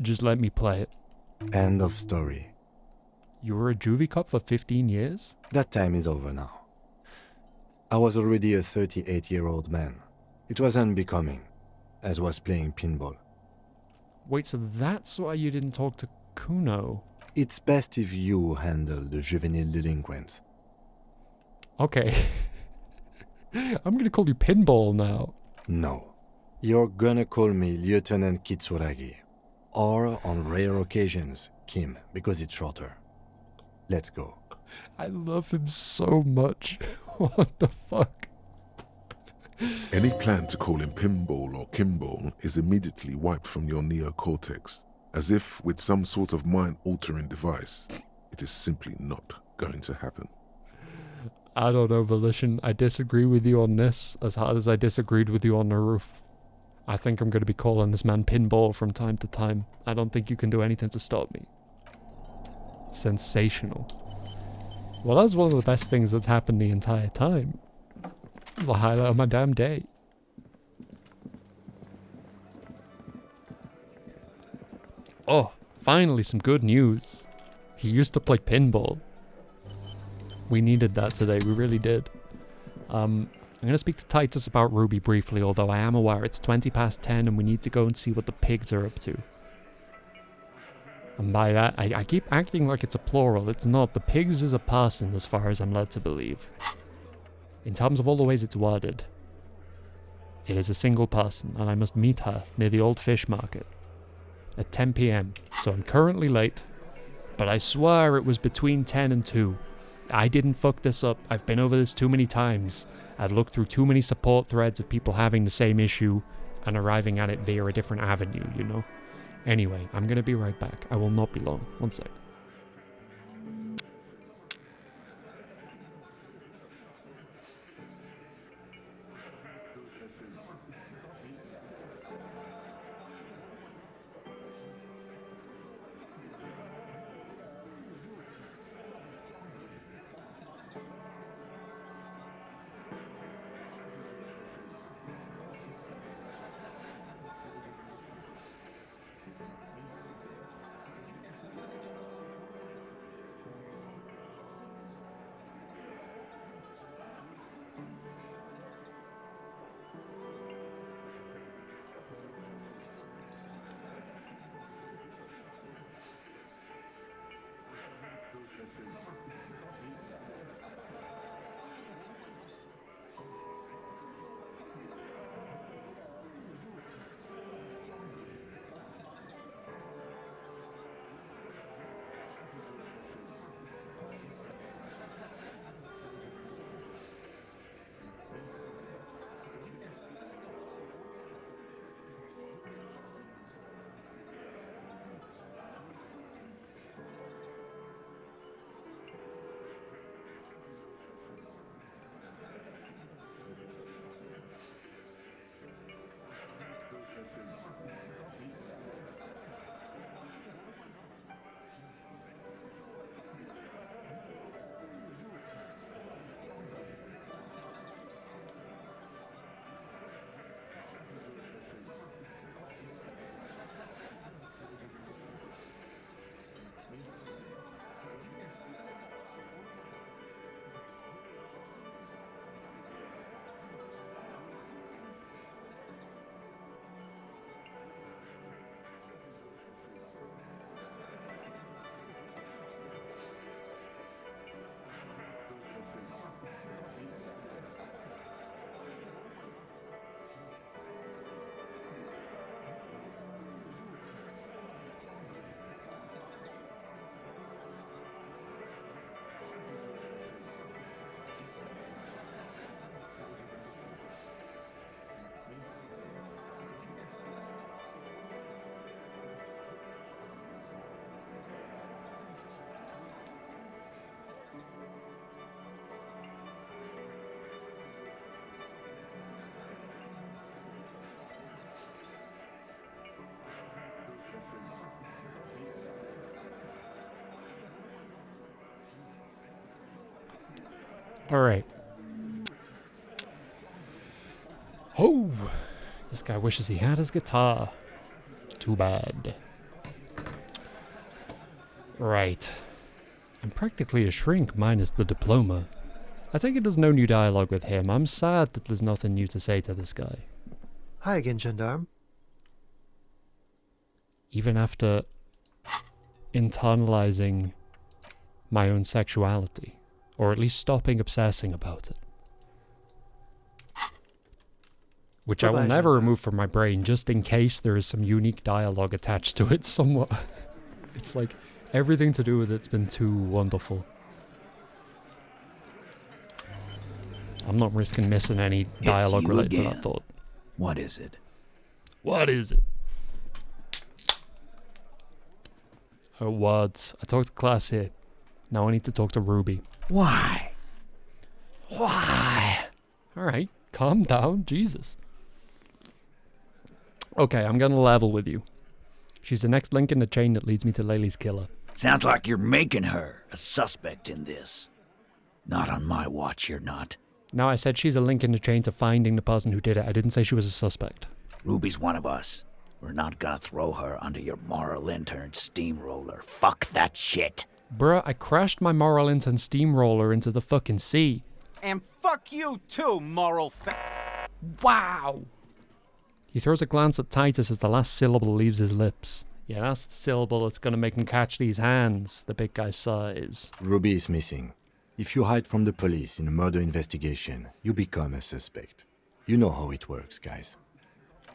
Just let me play it. End of story. You were a juvie cop for 15 years? That time is over now. I was already a 38-year-old man. It was unbecoming, as was playing pinball. Wait, so that's why you didn't talk to Kuno? It's best if you handle the juvenile delinquents. Okay. I'm gonna call you Pinball now. No. You're gonna call me Lieutenant Kitsuragi. Or, on rare occasions, Kim, because it's shorter. Let's go. I love him so much. What the fuck? Any plan to call him Pinball or Kimball is immediately wiped from your neocortex, as if with some sort of mind-altering device. It is simply not going to happen. I don't know, Volition. I disagree with you on this as hard as I disagreed with you on the roof. I think I'm going to be calling this man Pinball from time to time. I don't think you can do anything to stop me. Sensational. Well, that's one of the best things that's happened the entire time. The highlight of my damn day. Oh, finally some good news. He used to play pinball. We needed that today, we really did. I'm going to speak to Titus about Ruby briefly, although I am aware it's 20 past 10 and we need to go and see what the pigs are up to. And by that, I keep acting like it's a plural. It's not. The pigs is a person as far as I'm led to believe. In terms of all the ways it's worded, it is a single person, and I must meet her near the old fish market at 10 p.m. So I'm currently late, but I swear it was between 10 and 2. I didn't fuck this up. I've been over this too many times. I've looked through too many support threads of people having the same issue and arriving at it via a different avenue, you know? Anyway, I'm gonna be right back. I will not be long. One sec. Alright. Oh! This guy wishes he had his guitar. Too bad. Right. I'm practically a shrink minus the diploma. I take it there's no new dialogue with him. I'm sad that there's nothing new to say to this guy. Hi again, gendarme. Even after internalizing my own sexuality. Or at least stopping obsessing about it. Which I will never remove from my brain, just in case there is some unique dialogue attached to it somewhat. It's like, everything to do with it's been too wonderful. I'm not risking missing any dialogue related to that thought. What is it? What is it? Oh, words. I talked to class here. Now I need to talk to Ruby. Why? Why? Alright, calm down, Jesus. Okay, I'm gonna level with you. She's the next link in the chain that leads me to Laylee's killer. Sounds like you're making her a suspect in this. Not on my watch, you're not. No, I said she's a link in the chain to finding the person who did it. I didn't say she was a suspect. Ruby's one of us. We're not gonna throw her under your moral intern steamroller. Fuck that shit. Bruh, I crashed my moral intern steamroller into the fucking sea. And fuck you too, Wow! He throws a glance at Titus as the last syllable leaves his lips. Yeah, that's the syllable that's gonna make him catch these hands, the big guy sighs. Ruby is missing. If you hide from the police in a murder investigation, you become a suspect. You know how it works, guys.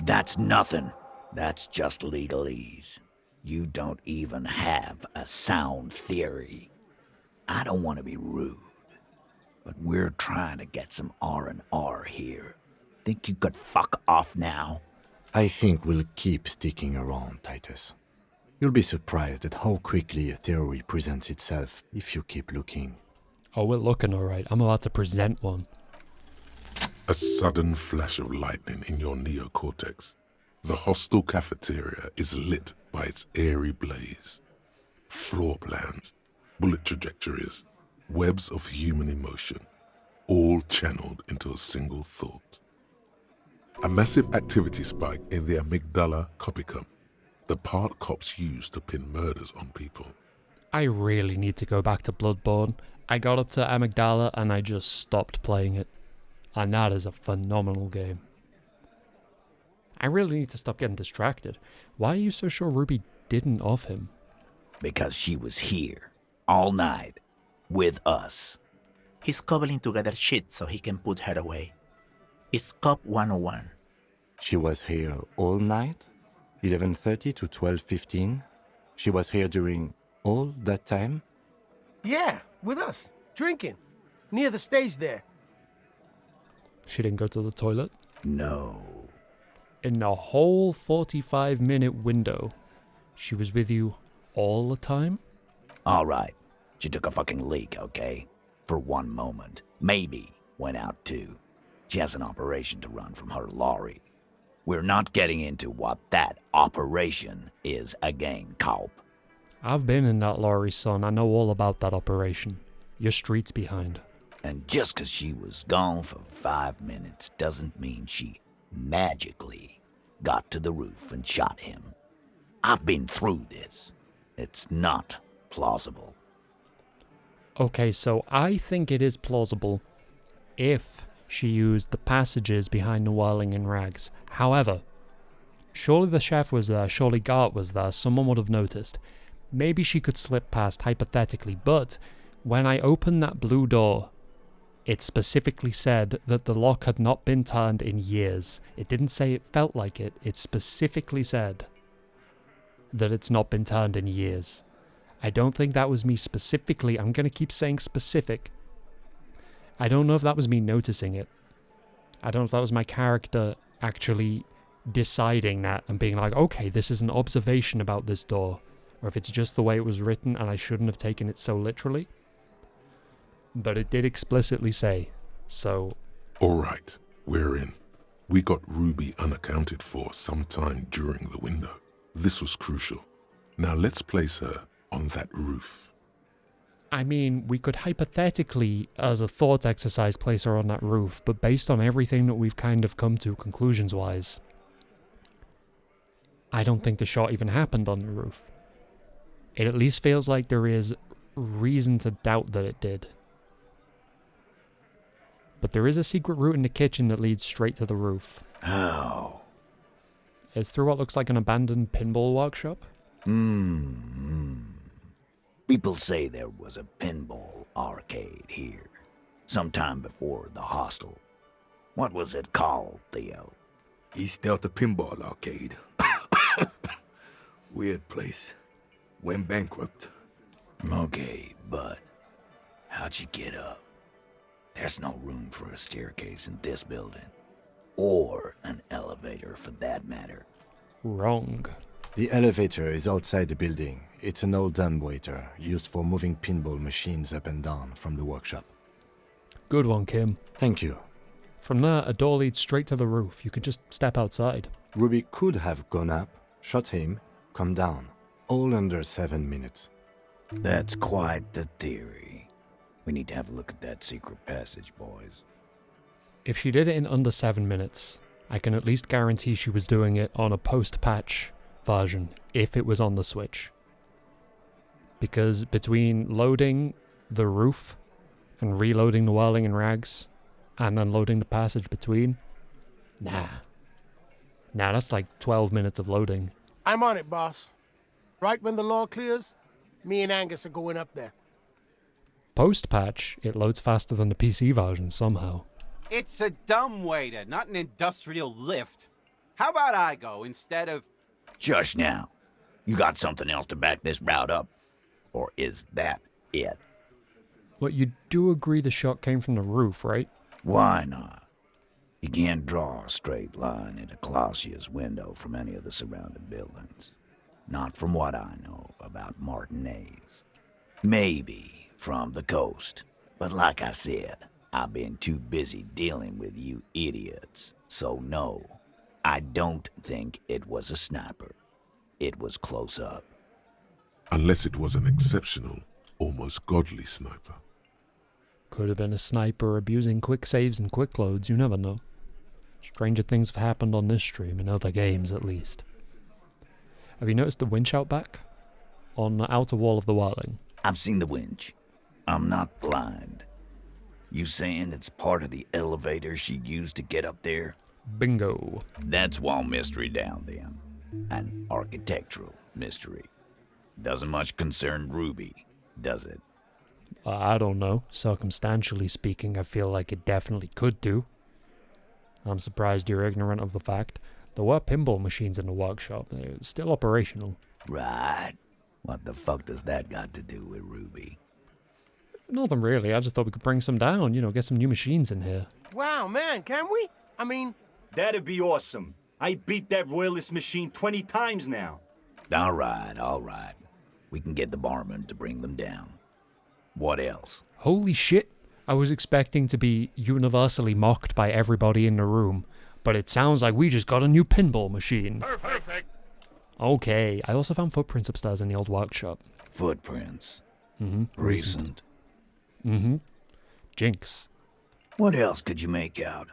That's nothing. That's just legalese. You don't even have a sound theory. I don't want to be rude, but we're trying to get some R&R here. Think you could fuck off now? I think we'll keep sticking around, Titus. You'll be surprised at how quickly a theory presents itself if you keep looking. Oh, we're looking alright. I'm about to present one. A sudden flash of lightning in your neocortex. The hostel cafeteria is lit by its airy blaze. Floor plans, bullet trajectories, webs of human emotion, all channeled into a single thought. A massive activity spike in the amygdala copicum, the part cops use to pin murders on people. I really need to go back to Bloodborne. I got up to Amygdala and I just stopped playing it. And that is a phenomenal game. I really need to stop getting distracted. Why are you so sure Ruby didn't off him? Because she was here, all night, with us. He's cobbling together shit so he can put her away. It's Cop 101. She was here all night? 11:30 to 12:15? She was here during all that time? Yeah, with us, drinking, near the stage there. She didn't go to the toilet? No. In the whole 45-minute window, she was with you all the time? All right. She took a fucking leak, okay? For one moment. Maybe went out too. She has an operation to run from her lorry. We're not getting into what that operation is again, Cop. I've been in that lorry, son. I know all about that operation. Your street's behind. And just 'cause she was gone for 5 minutes doesn't mean she magically got to the roof and shot him. I've been through this. It's not plausible. Okay, so I think it is plausible if she used the passages behind the whirling in rags. However, surely the chef was there, surely Gart was there, someone would have noticed. Maybe she could slip past, hypothetically, but when I opened that blue door, it specifically said that the lock had not been turned in years. It didn't say it felt like it. It specifically said that it's not been turned in years. I don't think that was me specifically. I'm going to keep saying specific. I don't know if that was me noticing it. I don't know if that was my character actually deciding that and being like, okay, this is an observation about this door. Or if it's just the way it was written and I shouldn't have taken it so literally. But it did explicitly say, so... Alright, we're in. We got Ruby unaccounted for sometime during the window. This was crucial. Now let's place her on that roof. I mean, we could hypothetically, as a thought exercise, place her on that roof, but based on everything that we've kind of come to conclusions-wise, I don't think the shot even happened on the roof. It at least feels like there is reason to doubt that it did. But there is a secret route in the kitchen that leads straight to the roof. Oh. It's through what looks like an abandoned pinball workshop. People say there was a pinball arcade here, sometime before the hostel. What was it called, Theo? East Delta Pinball Arcade. Weird place. Went bankrupt. Okay, but how'd you get up? There's no room for a staircase in this building. Or an elevator, for that matter. Wrong. The elevator is outside the building. It's an old dumbwaiter used for moving pinball machines up and down from the workshop. Good one, Kim. Thank you. From there, a door leads straight to the roof. You can just step outside. Ruby could have gone up, shot him, come down. All under 7 minutes. That's quite the theory. We need to have a look at that secret passage, boys. If she did it in under 7 minutes, I can at least guarantee she was doing it on a post-patch version, if it was on the Switch. Because between loading the roof and reloading the whirling and rags and unloading the passage between, nah, that's like 12 minutes of loading. I'm on it, boss. Right when the law clears, me and Angus are going up there. Post-patch, it loads faster than the PC version somehow. It's a dumbwaiter, not an industrial lift. How about I go instead of... Shush now. You got something else to back this route up? Or is that it? Well, you do agree the shot came from the roof, right? Why not? You can't draw a straight line into Clausia's window from any of the surrounding buildings. Not from what I know about Martinez. Maybe from the coast. But like I said, I've been too busy dealing with you idiots. So no, I don't think it was a sniper. It was close up. Unless it was an exceptional, almost godly sniper. Could have been a sniper abusing quick saves and quick loads, you never know. Stranger things have happened on this stream, in other games at least. Have you noticed the winch out back? On the outer wall of the whirling? I've seen the winch. I'm not blind. You saying it's part of the elevator she used to get up there? Bingo. That's one mystery down then. An architectural mystery. Doesn't much concern Ruby, does it? I don't know. Circumstantially speaking, I feel like it definitely could do. I'm surprised you're ignorant of the fact. There were pinball machines in the workshop. They're still operational. Right. What the fuck does that got to do with Ruby? Nothing really. I just thought we could bring some down, get some new machines in here. Wow, man, can we? I mean... That'd be awesome. I beat that royalist machine 20 times now. All right. We can get the barman to bring them down. What else? Holy shit. I was expecting to be universally mocked by everybody in the room, but it sounds like we just got a new pinball machine. Perfect. Okay, I also found footprints upstairs in the old workshop. Footprints? Mm-hmm. Recent? Mm-hmm. Jinx. What else could you make out?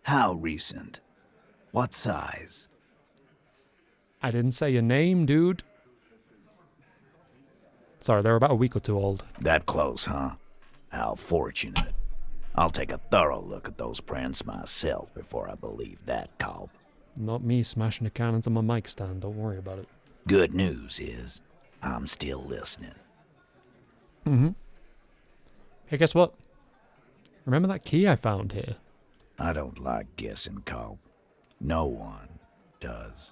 How recent? What size? I didn't say your name, dude. Sorry, they're about a week or two old. That close, huh? How fortunate. I'll take a thorough look at those prints myself before I believe that, Cobb. Not me smashing a can into my mic stand, don't worry about it. Good news is, I'm still listening. Mm-hmm. Hey, guess what? Remember that key I found here? I don't like guessing, Cobb. No one does.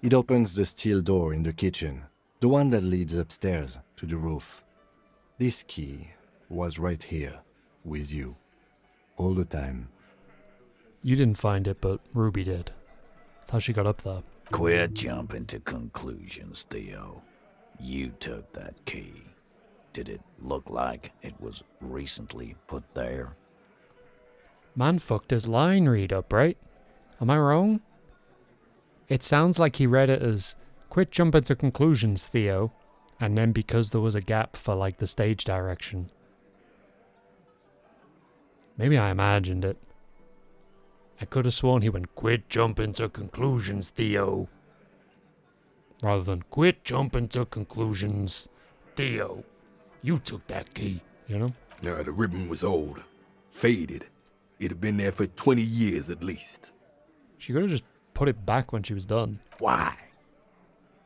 It opens the steel door in the kitchen, the one that leads upstairs to the roof. This key was right here, with you, all the time. You didn't find it, but Ruby did. That's how she got up there. Quit jumping to conclusions, Theo. You took that key. Did it look like it was recently put there? Man fucked his line read up, right? Am I wrong? It sounds like he read it as, quit jumping to conclusions, Theo. And then because there was a gap for like the stage direction. Maybe I imagined it. I could have sworn he went, "Quit jumping to conclusions, Theo." Rather than, "Quit jumping to conclusions, Theo. You took that key," you know? No, the ribbon was old. Faded. It'd have been there for 20 years at least. She could have just put it back when she was done. Why?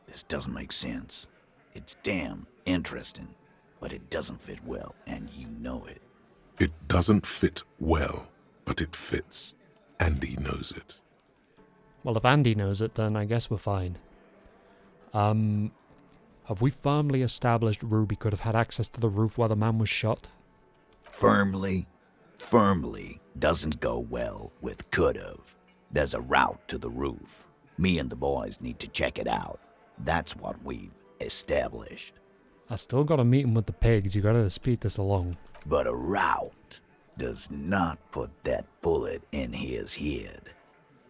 This doesn't make sense. It's damn interesting, but it doesn't fit well, and you know it. It doesn't fit well, but it fits. Andy knows it. Well, if Andy knows it, then I guess we're fine. Have we firmly established Ruby could have had access to the roof while the man was shot? Firmly doesn't go well with could've. There's a route to the roof. Me and the boys need to check it out. That's what we've established. I still got a meeting with the pigs. You gotta speed this along. But a route does not put that bullet in his head.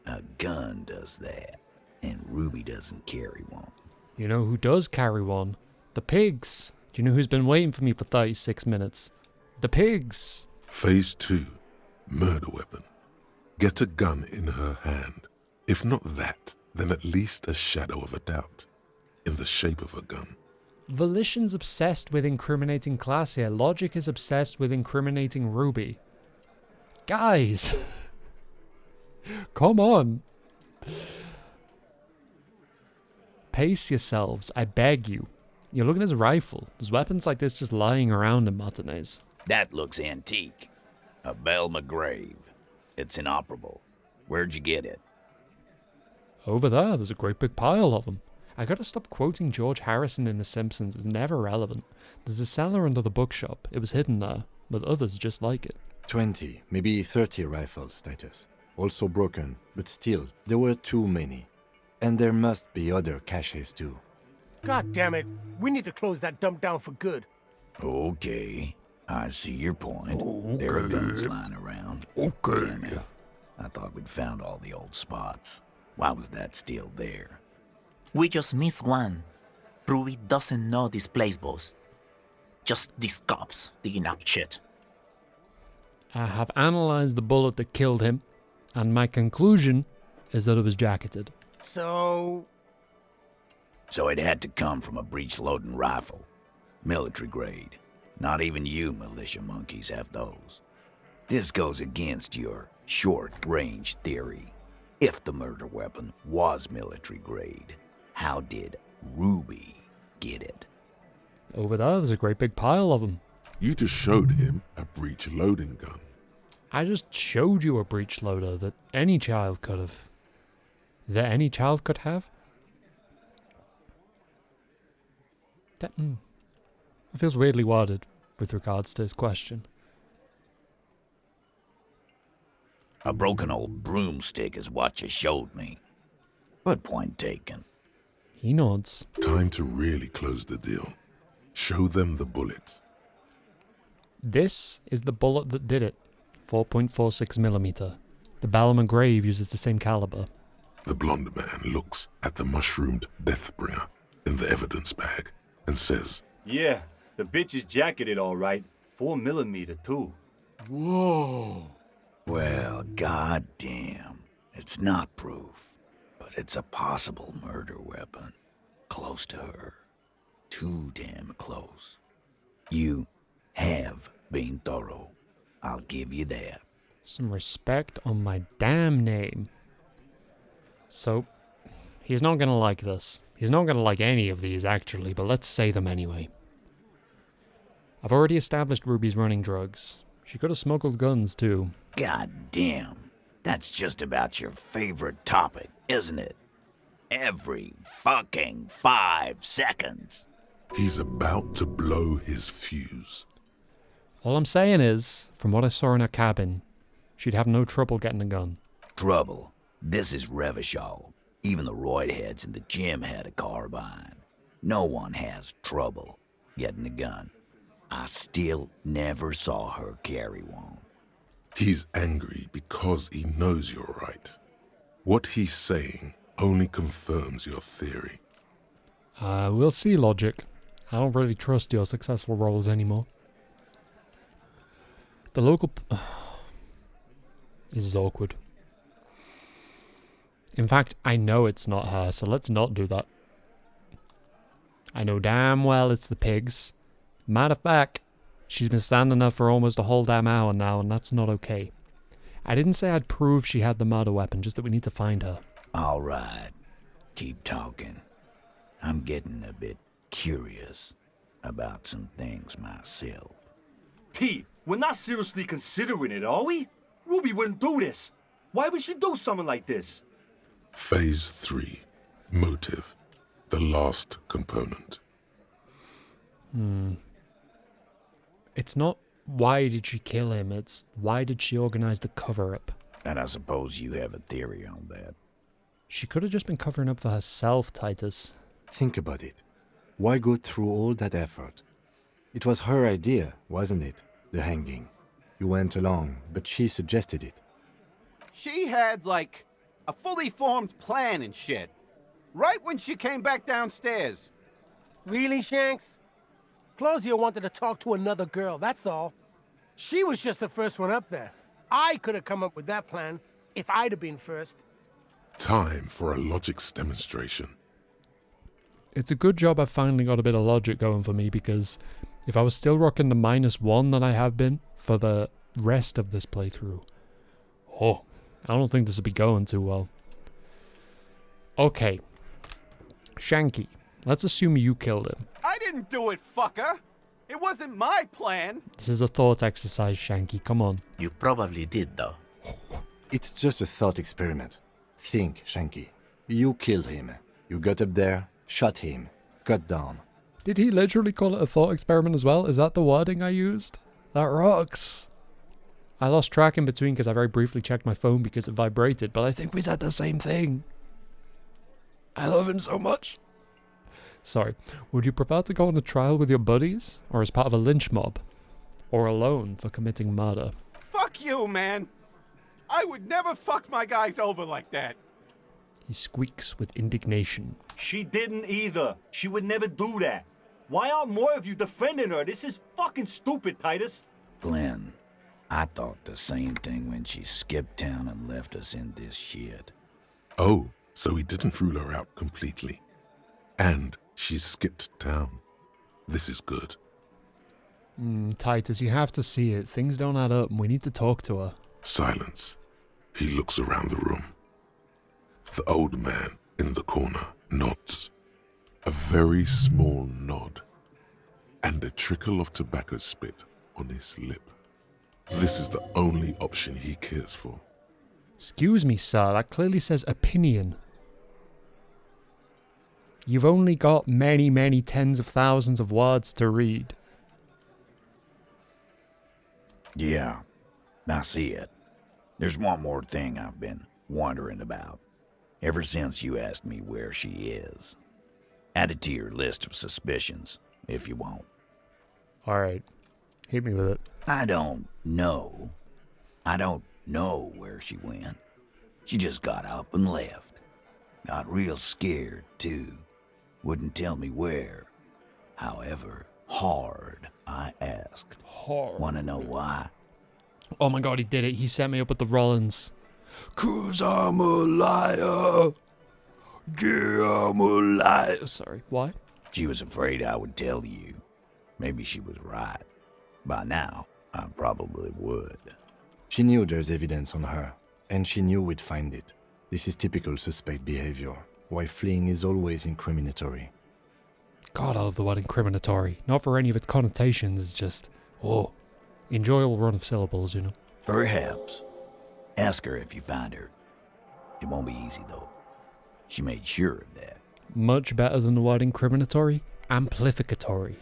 A gun does that, and Ruby doesn't carry one. You know who does carry one? The pigs. Do you know who's been waiting for me for 36 minutes? The pigs. Phase 2. Murder weapon. Get a gun in her hand. If not that, then at least a shadow of a doubt. In the shape of a gun. Volition's obsessed with incriminating Class here. Logic is obsessed with incriminating Ruby. Guys! Come on! Pace yourselves, I beg you. You're looking at his rifle. There's weapons like this just lying around in Martinez. That looks antique. A Belle McGrave. It's inoperable. Where'd you get it? Over there, there's a great big pile of them. I gotta stop quoting George Harrison in The Simpsons. It's never relevant. There's a cellar under the bookshop. It was hidden there, with others just like it. 20, maybe 30 rifles, Titus. Also broken, but still, there were too many. And there must be other caches too. God damn it. We need to close that dump down for good. Okay. I see your point. Okay. There are guns lying around. Okay. Damn it. I thought we'd found all the old spots. Why was that still there? We just missed one. Ruby doesn't know this place, boss. Just these cops digging up shit. I have analyzed the bullet that killed him, and my conclusion is that it was jacketed. So it had to come from a breech-loading rifle. Military grade. Not even you militia monkeys have those. This goes against your short-range theory. If the murder weapon was military grade, how did Ruby get it? Over there, there's a great big pile of them. You just showed him a breech loading gun. I just showed you a breech loader that any child could have. That any child could have? That feels weirdly worded with regards to his question. A broken old broomstick is what you showed me. But point taken. He nods. Time to really close the deal. Show them the bullet. This is the bullet that did it. 4.46 millimeter. The Belle McGrave uses the same caliber. The blonde man looks at the mushroomed Deathbringer in the evidence bag and says, Yeah, the bitch is jacketed all right. 4mm too. "Whoa." Well, goddamn. It's not proof, but it's a possible murder weapon. Close to her. Too damn close. You have been thorough. I'll give you that. Some respect on my damn name. So, he's not gonna like this. He's not gonna like any of these, actually, but let's say them anyway. I've already established Ruby's running drugs. She could have smuggled guns, too. God damn. That's just about your favorite topic, isn't it? Every fucking 5 seconds. He's about to blow his fuse. All I'm saying is, from what I saw in her cabin, she'd have no trouble getting a gun. Trouble. This is Revachol. Even the roid heads in the gym had a carbine. No one has trouble getting a gun. I still never saw her carry one. He's angry because he knows you're right. What he's saying only confirms your theory. We'll see, Logic. I don't really trust your successful roles anymore. The local... This is awkward. In fact, I know it's not her, so let's not do that. I know damn well it's the pigs. Matter of fact, she's been standing there for almost a whole damn hour now, and that's not okay. I didn't say I'd prove she had the murder weapon, just that we need to find her. All right. Keep talking. I'm getting a bit curious about some things myself. Pete, we're not seriously considering it, are we? Ruby wouldn't do this. Why would she do something like this? Phase 3. Motive. The last component. It's not why did she kill him, it's why did she organize the cover-up. And I suppose you have a theory on that. She could have just been covering up for herself, Titus. Think about it. Why go through all that effort? It was her idea, wasn't it? The hanging. You went along, but she suggested it. She had, like, a fully formed plan and shit. Right when she came back downstairs. Really, Shanks? Claudia wanted to talk to another girl, that's all. She was just the first one up there. I could have come up with that plan if I'd have been first. Time for a logics demonstration. It's a good job I finally got a bit of logic going for me, because if I was still rocking the -1 that I have been for the rest of this playthrough, I don't think this would be going too well. Okay. Shanky, let's assume you killed him. I didn't do it, fucker! It wasn't my plan! This is a thought exercise, Shanky, come on. You probably did, though. It's just a thought experiment. Think, Shanky. You killed him. You got up there, shot him, got down. Did he literally call it a thought experiment as well? Is that the wording I used? That rocks. I lost track in between because I very briefly checked my phone because it vibrated, but I think we said the same thing. I love him so much. Sorry. Would you prefer to go on a trial with your buddies, or as part of a lynch mob, or alone for committing murder? Fuck you, man! I would never fuck my guys over like that. He squeaks with indignation. She didn't either. She would never do that. Why aren't more of you defending her? This is fucking stupid, Titus. Glenn, I thought the same thing when she skipped town and left us in this shit. Oh, so he didn't rule her out completely. And she skipped town. This is good. Titus, you have to see it. Things don't add up, and we need to talk to her. Silence. He looks around the room. The old man in the corner nods. A very small nod. And a trickle of tobacco spit on his lip. This is the only option he cares for. Excuse me, sir. That clearly says opinion. You've only got many, many tens of thousands of words to read. Yeah, I see it. There's one more thing I've been wondering about. Ever since you asked me where she is. Add it to your list of suspicions, if you want. Alright. Hit me with it. I don't know. I don't know where she went. She just got up and left. Got real scared, too. Wouldn't tell me where. However, hard I asked. Hard. Wanna know why? Oh my god, he did it. He set me up with the Rollins. 'Cause I'm a liar. Yeah, I'm a liar. Sorry, why? She was afraid I would tell you. Maybe she was right. By now, I probably would. She knew there's evidence on her, and she knew we'd find it. This is typical suspect behavior, why fleeing is always incriminatory. God, I love the word incriminatory. Not for any of its connotations, it's just, enjoyable run of syllables, you know. Perhaps. Ask her if you find her. It won't be easy, though. She made sure of that. Much better than the word incriminatory. Amplificatory.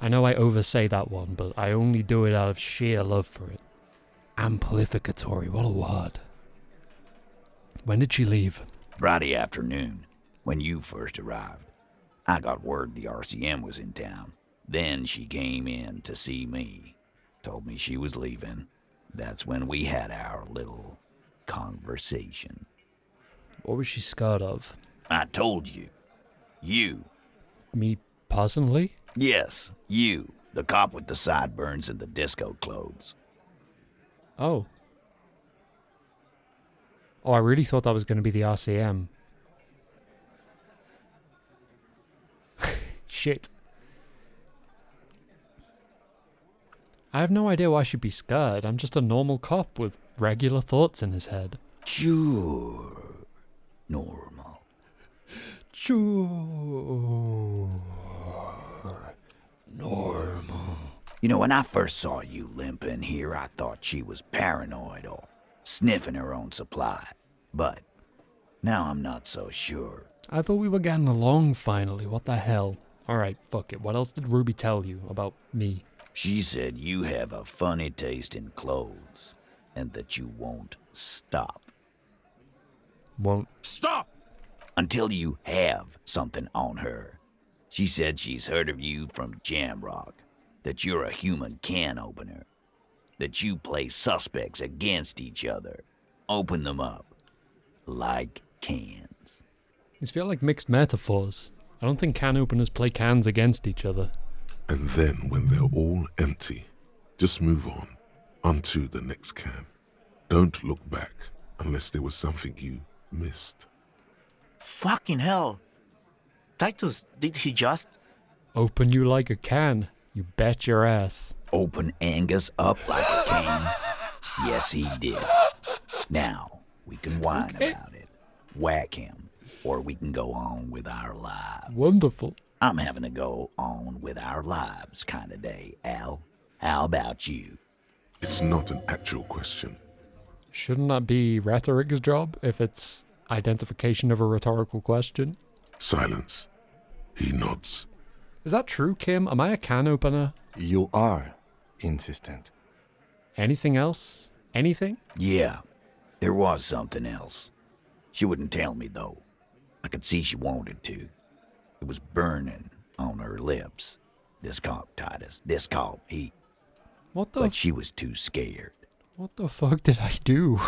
I know I oversay that one, but I only do it out of sheer love for it. Amplificatory, what a word. When did she leave? Friday afternoon, when you first arrived. I got word the RCM was in town. Then she came in to see me. Told me she was leaving. That's when we had our little conversation. What was she scared of? I told you. You. Me Personally? Yes, you, the cop with the sideburns and the disco clothes. Oh. Oh, I really thought that was going to be the RCM. Shit. I have no idea why I should be scared. I'm just a normal cop with regular thoughts in his head. Sure. Normal. Sure. Normal. You know, when I first saw you limping here, I thought she was paranoid or sniffing her own supply. But now I'm not so sure. I thought we were getting along finally. What the hell? Alright, fuck it. What else did Ruby tell you about me? She said you have a funny taste in clothes and that you won't stop. Won't stop until you have something on her. She said she's heard of you from Jamrock, that you're a human can opener, that you play suspects against each other, open them up like cans. These feel like mixed metaphors. I don't think can openers play cans against each other. And then when they're all empty, just move on to the next can. Don't look back unless there was something you missed. Fucking hell. Titus, did he just... Open you like a can. You bet your ass. Open Angus up like a can? Yes, he did. Now, we can whine about it, whack him, or we can go on with our lives. Wonderful. I'm having to go on with our lives kind of day, Al. How about you? It's not an actual question. Shouldn't that be rhetoric's job if it's identification of a rhetorical question? Silence. He nods. Is that true, Kim? Am I a can opener? You are insistent. Anything else? Anything? Yeah, there was something else. She wouldn't tell me, though. I could see she wanted to. It was burning on her lips. This cop, Titus. This cop, he... What the... But she was too scared. What the fuck did I do?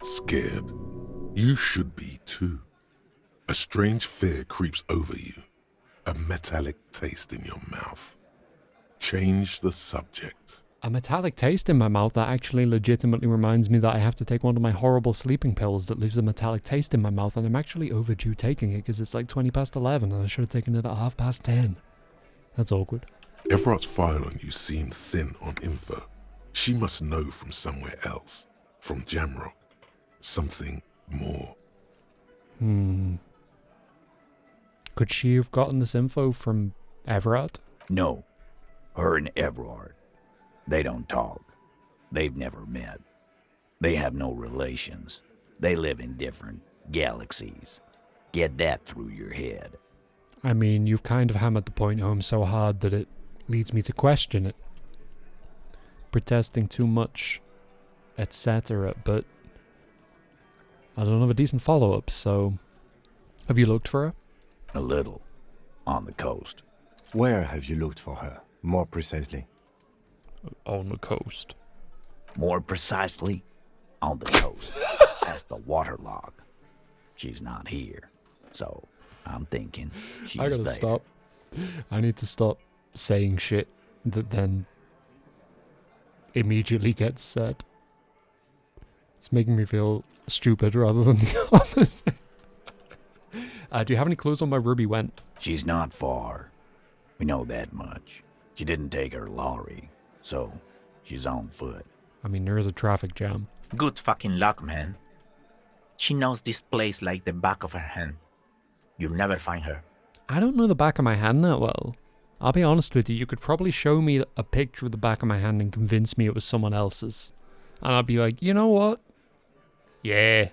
Scared? You should be too. A strange fear creeps over you. A metallic taste in your mouth. Change the subject. A metallic taste in my mouth that actually legitimately reminds me that I have to take one of my horrible sleeping pills that leaves a metallic taste in my mouth, and I'm actually overdue taking it because it's like 11:20 and I should have taken it at 10:30. That's awkward. Everard's file on you seemed thin on info. She must know from somewhere else. From Jamrock. Something more. Could she have gotten this info from Everard? No. Her and Everard. They don't talk. They've never met. They have no relations. They live in different galaxies. Get that through your head. I mean, you've kind of hammered the point home so hard that it leads me to question it. Protesting too much, etc. But I don't have a decent follow-up, so... Have you looked for her? A little. On the coast. Where have you looked for her, more precisely? On the coast. More precisely, on the coast. Past the waterlock. She's not here. So, I'm thinking she's I gotta there. stop. I need to stop saying shit that then immediately gets said. It's making me feel stupid rather than the opposite. Do you have any clues on where Ruby went? She's not far. We know that much. She didn't take her lorry, so she's on foot. I mean, there is a traffic jam. Good fucking luck, man. She knows this place like the back of her hand. You'll never find her. I don't know the back of my hand that well. I'll be honest with you, you could probably show me a picture of the back of my hand and convince me it was someone else's. And I'd be like, you know what? Yeah,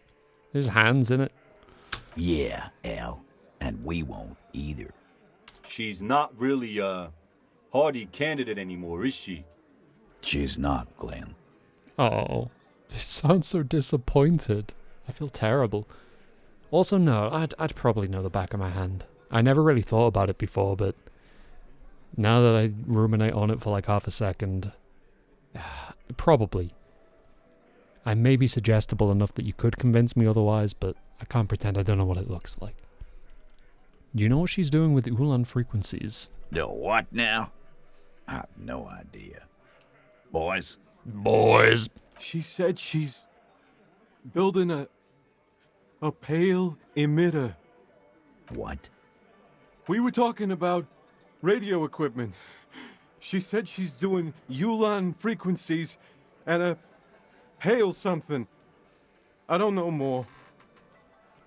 there's hands in it. Yeah, Al. And we won't either. She's not really a hardy candidate anymore, is she? She's not, Glenn. Oh, you sound so disappointed. I feel terrible. Also, no, I'd probably know the back of my hand. I never really thought about it before, but now that I ruminate on it for like half a second, probably. I may be suggestible enough that you could convince me otherwise, but I can't pretend I don't know what it looks like. Do you know what she's doing with Ulan frequencies? The what now? I have no idea. Boys? Boys. She said she's building a pale emitter. What? We were talking about radio equipment. She said she's doing Ulan frequencies and a pale something. I don't know more.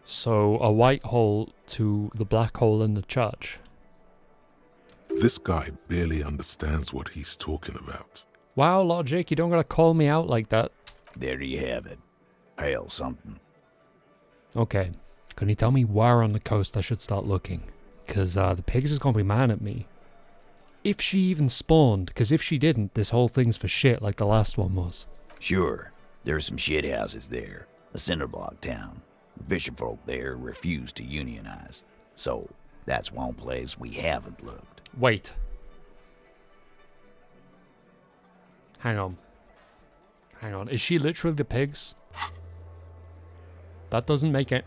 So, a white hole to the black hole in the church. This guy barely understands what he's talking about. Wow, Logic, you don't gotta call me out like that. There you have it. Pale something. Okay, can you tell me where on the coast I should start looking? Because the pigs is gonna be mad at me. If she even spawned, because if she didn't, this whole thing's for shit like the last one was. Sure, there's some shit houses there. A cinder block town. Fisherfolk there refuse to unionize. So, that's one place we haven't looked. Wait. Hang on. Hang on. Is she literally the pigs? That doesn't make it.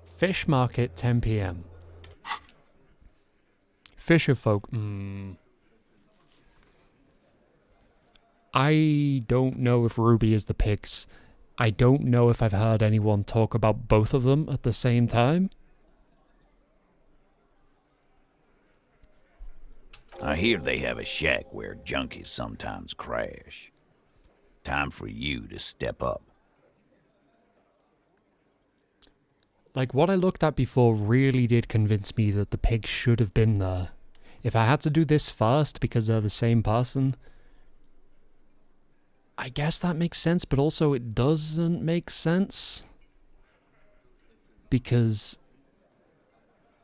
Fish market, 10 p.m. Fisherfolk. I don't know if Ruby is the pigs. I don't know if I've heard anyone talk about both of them at the same time. I hear they have a shack where junkies sometimes crash. Time for you to step up. Like, what I looked at before really did convince me that the pigs should have been there. If I had to do this first because they're the same person, I guess that makes sense, but also it doesn't make sense. Because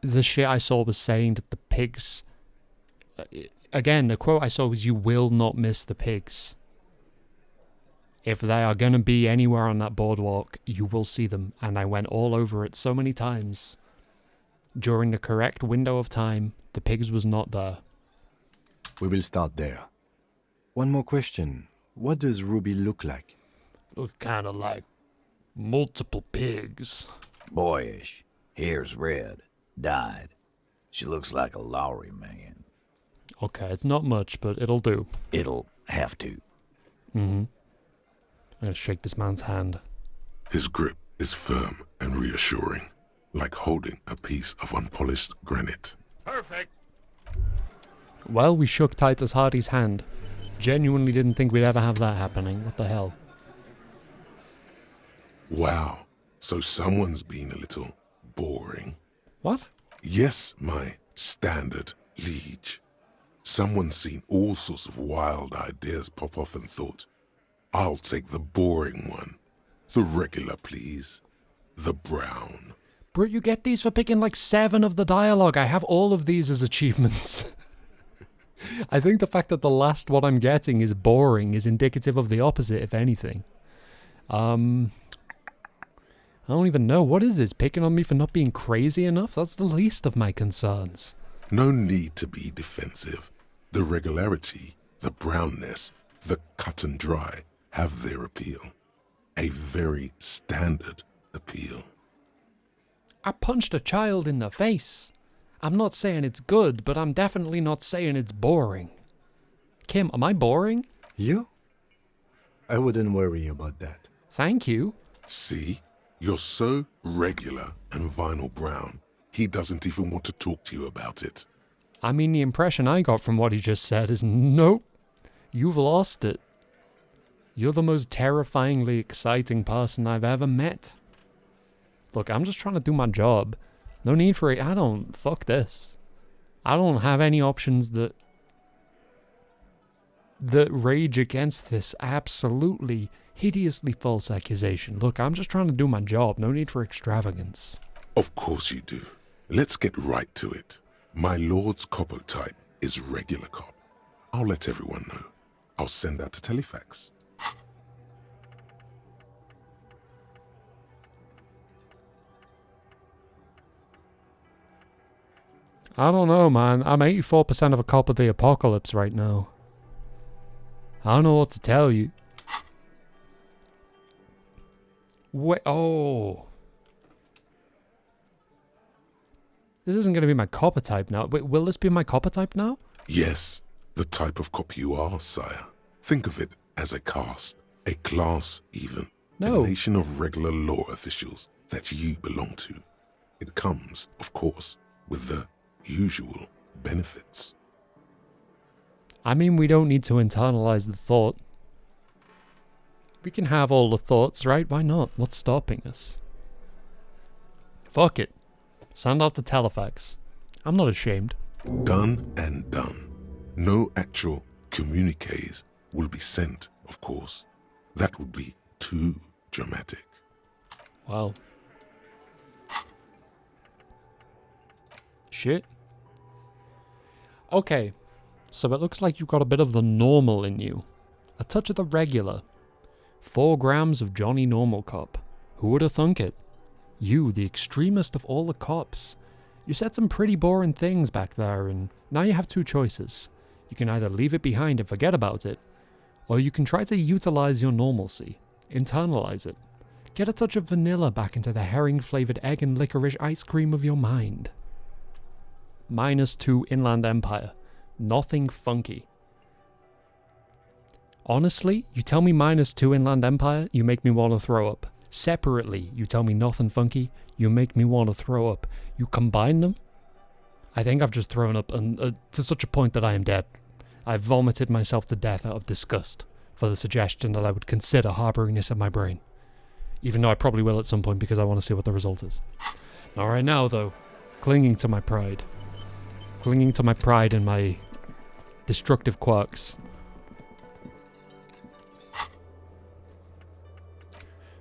the shit I saw was saying that the pigs... Again, the quote I saw was, "You will not miss the pigs." If they are going to be anywhere on that boardwalk, you will see them. And I went all over it so many times. During the correct window of time, the pigs was not there. We will start there. One more question. What does Ruby look like? Look kind of like multiple pigs. Boyish. Hair's red. Dyed. She looks like a lorry man. Okay, it's not much, but it'll do. It'll have to. I'm gonna shake this man's hand. His grip is firm and reassuring, like holding a piece of unpolished granite. Perfect. Well, we shook Titus Hardy's hand. Genuinely didn't think we'd ever have that happening. What the hell? Wow, so someone's been a little boring. What? Yes, my standard liege. Someone's seen all sorts of wild ideas pop off and thought, I'll take the boring one. The regular, please. The brown. Bro, you get these for picking like 7 of the dialogue. I have all of these as achievements. I think the fact that the last one I'm getting is boring is indicative of the opposite, if anything. I don't even know. What is this? Picking on me for not being crazy enough? That's the least of my concerns. No need to be defensive. The regularity, the brownness, the cut and dry have their appeal. A very standard appeal. I punched a child in the face. I'm not saying it's good, but I'm definitely not saying it's boring. Kim, am I boring? You? I wouldn't worry about that. Thank you. See? You're so regular and vinyl brown, he doesn't even want to talk to you about it. I mean, the impression I got from what he just said is, nope, you've lost it. You're the most terrifyingly exciting person I've ever met. Look, I'm just trying to do my job. No need for it. Fuck this. I don't have any options that rage against this absolutely hideously false accusation. Look, I'm just trying to do my job. No need for extravagance. Of course you do. Let's get right to it. My lord's coppo type is regular cop. I'll let everyone know. I'll send out a telefax. I don't know, man. I'm 84% of a cop of the apocalypse right now. I don't know what to tell you. Wait, oh. This isn't going to be my copper type now. Wait, will this be my copper type now? Yes, the type of cop you are, sire. Think of it as a caste, a class even. No. A nation of regular law officials that you belong to. It comes, of course, with the usual benefits. I mean, we don't need to internalize the thought. We can have all the thoughts, right? Why not? What's stopping us? Fuck it. Send out the telefax. I'm not ashamed. Done and done. No actual communiques will be sent, of course. That would be too dramatic. Wow. Shit. Okay. So it looks like you've got a bit of the normal in you. A touch of the regular. 4 grams of Johnny Normal Cop. Who would have thunk it? You, the extremist of all the cops. You said some pretty boring things back there, and now you have 2 choices. You can either leave it behind and forget about it, or you can try to utilize your normalcy, internalize it, get a touch of vanilla back into the herring-flavored egg and licorice ice cream of your mind. -2 Inland Empire. Nothing funky. Honestly, you tell me -2 Inland Empire, you make me want to throw up. Separately, you tell me nothing funky, you make me want to throw up. You combine them? I think I've just thrown up to such a point that I am dead. I've vomited myself to death out of disgust for the suggestion that I would consider harboring this in my brain. Even though I probably will at some point because I want to see what the result is. Not right now, though. Clinging to my pride. Clinging to my pride and my destructive quirks.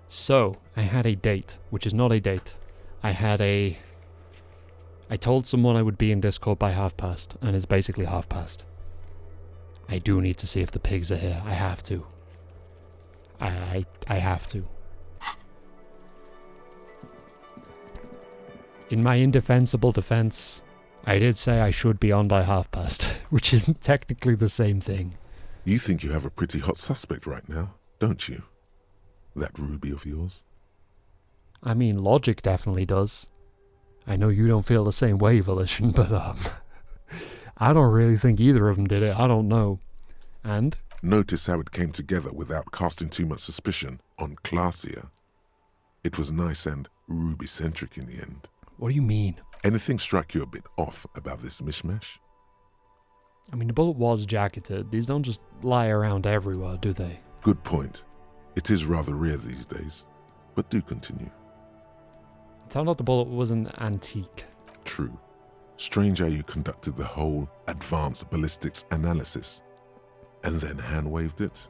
So, I had a date, which is not a date. I told someone I would be in Discord by past, and it's basically past. I do need to see if the pigs are here. I have to. I have to. In my indefensible defense, I did say I should be on by past, which isn't technically the same thing. You think you have a pretty hot suspect right now, don't you? That Ruby of yours? I mean, logic definitely does. I know you don't feel the same way, Volition, but I don't really think either of them did it. I don't know. And? Notice how it came together without casting too much suspicion on Clasia. It was nice and Ruby-centric in the end. What do you mean? Anything strike you a bit off about this mishmash? I mean, the bullet was jacketed. These don't just lie around everywhere, do they? Good point. It is rather rare these days, but do continue. It turned out the bullet was an antique. True. Strange how you conducted the whole advanced ballistics analysis, and then hand-waved it?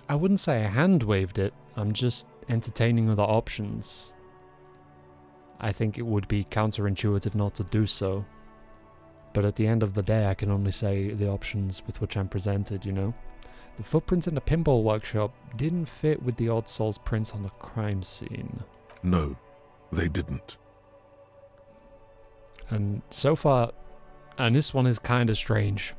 I wouldn't say I hand-waved it. I'm just entertaining other options. I think it would be counterintuitive not to do so. But at the end of the day, I can only say the options with which I'm presented, you know? The footprints in the pinball workshop didn't fit with the Odd Souls prints on the crime scene. No, they didn't. And so far, and this one is kinda strange.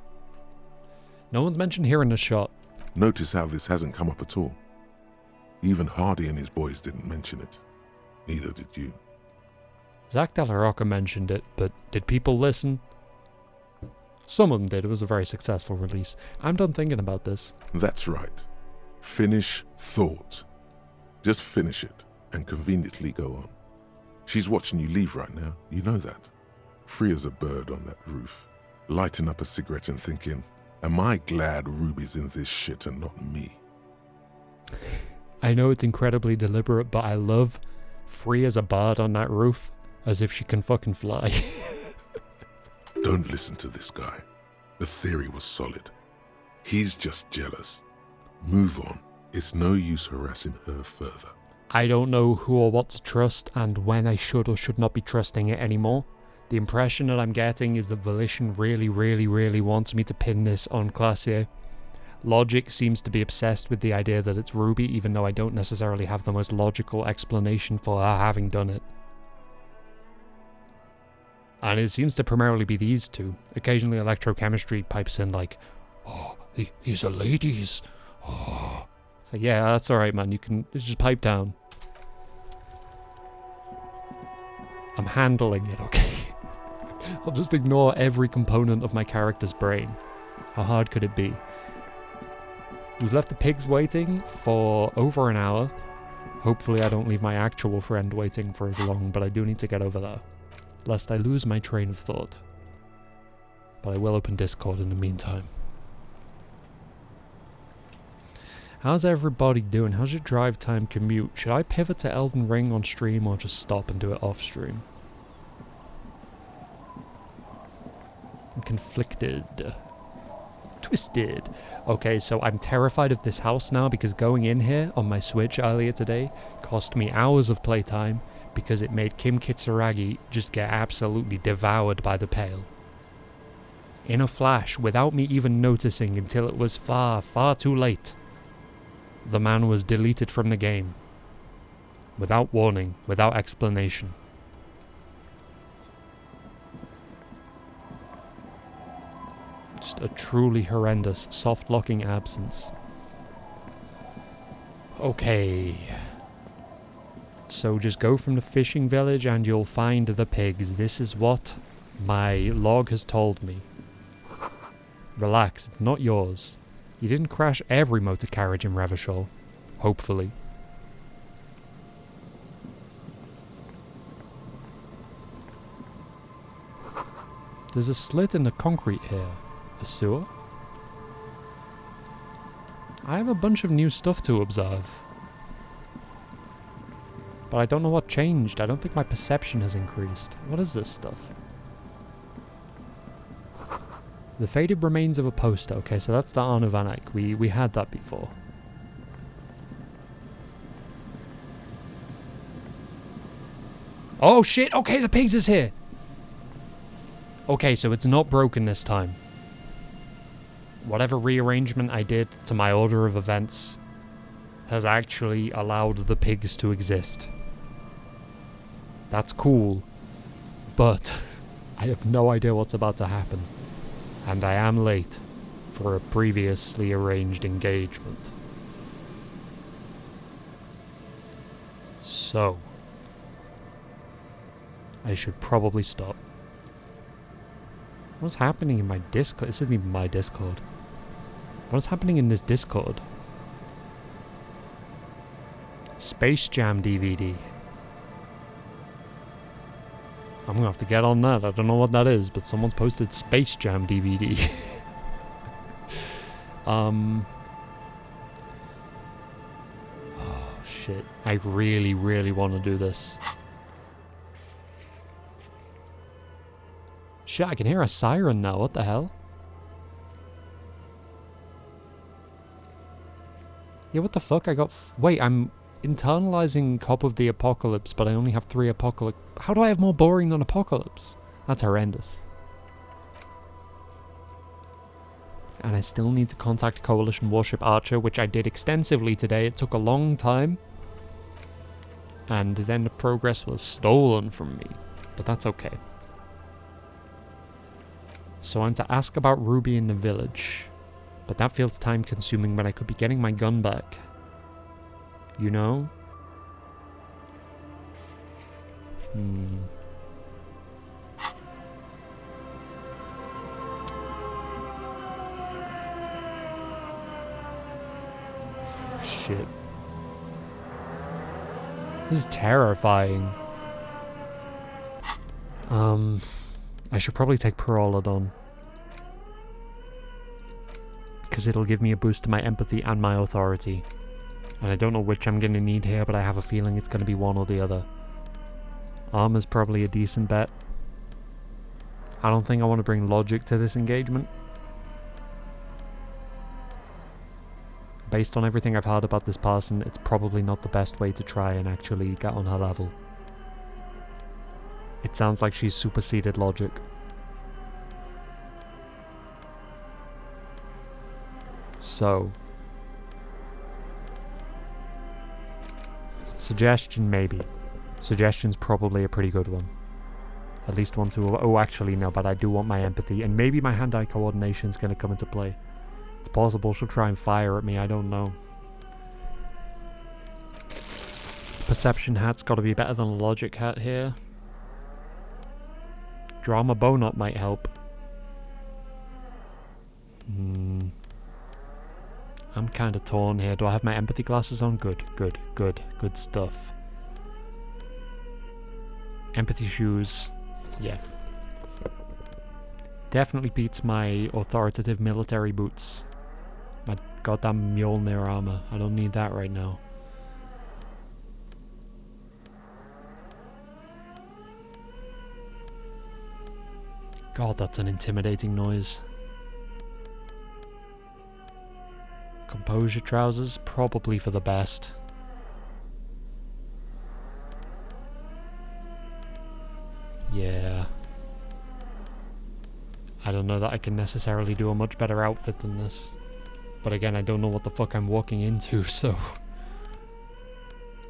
No one's mentioned hearing a shot. Notice how this hasn't come up at all. Even Hardy and his boys didn't mention it. Neither did you. Zach De La Rocca mentioned it, but did people listen? Some of them did. It was a very successful release. I'm done thinking about this. That's right. Finish thought. Just finish it and conveniently go on. She's watching you leave right now. You know that. Free as a bird on that roof. Lighting up a cigarette and thinking, am I glad Ruby's in this shit and not me? I know it's incredibly deliberate, but I love free as a bird on that roof, as if she can fucking fly. Don't listen to this guy. The theory was solid. He's just jealous. Move on. It's no use harassing her further. I don't know who or what to trust and when I should or should not be trusting it anymore. The impression that I'm getting is that Volition really wants me to pin this on Classier. Logic seems to be obsessed with the idea that it's Ruby, even though I don't necessarily have the most logical explanation for her having done it. And it seems to primarily be these two. Occasionally electrochemistry pipes in like, oh, these are ladies. Oh. So yeah, that's alright, man. You can just pipe down. I'm handling it, okay? I'll just ignore every component of my character's brain. How hard could it be? We've left the pigs waiting for over an hour. Hopefully I don't leave my actual friend waiting for as long, but I do need to get over there, lest I lose my train of thought. But I will open Discord in the meantime. How's everybody doing? How's your drive time commute? Should I pivot to Elden Ring on stream or just stop and do it off stream? I'm conflicted. Twisted. Okay, so I'm terrified of this house now because going in here on my Switch earlier today cost me hours of playtime because it made Kim Kitsuragi just get absolutely devoured by the Pale. In a flash, without me even noticing until it was far, far too late. The man was deleted from the game. Without warning, without explanation. Just a truly horrendous, soft-locking absence. Okay. So just go from the fishing village and you'll find the pigs. This is what my log has told me. Relax, it's not yours. You didn't crash every motor carriage in Revachol. Hopefully. There's a slit in the concrete here. A sewer? I have a bunch of new stuff to observe. But I don't know what changed. I don't think my perception has increased. What is this stuff? The faded remains of a poster. Okay, so that's the Arno van Eyck. We had that before. Oh shit! Okay, the pigs is here! Okay, so it's not broken this time. Whatever rearrangement I did to my order of events has actually allowed the pigs to exist. That's cool. But I have no idea what's about to happen. And I am late for a previously arranged engagement. So, I should probably stop. What's happening in my Discord? This isn't even my Discord. What's happening in this Discord? Space Jam DVD. I'm gonna have to get on that. I don't know what that is, but someone's posted Space Jam DVD. Oh shit. I really, really want to do this. Shit, I can hear a siren now. What the hell? Yeah, what the fuck? I got... Wait, I'm internalizing Cop of the Apocalypse, but I only have 3 Apocalypse... How do I have more boring than Apocalypse? That's horrendous. And I still need to contact Coalition Warship Archer, which I did extensively today. It took a long time. And then the progress was stolen from me. But that's okay. So I'm to ask about Ruby in the village. But that feels time consuming when I could be getting my gun back. You know? Shit. This is terrifying. I should probably take Perolidon. Because it'll give me a boost to my empathy and my authority. And I don't know which I'm going to need here, but I have a feeling it's going to be one or the other. Armor's probably a decent bet. I don't think I want to bring logic to this engagement. Based on everything I've heard about this person, it's probably not the best way to try and actually get on her level. It sounds like she's superseded logic. So... Suggestion, maybe. Suggestion's probably a pretty good one. At least one to... Oh, actually, no, but I do want my empathy. And maybe my hand-eye coordination's going to come into play. It's possible she'll try and fire at me, I don't know. Perception hat's got to be better than a logic hat here. drama bow knot might help. I'm kind of torn here. Do I have my empathy glasses on? Good stuff. Empathy shoes. Yeah. Definitely beats my authoritative military boots. My goddamn Mjolnir armor. I don't need that right now. God, that's an intimidating noise. Composure trousers, probably for the best. Yeah. I don't know that I can necessarily do a much better outfit than this. But again, I don't know what the fuck I'm walking into, so... Do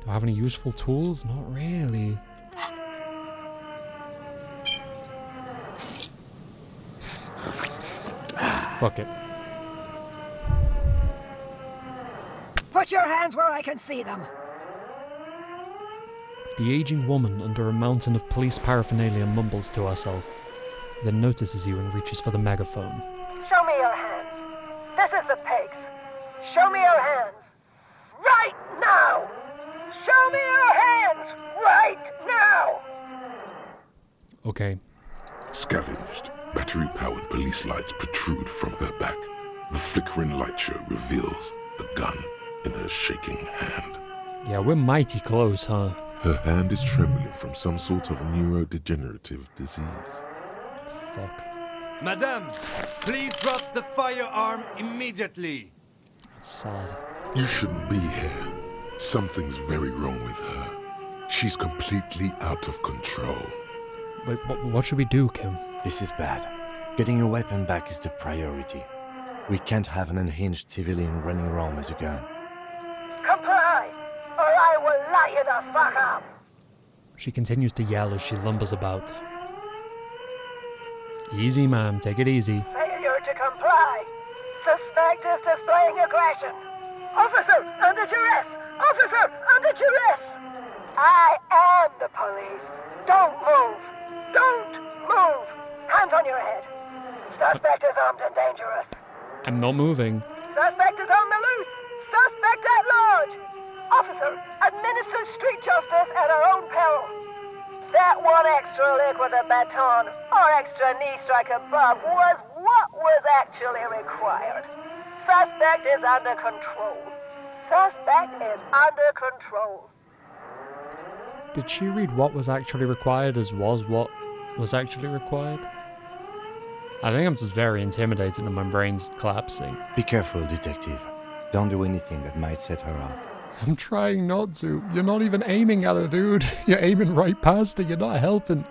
I have any useful tools? Not really. Fuck it. Put your hands where I can see them. The aging woman under a mountain of police paraphernalia mumbles to herself, then notices you and reaches for the megaphone. Show me your hands. This is the pigs. Show me your hands. Right now! Show me your hands! Right now! Okay. Scavenged, battery-powered police lights protrude from her back. The flickering light show reveals a gun in her shaking hand. Yeah, we're mighty close, huh? Her hand is trembling from some sort of neurodegenerative disease. Fuck. Madame, please drop the firearm immediately. That's sad. You shouldn't be here. Something's very wrong with her. She's completely out of control. Wait, what should we do, Kim? This is bad. Getting your weapon back is the priority. We can't have an unhinged civilian running around with a gun. Comply, or I will light you the fuck up! She continues to yell as she lumbers about. Easy, ma'am. Take it easy. Failure to comply. Suspect is displaying aggression. Officer, under duress! Officer, under duress! I am the police. Don't move. Don't move. Hands on your head. Suspect is armed and dangerous. I'm not moving. Suspect is on the loose. Suspect at large. Officer, administer street justice at our own peril. That one extra lick with a baton or extra knee strike above was what was actually required. Suspect is under control. Suspect is under control. Did she read what was actually required as was what was actually required? I think I'm just very intimidated and my brain's collapsing. Be careful, detective. Don't do anything that might set her off. I'm trying not to. You're not even aiming at her, dude. You're aiming right past her. You're not helping.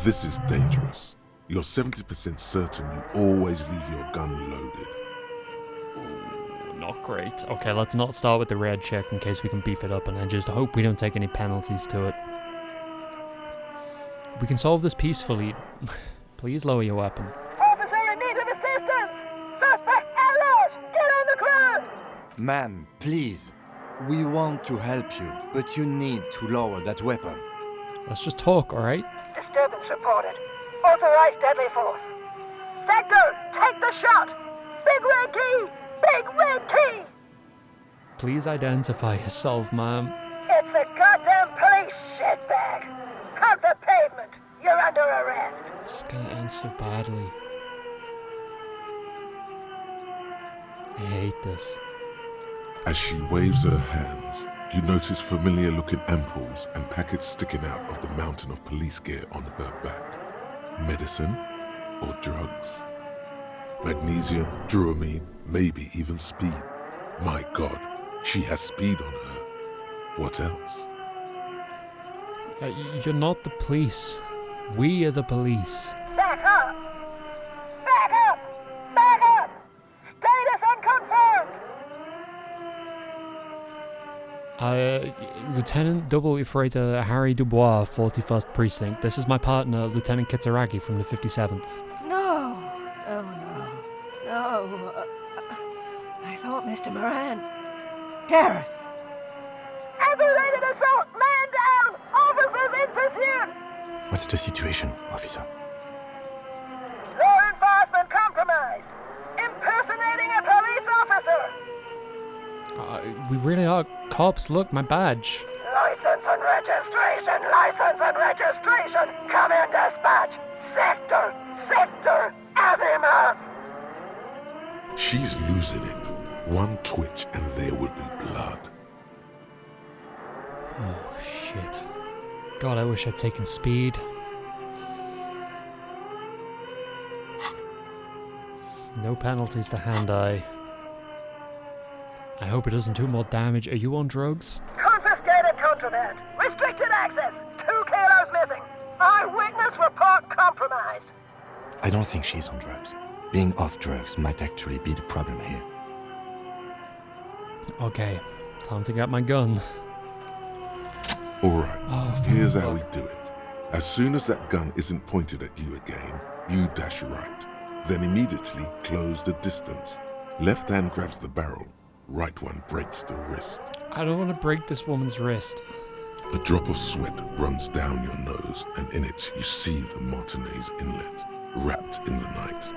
This is dangerous. You're 70% certain you always leave your gun loaded. Ooh, not great. Okay, let's not start with the red check in case we can beef it up, and I just hope we don't take any penalties to it. We can solve this peacefully. Please lower your weapon. Officer in need of assistance! Suspect at large! Get on the ground! Ma'am, please. We want to help you, but you need to lower that weapon. Let's just talk, alright? Disturbance reported. Authorized deadly force. Sector, take the shot! Big red key! Big red key! Please identify yourself, ma'am. It's the goddamn police shitbag! Hug the pavement! You're under arrest! This is gonna end so badly. I hate this. As she waves her hands, you notice familiar-looking ampoules and packets sticking out of the mountain of police gear on her back. Medicine or drugs? Magnesium, Dramamine, maybe even speed. My God, she has speed on her. What else? You're not the police. We are the police. Back up! Back up! Back up! Status unconfirmed! Lieutenant Double Freighter Harry Dubois, 41st Precinct. This is my partner, Lieutenant Kitsuragi from the 57th. No! No. I thought Mr. Moran. Gareth! Aggravated assault! Man down! Officers in pursuit! What's the situation, officer? We really are cops. Look, my badge. License and registration, license and registration. Come in, dispatch. Sector, Azimuth. She's losing it. One twitch and there would be blood. Oh, shit. God, I wish I'd taken speed. No penalties to hand-eye. I hope it doesn't do more damage. Are you on drugs? Confiscated contraband. Restricted access. 2 kilos missing. Eyewitness report compromised. I don't think she's on drugs. Being off drugs might actually be the problem here. Okay, time to get my gun. Alright, Oh, here's how we do it. As soon as that gun isn't pointed at you again, you dash right. Then immediately close the distance. Left hand grabs the barrel. Right one breaks the wrist. I don't want to break this woman's wrist. A drop of sweat runs down your nose, and in it you see the Martinez Inlet, wrapped in the night.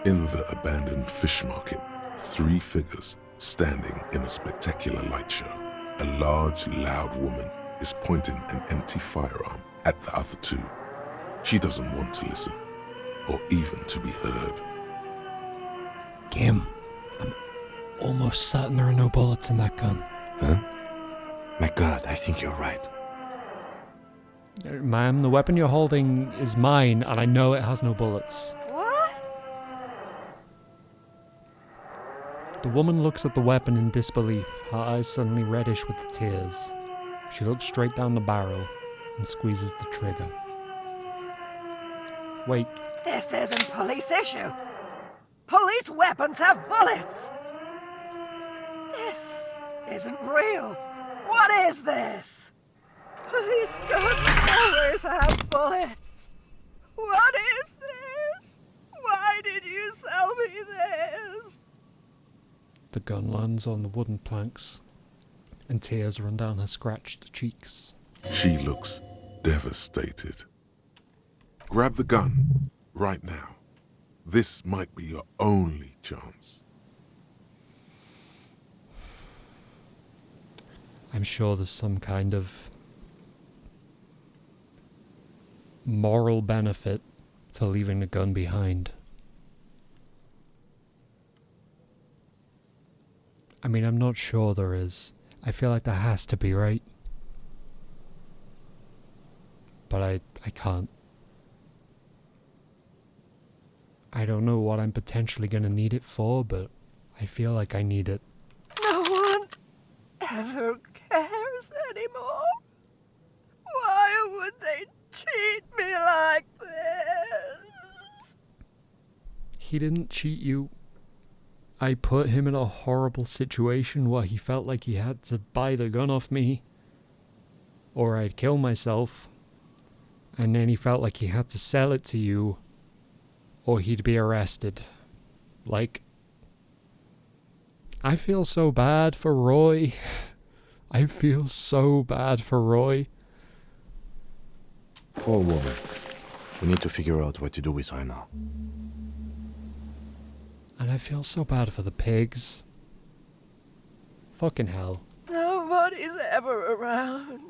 In the abandoned fish market, 3 figures standing in a spectacular light show. A large, loud woman is pointing an empty firearm at the other 2. She doesn't want to listen, or even to be heard. Kim, I'm almost certain there are no bullets in that gun. Huh? My God, I think you're right. Ma'am, the weapon you're holding is mine, and I know it has no bullets. What? The woman looks at the weapon in disbelief, her eyes suddenly reddish with the tears. She looks straight down the barrel and squeezes the trigger. Wait, This isn't police issue. Police weapons have bullets. This isn't real. What is this? Police guns always have bullets. What is this? Why did you sell me this? the gun lands on the wooden planks, and tears run down her scratched cheeks. She looks devastated. Grab the gun, right now. This might be your only chance. I'm sure there's some kind of moral benefit to leaving the gun behind. I mean, I'm not sure there is. I feel like there has to be, right? But I can't. I don't know what I'm potentially gonna need it for, but I feel like I need it. No one ever cares anymore. Why would they cheat me like this? He didn't cheat you. I put him in a horrible situation where he felt like he had to buy the gun off me, or I'd kill myself, and then he felt like he had to sell it to you, or he'd be arrested. Like, I feel so bad for Roy. I feel so bad for Roy. Poor woman. We need to figure out what to do with her now. And I feel so bad for the pigs. Fucking hell. Nobody's ever around.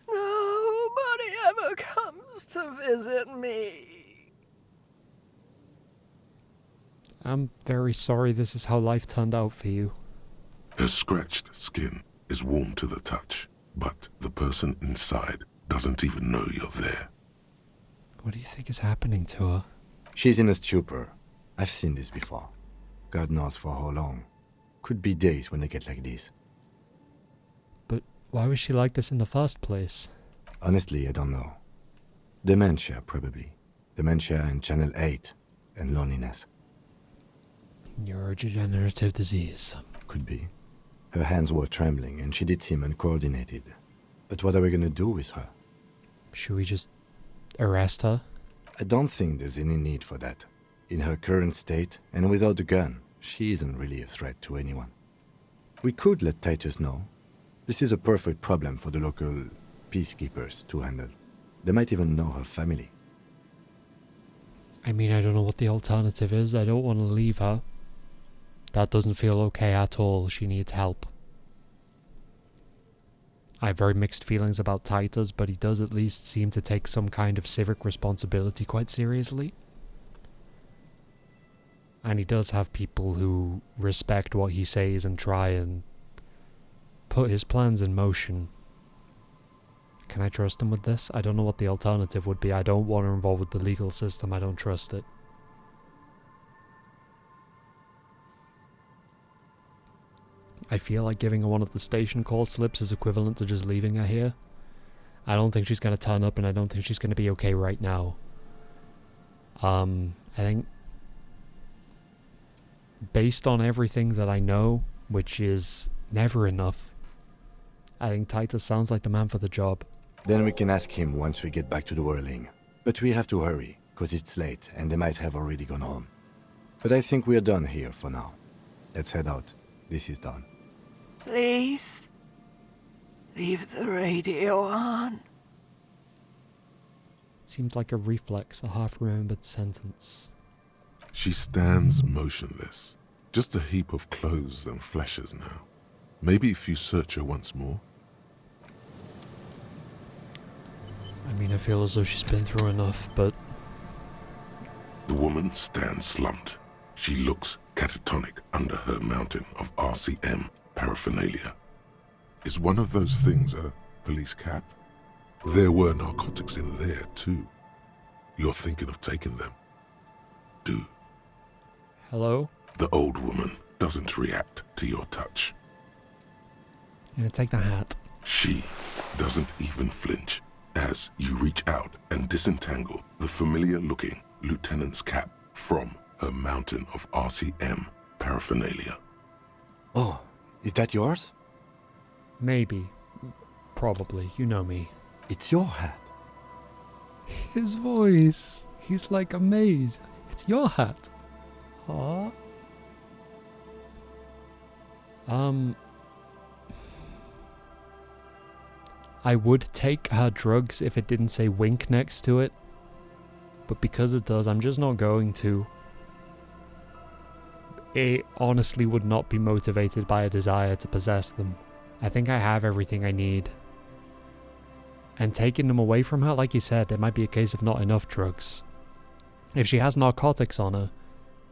Nobody ever comes to visit me. I'm very sorry this is how life turned out for you. Her scratched skin is warm to the touch, but the person inside doesn't even know you're there. What do you think is happening to her? She's in a stupor. I've seen this before. God knows for how long. Could be days when they get like this. But why was she like this in the first place? Honestly, I don't know. Dementia, probably. Dementia and Channel 8, and loneliness. Neurodegenerative disease. Could be. Her hands were trembling, and she did seem uncoordinated. But what are we gonna do with her? Should we just arrest her? I don't think there's any need for that. In her current state, and without the gun, she isn't really a threat to anyone. We could let Titus know. This is a perfect problem for the local peacekeepers to handle. They might even know her family. I mean, I don't know what the alternative is. I don't want to leave her. That doesn't feel okay at all. She needs help. I have very mixed feelings about Titus, but he does at least seem to take some kind of civic responsibility quite seriously. And he does have people who respect what he says and try and put his plans in motion. Can I trust him with this? I don't know what the alternative would be. I don't want to involve with the legal system. I don't trust it. I feel like giving her one of the station call slips is equivalent to just leaving her here. I don't think she's going to turn up, and I don't think she's going to be okay right now. I think based on everything that I know, which is never enough, I think Titus sounds like the man for the job. Then we can ask him once we get back to the whirling. But we have to hurry, because it's late and they might have already gone home. But I think we're done here for now. Let's head out. This is done. Please, leave the radio on. It seemed like a reflex, a half-remembered sentence. She stands motionless, just a heap of clothes and fleshes now. Maybe if you search her once more. I mean, I feel as though she's been through enough, but... The woman stands slumped. She looks catatonic under her mountain of RCM paraphernalia. Is one of those things a police cap? There were narcotics in there too. You're thinking of taking them. Do. Hello? The old woman doesn't react to your touch. I'm gonna take the hat. She doesn't even flinch as you reach out and disentangle the familiar-looking lieutenant's cap from her mountain of RCM paraphernalia. Oh, is that yours? Maybe. Probably. You know me. It's your hat. His voice. He's like amazed. It's your hat. Aww. I would take her drugs if it didn't say wink next to it. But because it does, I'm just not going to. It honestly would not be motivated by a desire to possess them. I think I have everything I need. And taking them away from her, like you said, it might be a case of not enough drugs. If she has narcotics on her,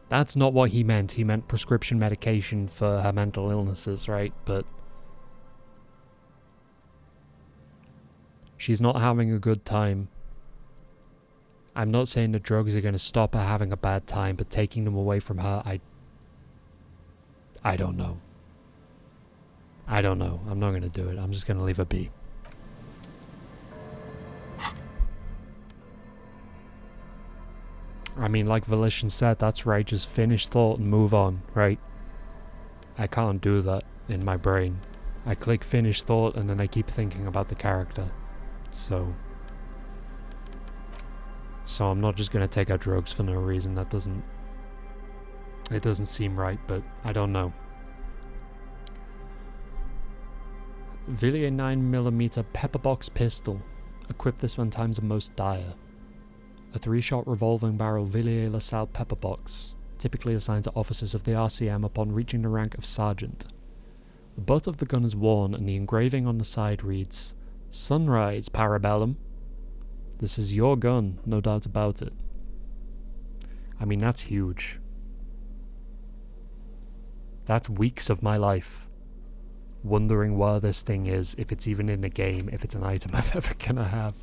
that's not what he meant. He meant prescription medication for her mental illnesses, right? But she's not having a good time. I'm not saying the drugs are going to stop her having a bad time, but taking them away from her, I don't know. I don't know. I'm not going to do it. I'm just going to leave her be. I mean, like Volition said, that's right. Just finish thought and move on, right? I can't do that in my brain. I click finish thought and then I keep thinking about the character. So I'm not just going to take her drugs for no reason. It doesn't seem right, but I don't know. Villiers 9mm pepperbox pistol. Equip this when times are most dire. A 3-shot revolving barrel Villiers LaSalle pepperbox, typically assigned to officers of the RCM upon reaching the rank of sergeant. The butt of the gun is worn and the engraving on the side reads, Sunrise, Parabellum. This is your gun, no doubt about it. I mean, that's huge. That's weeks of my life wondering where this thing is, if it's even in the game, if it's an item I'm ever gonna have.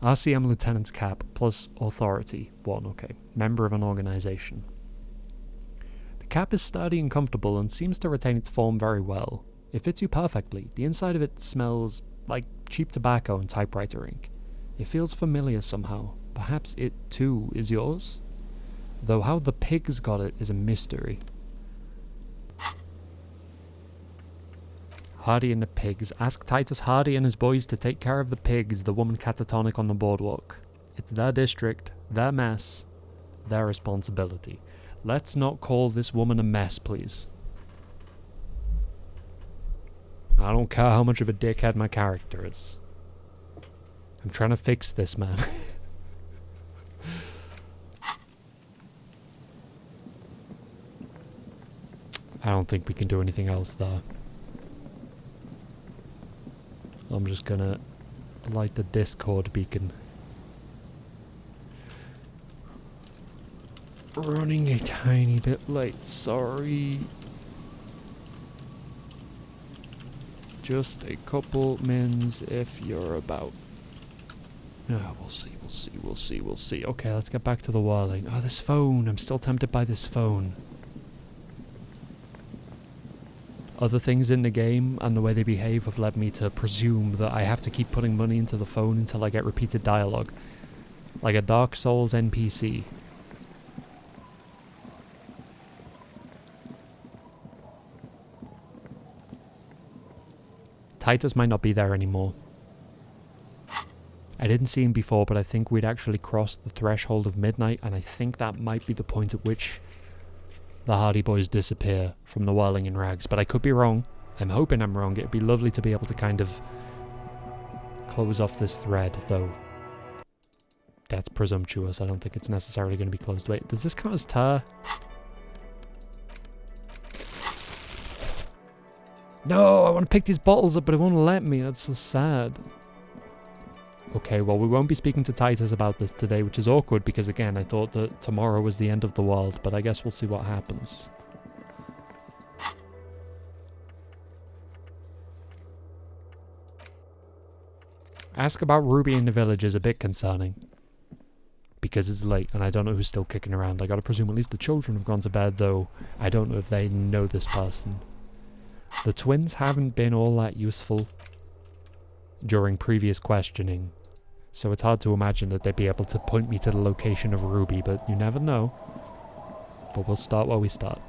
RCM Lieutenant's cap plus authority. 1, okay. Member of an organization. The cap is sturdy and comfortable and seems to retain its form very well. It fits you perfectly. The inside of it smells like cheap tobacco and typewriter ink. It feels familiar somehow. Perhaps it too is yours? Though how the pigs got it is a mystery. Hardy and the pigs. Ask Titus Hardy and his boys to take care of the pigs, the woman catatonic on the boardwalk. It's their district, their mess, their responsibility. Let's not call this woman a mess, please. I don't care how much of a dickhead my character is. I'm trying to fix this, man. don't think we can do anything else there. I'm just gonna light the Discord beacon. Running a tiny bit late, sorry. Just a couple mins if you're about. No, we'll see. Okay, let's get back to the whirling. Oh, this phone. I'm still tempted by this phone. Other things in the game and the way they behave have led me to presume that I have to keep putting money into the phone until I get repeated dialogue. Like a Dark Souls NPC. Titus might not be there anymore. I didn't see him before, but I think we'd actually crossed the threshold of midnight, and I think that might be the point at which the Hardy Boys disappear from the whirling in rags. But I could be wrong. I'm hoping I'm wrong. It'd be lovely to be able to kind of close off this thread, though. That's presumptuous. I don't think it's necessarily going to be closed. Wait, does this count as tar? No, I want to pick these bottles up, but it won't let me. That's so sad. Okay, well, we won't be speaking to Titus about this today, which is awkward because, again, I thought that tomorrow was the end of the world, but I guess we'll see what happens. Ask about Ruby in the village is a bit concerning. Because it's late and I don't know who's still kicking around. I gotta presume at least the children have gone to bed, though I don't know if they know this person. The twins haven't been all that useful during previous questioning, so it's hard to imagine that they'd be able to point me to the location of Ruby, but you never know. But we'll start where we start.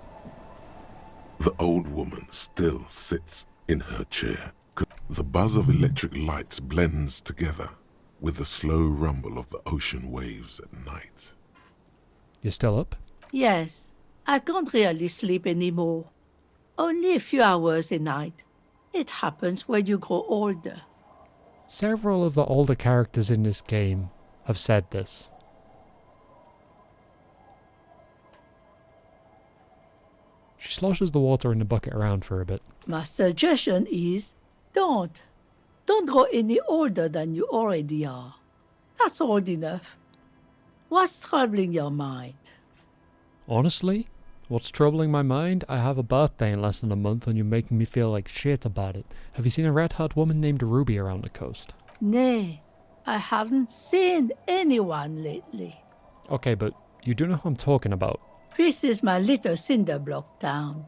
The old woman still sits in her chair. The buzz of electric lights blends together with the slow rumble of the ocean waves at night. You're still up? Yes, I can't really sleep anymore. Only a few hours a night. It happens when you grow older. Several of the older characters in this game have said this. She sloshes the water in the bucket around for a bit. My suggestion is, don't grow any older than you already are. That's old enough. What's troubling your mind? Honestly, what's troubling my mind? I have a birthday in less than a month and you're making me feel like shit about it. Have you seen a red-haired woman named Ruby around the coast? Nay, I haven't seen anyone lately. Okay, but you do know who I'm talking about. This is my little cinder block town.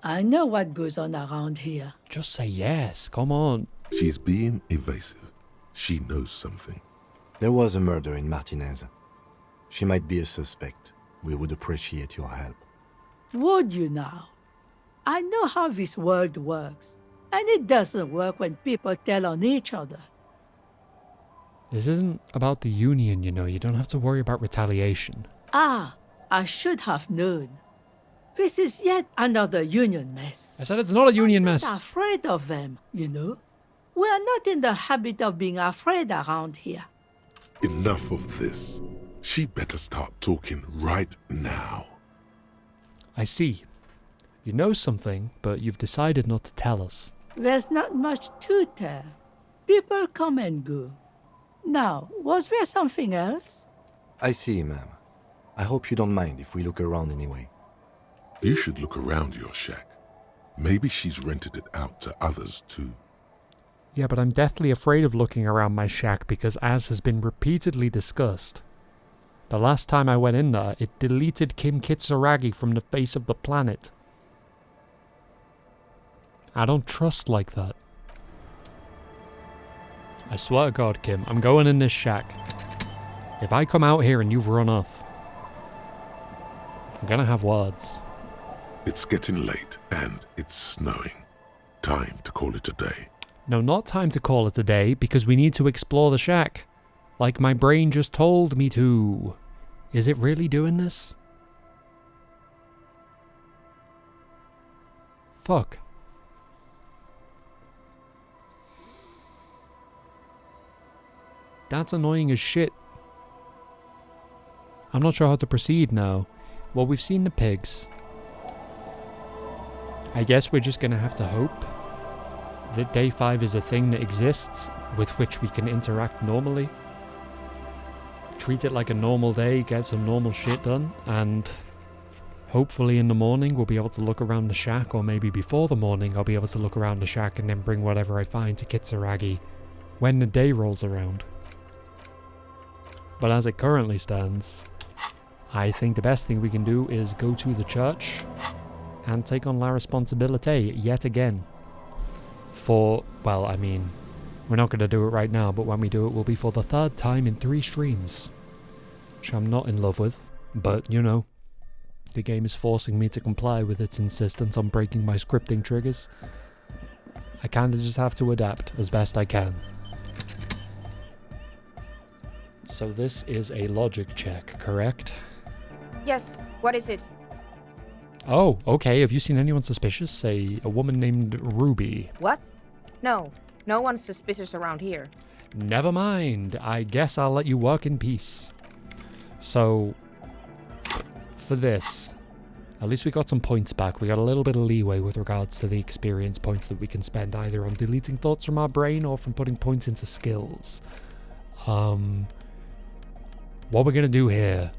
I know what goes on around here. Just say yes, come on. She's being evasive. She knows something. There was a murder in Martinez. She might be a suspect. We would appreciate your help. Would you now? I know how this world works, and it doesn't work when people tell on each other. This isn't about the Union, you know. You don't have to worry about retaliation. Ah, I should have known. This is yet another Union mess. I said it's not a Union mess. I'm not afraid of them, you know. We are not in the habit of being afraid around here. Enough of this. She better start talking right now. I see. You know something, but you've decided not to tell us. There's not much to tell. People come and go. Now, was there something else? I see, ma'am. I hope you don't mind if we look around anyway. You should look around your shack. Maybe she's rented it out to others too. Yeah, but I'm deathly afraid of looking around my shack because, as has been repeatedly discussed, the last time I went in there, it deleted Kim Kitsuragi from the face of the planet. I don't trust like that. I swear to God, Kim, I'm going in this shack. If I come out here and you've run off, I'm gonna have words. It's getting late and it's snowing. Time to call it a day. No, not time to call it a day, because we need to explore the shack. Like my brain just told me to. Is it really doing this? Fuck. That's annoying as shit. I'm not sure how to proceed now. Well, we've seen the pigs. I guess we're just gonna have to hope that day 5 is a thing that exists with which we can interact normally. Treat it like a normal day, get some normal shit done, and hopefully in the morning we'll be able to look around the shack, or maybe before the morning I'll be able to look around the shack and then bring whatever I find to Kitsuragi when the day rolls around. But as it currently stands, I think the best thing we can do is go to the church and take on La Responsabilité yet again. For, well, I mean, we're not going to do it right now, but when we do it will be for the 3rd time in 3 streams. Which I'm not in love with, but you know, the game is forcing me to comply with its insistence on breaking my scripting triggers. I kinda just have to adapt as best I can. So this is a logic check, correct? Yes, what is it? Oh, okay. Have you seen anyone suspicious? Say, a woman named Ruby. What? No, no one's suspicious around here. Never mind. I guess I'll let you work in peace. So, for this, at least we got some points back. We got a little bit of leeway with regards to the experience points that we can spend either on deleting thoughts from our brain or from putting points into skills. What we're going to do here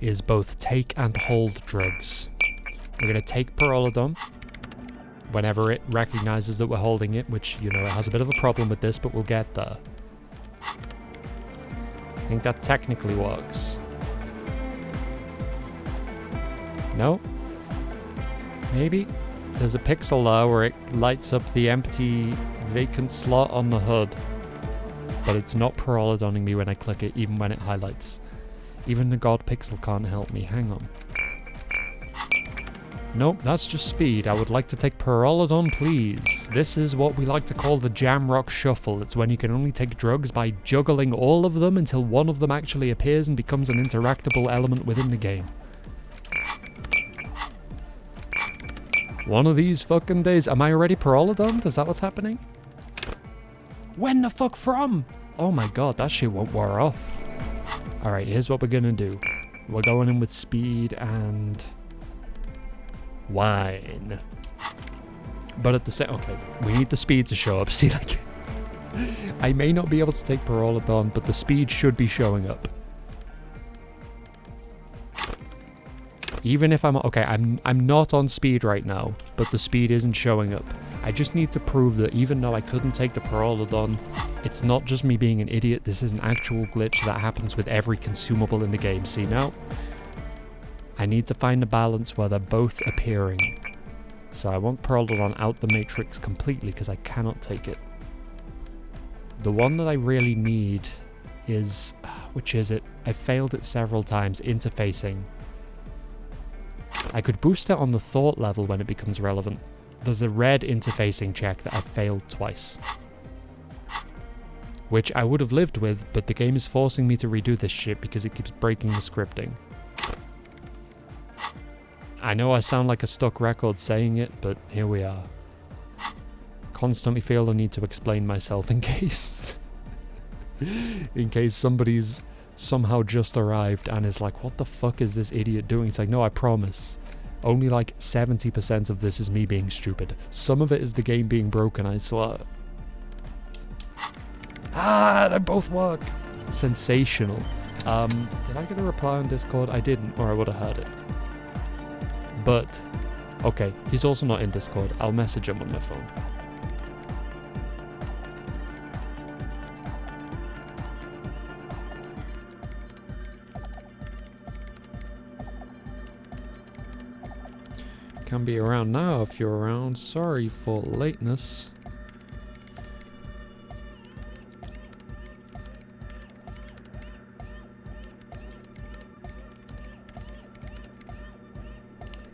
is both take and hold drugs. We're going to take Pyrrolidon whenever it recognizes that we're holding it, which, you know, it has a bit of a problem with this, but we'll get there. I think that technically works. No? Maybe? There's a pixel there where it lights up the empty, vacant slot on the hood. But it's not Pyrrolidoning me when I click it, even when it highlights. Even the god pixel can't help me. Hang on. Nope, that's just speed. I would like to take Pyrrolidon, please. This is what we like to call the Jamrock Shuffle. It's when you can only take drugs by juggling all of them until one of them actually appears and becomes an interactable element within the game. One of these fucking days. Am I already Pyrrolidon? Is that what's happening? When the fuck from? Oh my god, that shit won't wear off. Alright, here's what we're gonna do. We're going in with speed and wine. But at the same... Okay, we need the speed to show up. See, like... I may not be able to take Pyrrolidon, but the speed should be showing up. Even if I'm... Okay, I'm not on speed right now, but the speed isn't showing up. I just need to prove that even though I couldn't take the Pyrrolidon, it's not just me being an idiot. This is an actual glitch that happens with every consumable in the game. See now? I need to find a balance where they're both appearing. So I want Pyrrolidon out the matrix completely because I cannot take it. The one that I really need is... Which is it? I failed it several times. Interfacing. I could boost it on the thought level when it becomes relevant. There's a red interfacing check that I failed twice. Which I would have lived with, but the game is forcing me to redo this shit because it keeps breaking the scripting. I know I sound like a stuck record saying it, but here we are. Constantly feel the need to explain myself in case... in case somebody's somehow just arrived and is like, what the fuck is this idiot doing? It's like, no, I promise. Only like 70% of this is me being stupid. Some of it is the game being broken, I swear. Ah, they both work. Sensational. Did I get a reply on Discord? I didn't, or I would have heard it. But, okay, he's also not in Discord. I'll message him on my phone. Can be around now if you're around. Sorry for lateness.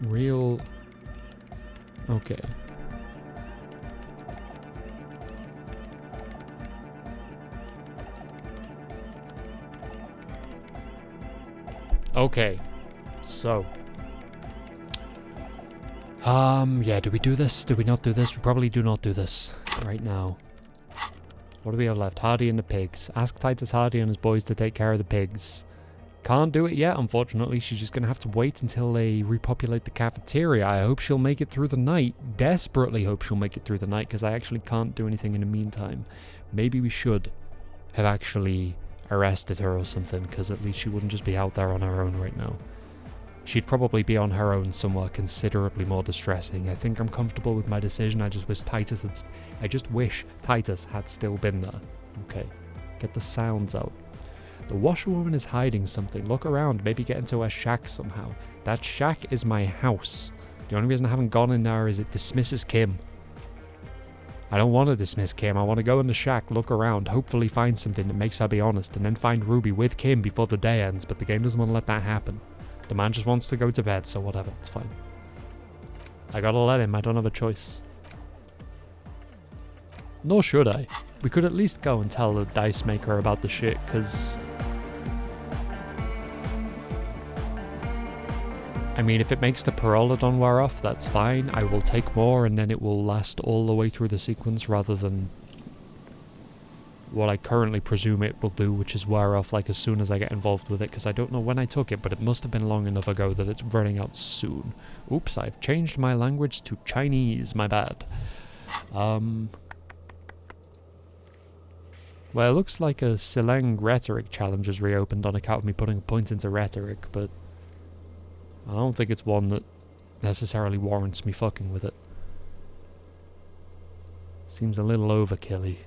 Real... Okay. Okay. So... yeah, do we do this? Do we not do this? We probably do not do this right now. What do we have left? Hardy and the pigs. Ask Titus Hardy and his boys to take care of the pigs. Can't do it yet, unfortunately. She's just going to have to wait until they repopulate the cafeteria. I hope she'll make it through the night. Desperately hope she'll make it through the night, because I actually can't do anything in the meantime. Maybe we should have actually arrested her or something, because at least she wouldn't just be out there on her own right now. She'd probably be on her own somewhere considerably more distressing. I think I'm comfortable with my decision. I just wish Titus had still been there. Okay, get the sounds out. The washerwoman is hiding something. Look around, maybe get into her shack somehow. That shack is my house. The only reason I haven't gone in there is it dismisses Kim. I don't want to dismiss Kim. I want to go in the shack, look around, hopefully find something that makes her be honest, and then find Ruby with Kim before the day ends, but the game doesn't want to let that happen. The man just wants to go to bed, so whatever, it's fine. I gotta let him, I don't have a choice. Nor should I. We could at least go and tell the dice maker about the shit, because... I mean, if it makes the Pyrrolodon wear off, that's fine. I will take more, and then it will last all the way through the sequence, rather than what I currently presume it will do, which is wear off like as soon as I get involved with it, because I don't know when I took it, but it must have been long enough ago that it's running out soon. Oops, I've changed my language to Chinese, my bad. Well, it looks like a Sileng rhetoric challenge is reopened on account of me putting a point into rhetoric, but I don't think it's one that necessarily warrants me fucking with it. Seems a little overkill-y.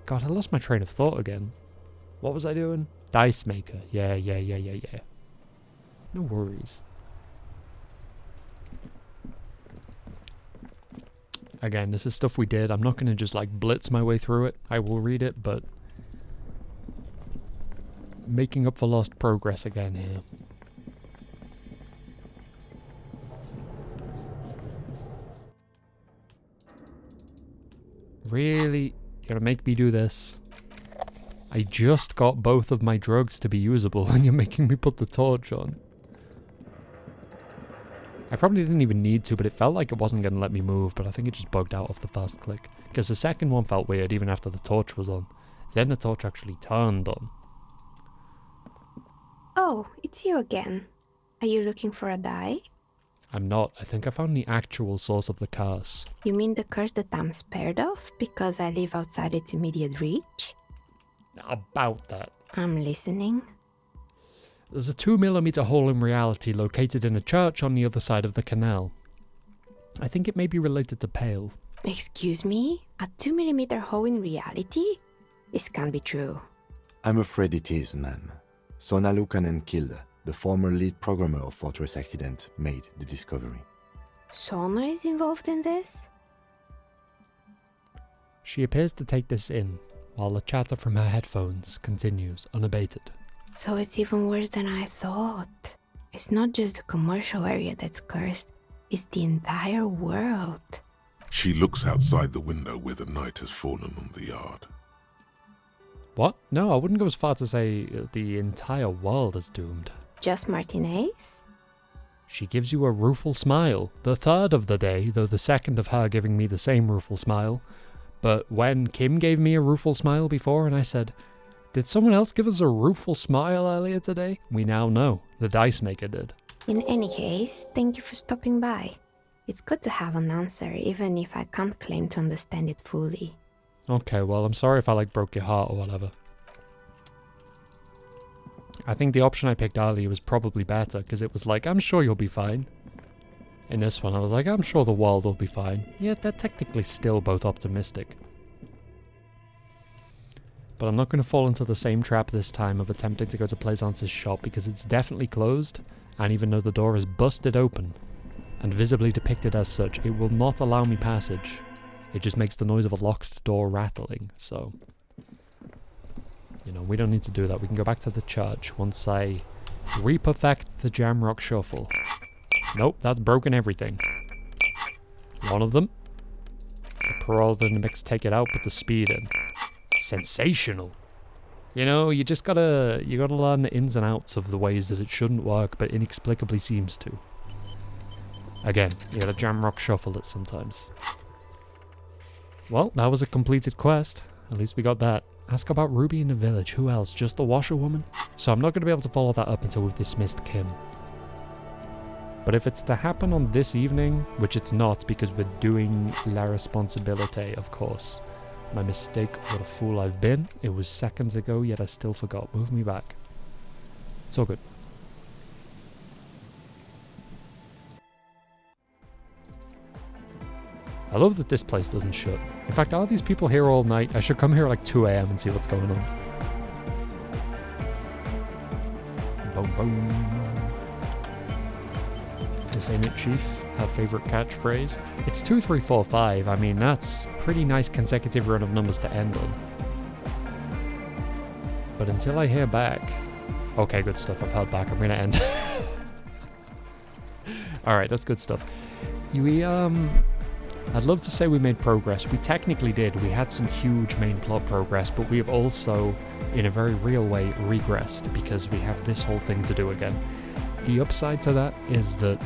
God, I lost my train of thought again. What was I doing? Dice maker. Yeah. No worries. Again, this is stuff we did. I'm not going to just like blitz my way through it. I will read it, but making up for lost progress again here. Really? You're gonna make me do this? I just got both of my drugs to be usable and you're making me put the torch on. I probably didn't even need to, but it felt like it wasn't going to let me move, but I think it just bugged out off the first click. Because the second one felt weird even after the torch was on. Then the torch actually turned on. Oh, it's you again. Are you looking for a die? I'm not. I think I found the actual source of the curse. You mean the curse that I'm spared of because I live outside its immediate reach? About that. I'm listening. There's a 2mm hole in reality located in a church on the other side of the canal. I think it may be related to Pale. Excuse me? A 2mm hole in reality? This can't be true. I'm afraid it is, ma'am. Sona Lukanen killed the former lead programmer of Fortress Accident made the discovery. Sona is involved in this? She appears to take this in, while the chatter from her headphones continues unabated. So it's even worse than I thought. It's not just the commercial area that's cursed, it's the entire world. She looks outside the window where the night has fallen on the yard. What? No, I wouldn't go as far to say the entire world is doomed. Just Martinez? She gives you a rueful smile. The third of the day, though the second of her giving me the same rueful smile. But when Kim gave me a rueful smile before and I said, did someone else give us a rueful smile earlier today? We now know. The dice maker did. In any case, thank you for stopping by. It's good to have an answer, even if I can't claim to understand it fully. Okay, well, I'm sorry if I broke your heart or whatever. I think the option I picked earlier was probably better, because it was like, I'm sure you'll be fine. In this one, I was like, I'm sure the world will be fine. Yeah, they're technically still both optimistic. But I'm not going to fall into the same trap this time of attempting to go to Plaisance' shop, because it's definitely closed, and even though the door is busted open, and visibly depicted as such, it will not allow me passage. It just makes the noise of a locked door rattling, so... You know, we don't need to do that. We can go back to the church once I reperfect the Jamrock Shuffle. Nope, that's broken everything. One of them. The parole didn't mix, take it out, put the speed in. Sensational. You know, you gotta learn the ins and outs of the ways that it shouldn't work, but inexplicably seems to. Again, you gotta Jamrock Shuffle it sometimes. Well, that was a completed quest. At least we got that. Ask about Ruby in the village. Who else? Just the washerwoman? So I'm not going to be able to follow that up until we've dismissed Kim. But if it's to happen on this evening, which it's not because we're doing La Responsabilité, of course. My mistake, what a fool I've been. It was seconds ago, yet I still forgot. Move me back. It's all good. I love that this place doesn't shut. In fact, are these people here all night? I should come here at like 2 a.m. and see what's going on. Boom, boom. This ain't it, Chief. Her favorite catchphrase. It's 2, 3, 4, 5. I mean, that's pretty nice consecutive run of numbers to end on. But until I hear back... Okay, good stuff. I've heard back. I'm gonna end. Alright, that's good stuff. I'd love to say we made progress. We technically did. We had some huge main plot progress, but we have also, in a very real way, regressed because we have this whole thing to do again. The upside to that is that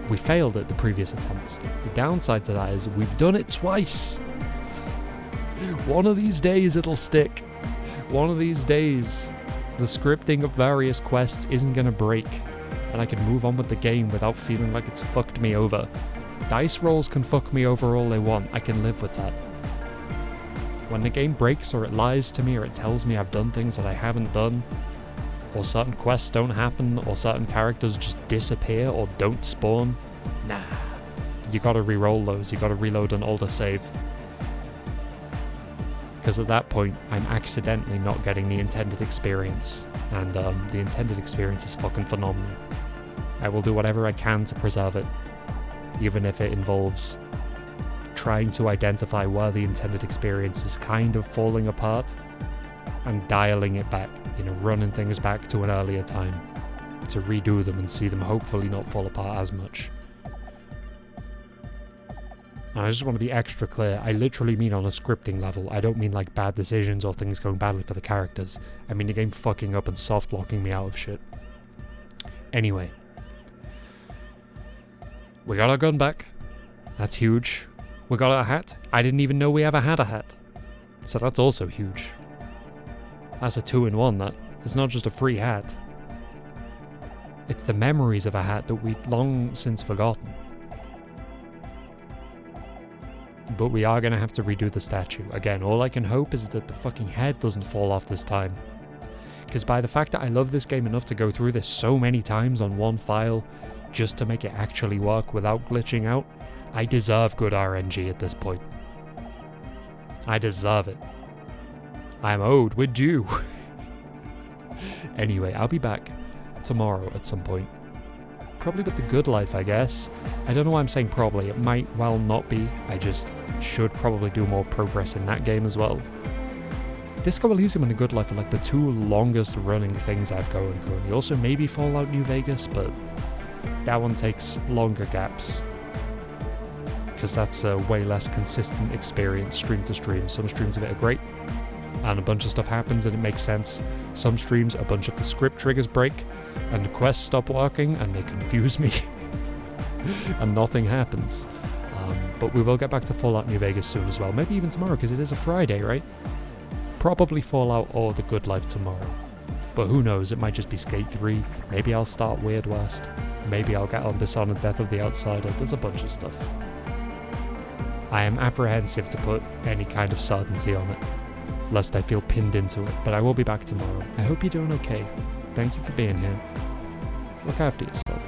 we failed at the previous attempts. The downside to that is we've done it twice. One of these days it'll stick. One of these days the scripting of various quests isn't going to break and I can move on with the game without feeling like it's fucked me over. Dice rolls can fuck me over all they want. I can live with that. When the game breaks or it lies to me or it tells me I've done things that I haven't done, or certain quests don't happen, or certain characters just disappear or don't spawn, nah. You gotta re-roll those, you gotta reload an older save. Because at that point, I'm accidentally not getting the intended experience, and the intended experience is fucking phenomenal. I will do whatever I can to preserve it, even if it involves trying to identify where the intended experience is kind of falling apart, and dialing it back, running things back to an earlier time to redo them and see them hopefully not fall apart as much. And I just want to be extra clear, I literally mean on a scripting level. I don't mean like bad decisions or things going badly for the characters. I mean the game fucking up and soft locking me out of shit. Anyway. We got our gun back. That's huge. We got our hat. I didn't even know we ever had a hat. So that's also huge. That's a 2-in-1, that. It's not just a free hat. It's the memories of a hat that we'd long since forgotten. But we are going to have to redo the statue. Again, all I can hope is that the fucking head doesn't fall off this time. Because by the fact that I love this game enough to go through this so many times on one file, just to make it actually work without glitching out, I deserve good RNG at this point. I deserve it. I am owed, we're due. Anyway, I'll be back tomorrow at some point. Probably with the good life, I guess. I don't know why I'm saying probably. It might well not be. I just should probably do more progress in that game as well. Disco Elysium and the Good Life are like the two longest running things I've going currently. Also maybe Fallout New Vegas, but that one takes longer gaps. Because that's a way less consistent experience stream to stream. Some streams of it are great, and a bunch of stuff happens and it makes sense. Some streams, a bunch of the script triggers break, and the quests stop working, and they confuse me, and nothing happens. But we will get back to Fallout New Vegas soon as well. Maybe even tomorrow, because it is a Friday, right? Probably Fallout or The Good Life tomorrow. But who knows, it might just be Skate 3. Maybe I'll start Weird West. Maybe I'll get on Dishonored Death of the Outsider. There's a bunch of stuff. I am apprehensive to put any kind of certainty on it, lest I feel pinned into it, but I will be back tomorrow. I hope you're doing okay. Thank you for being here. Look after yourself.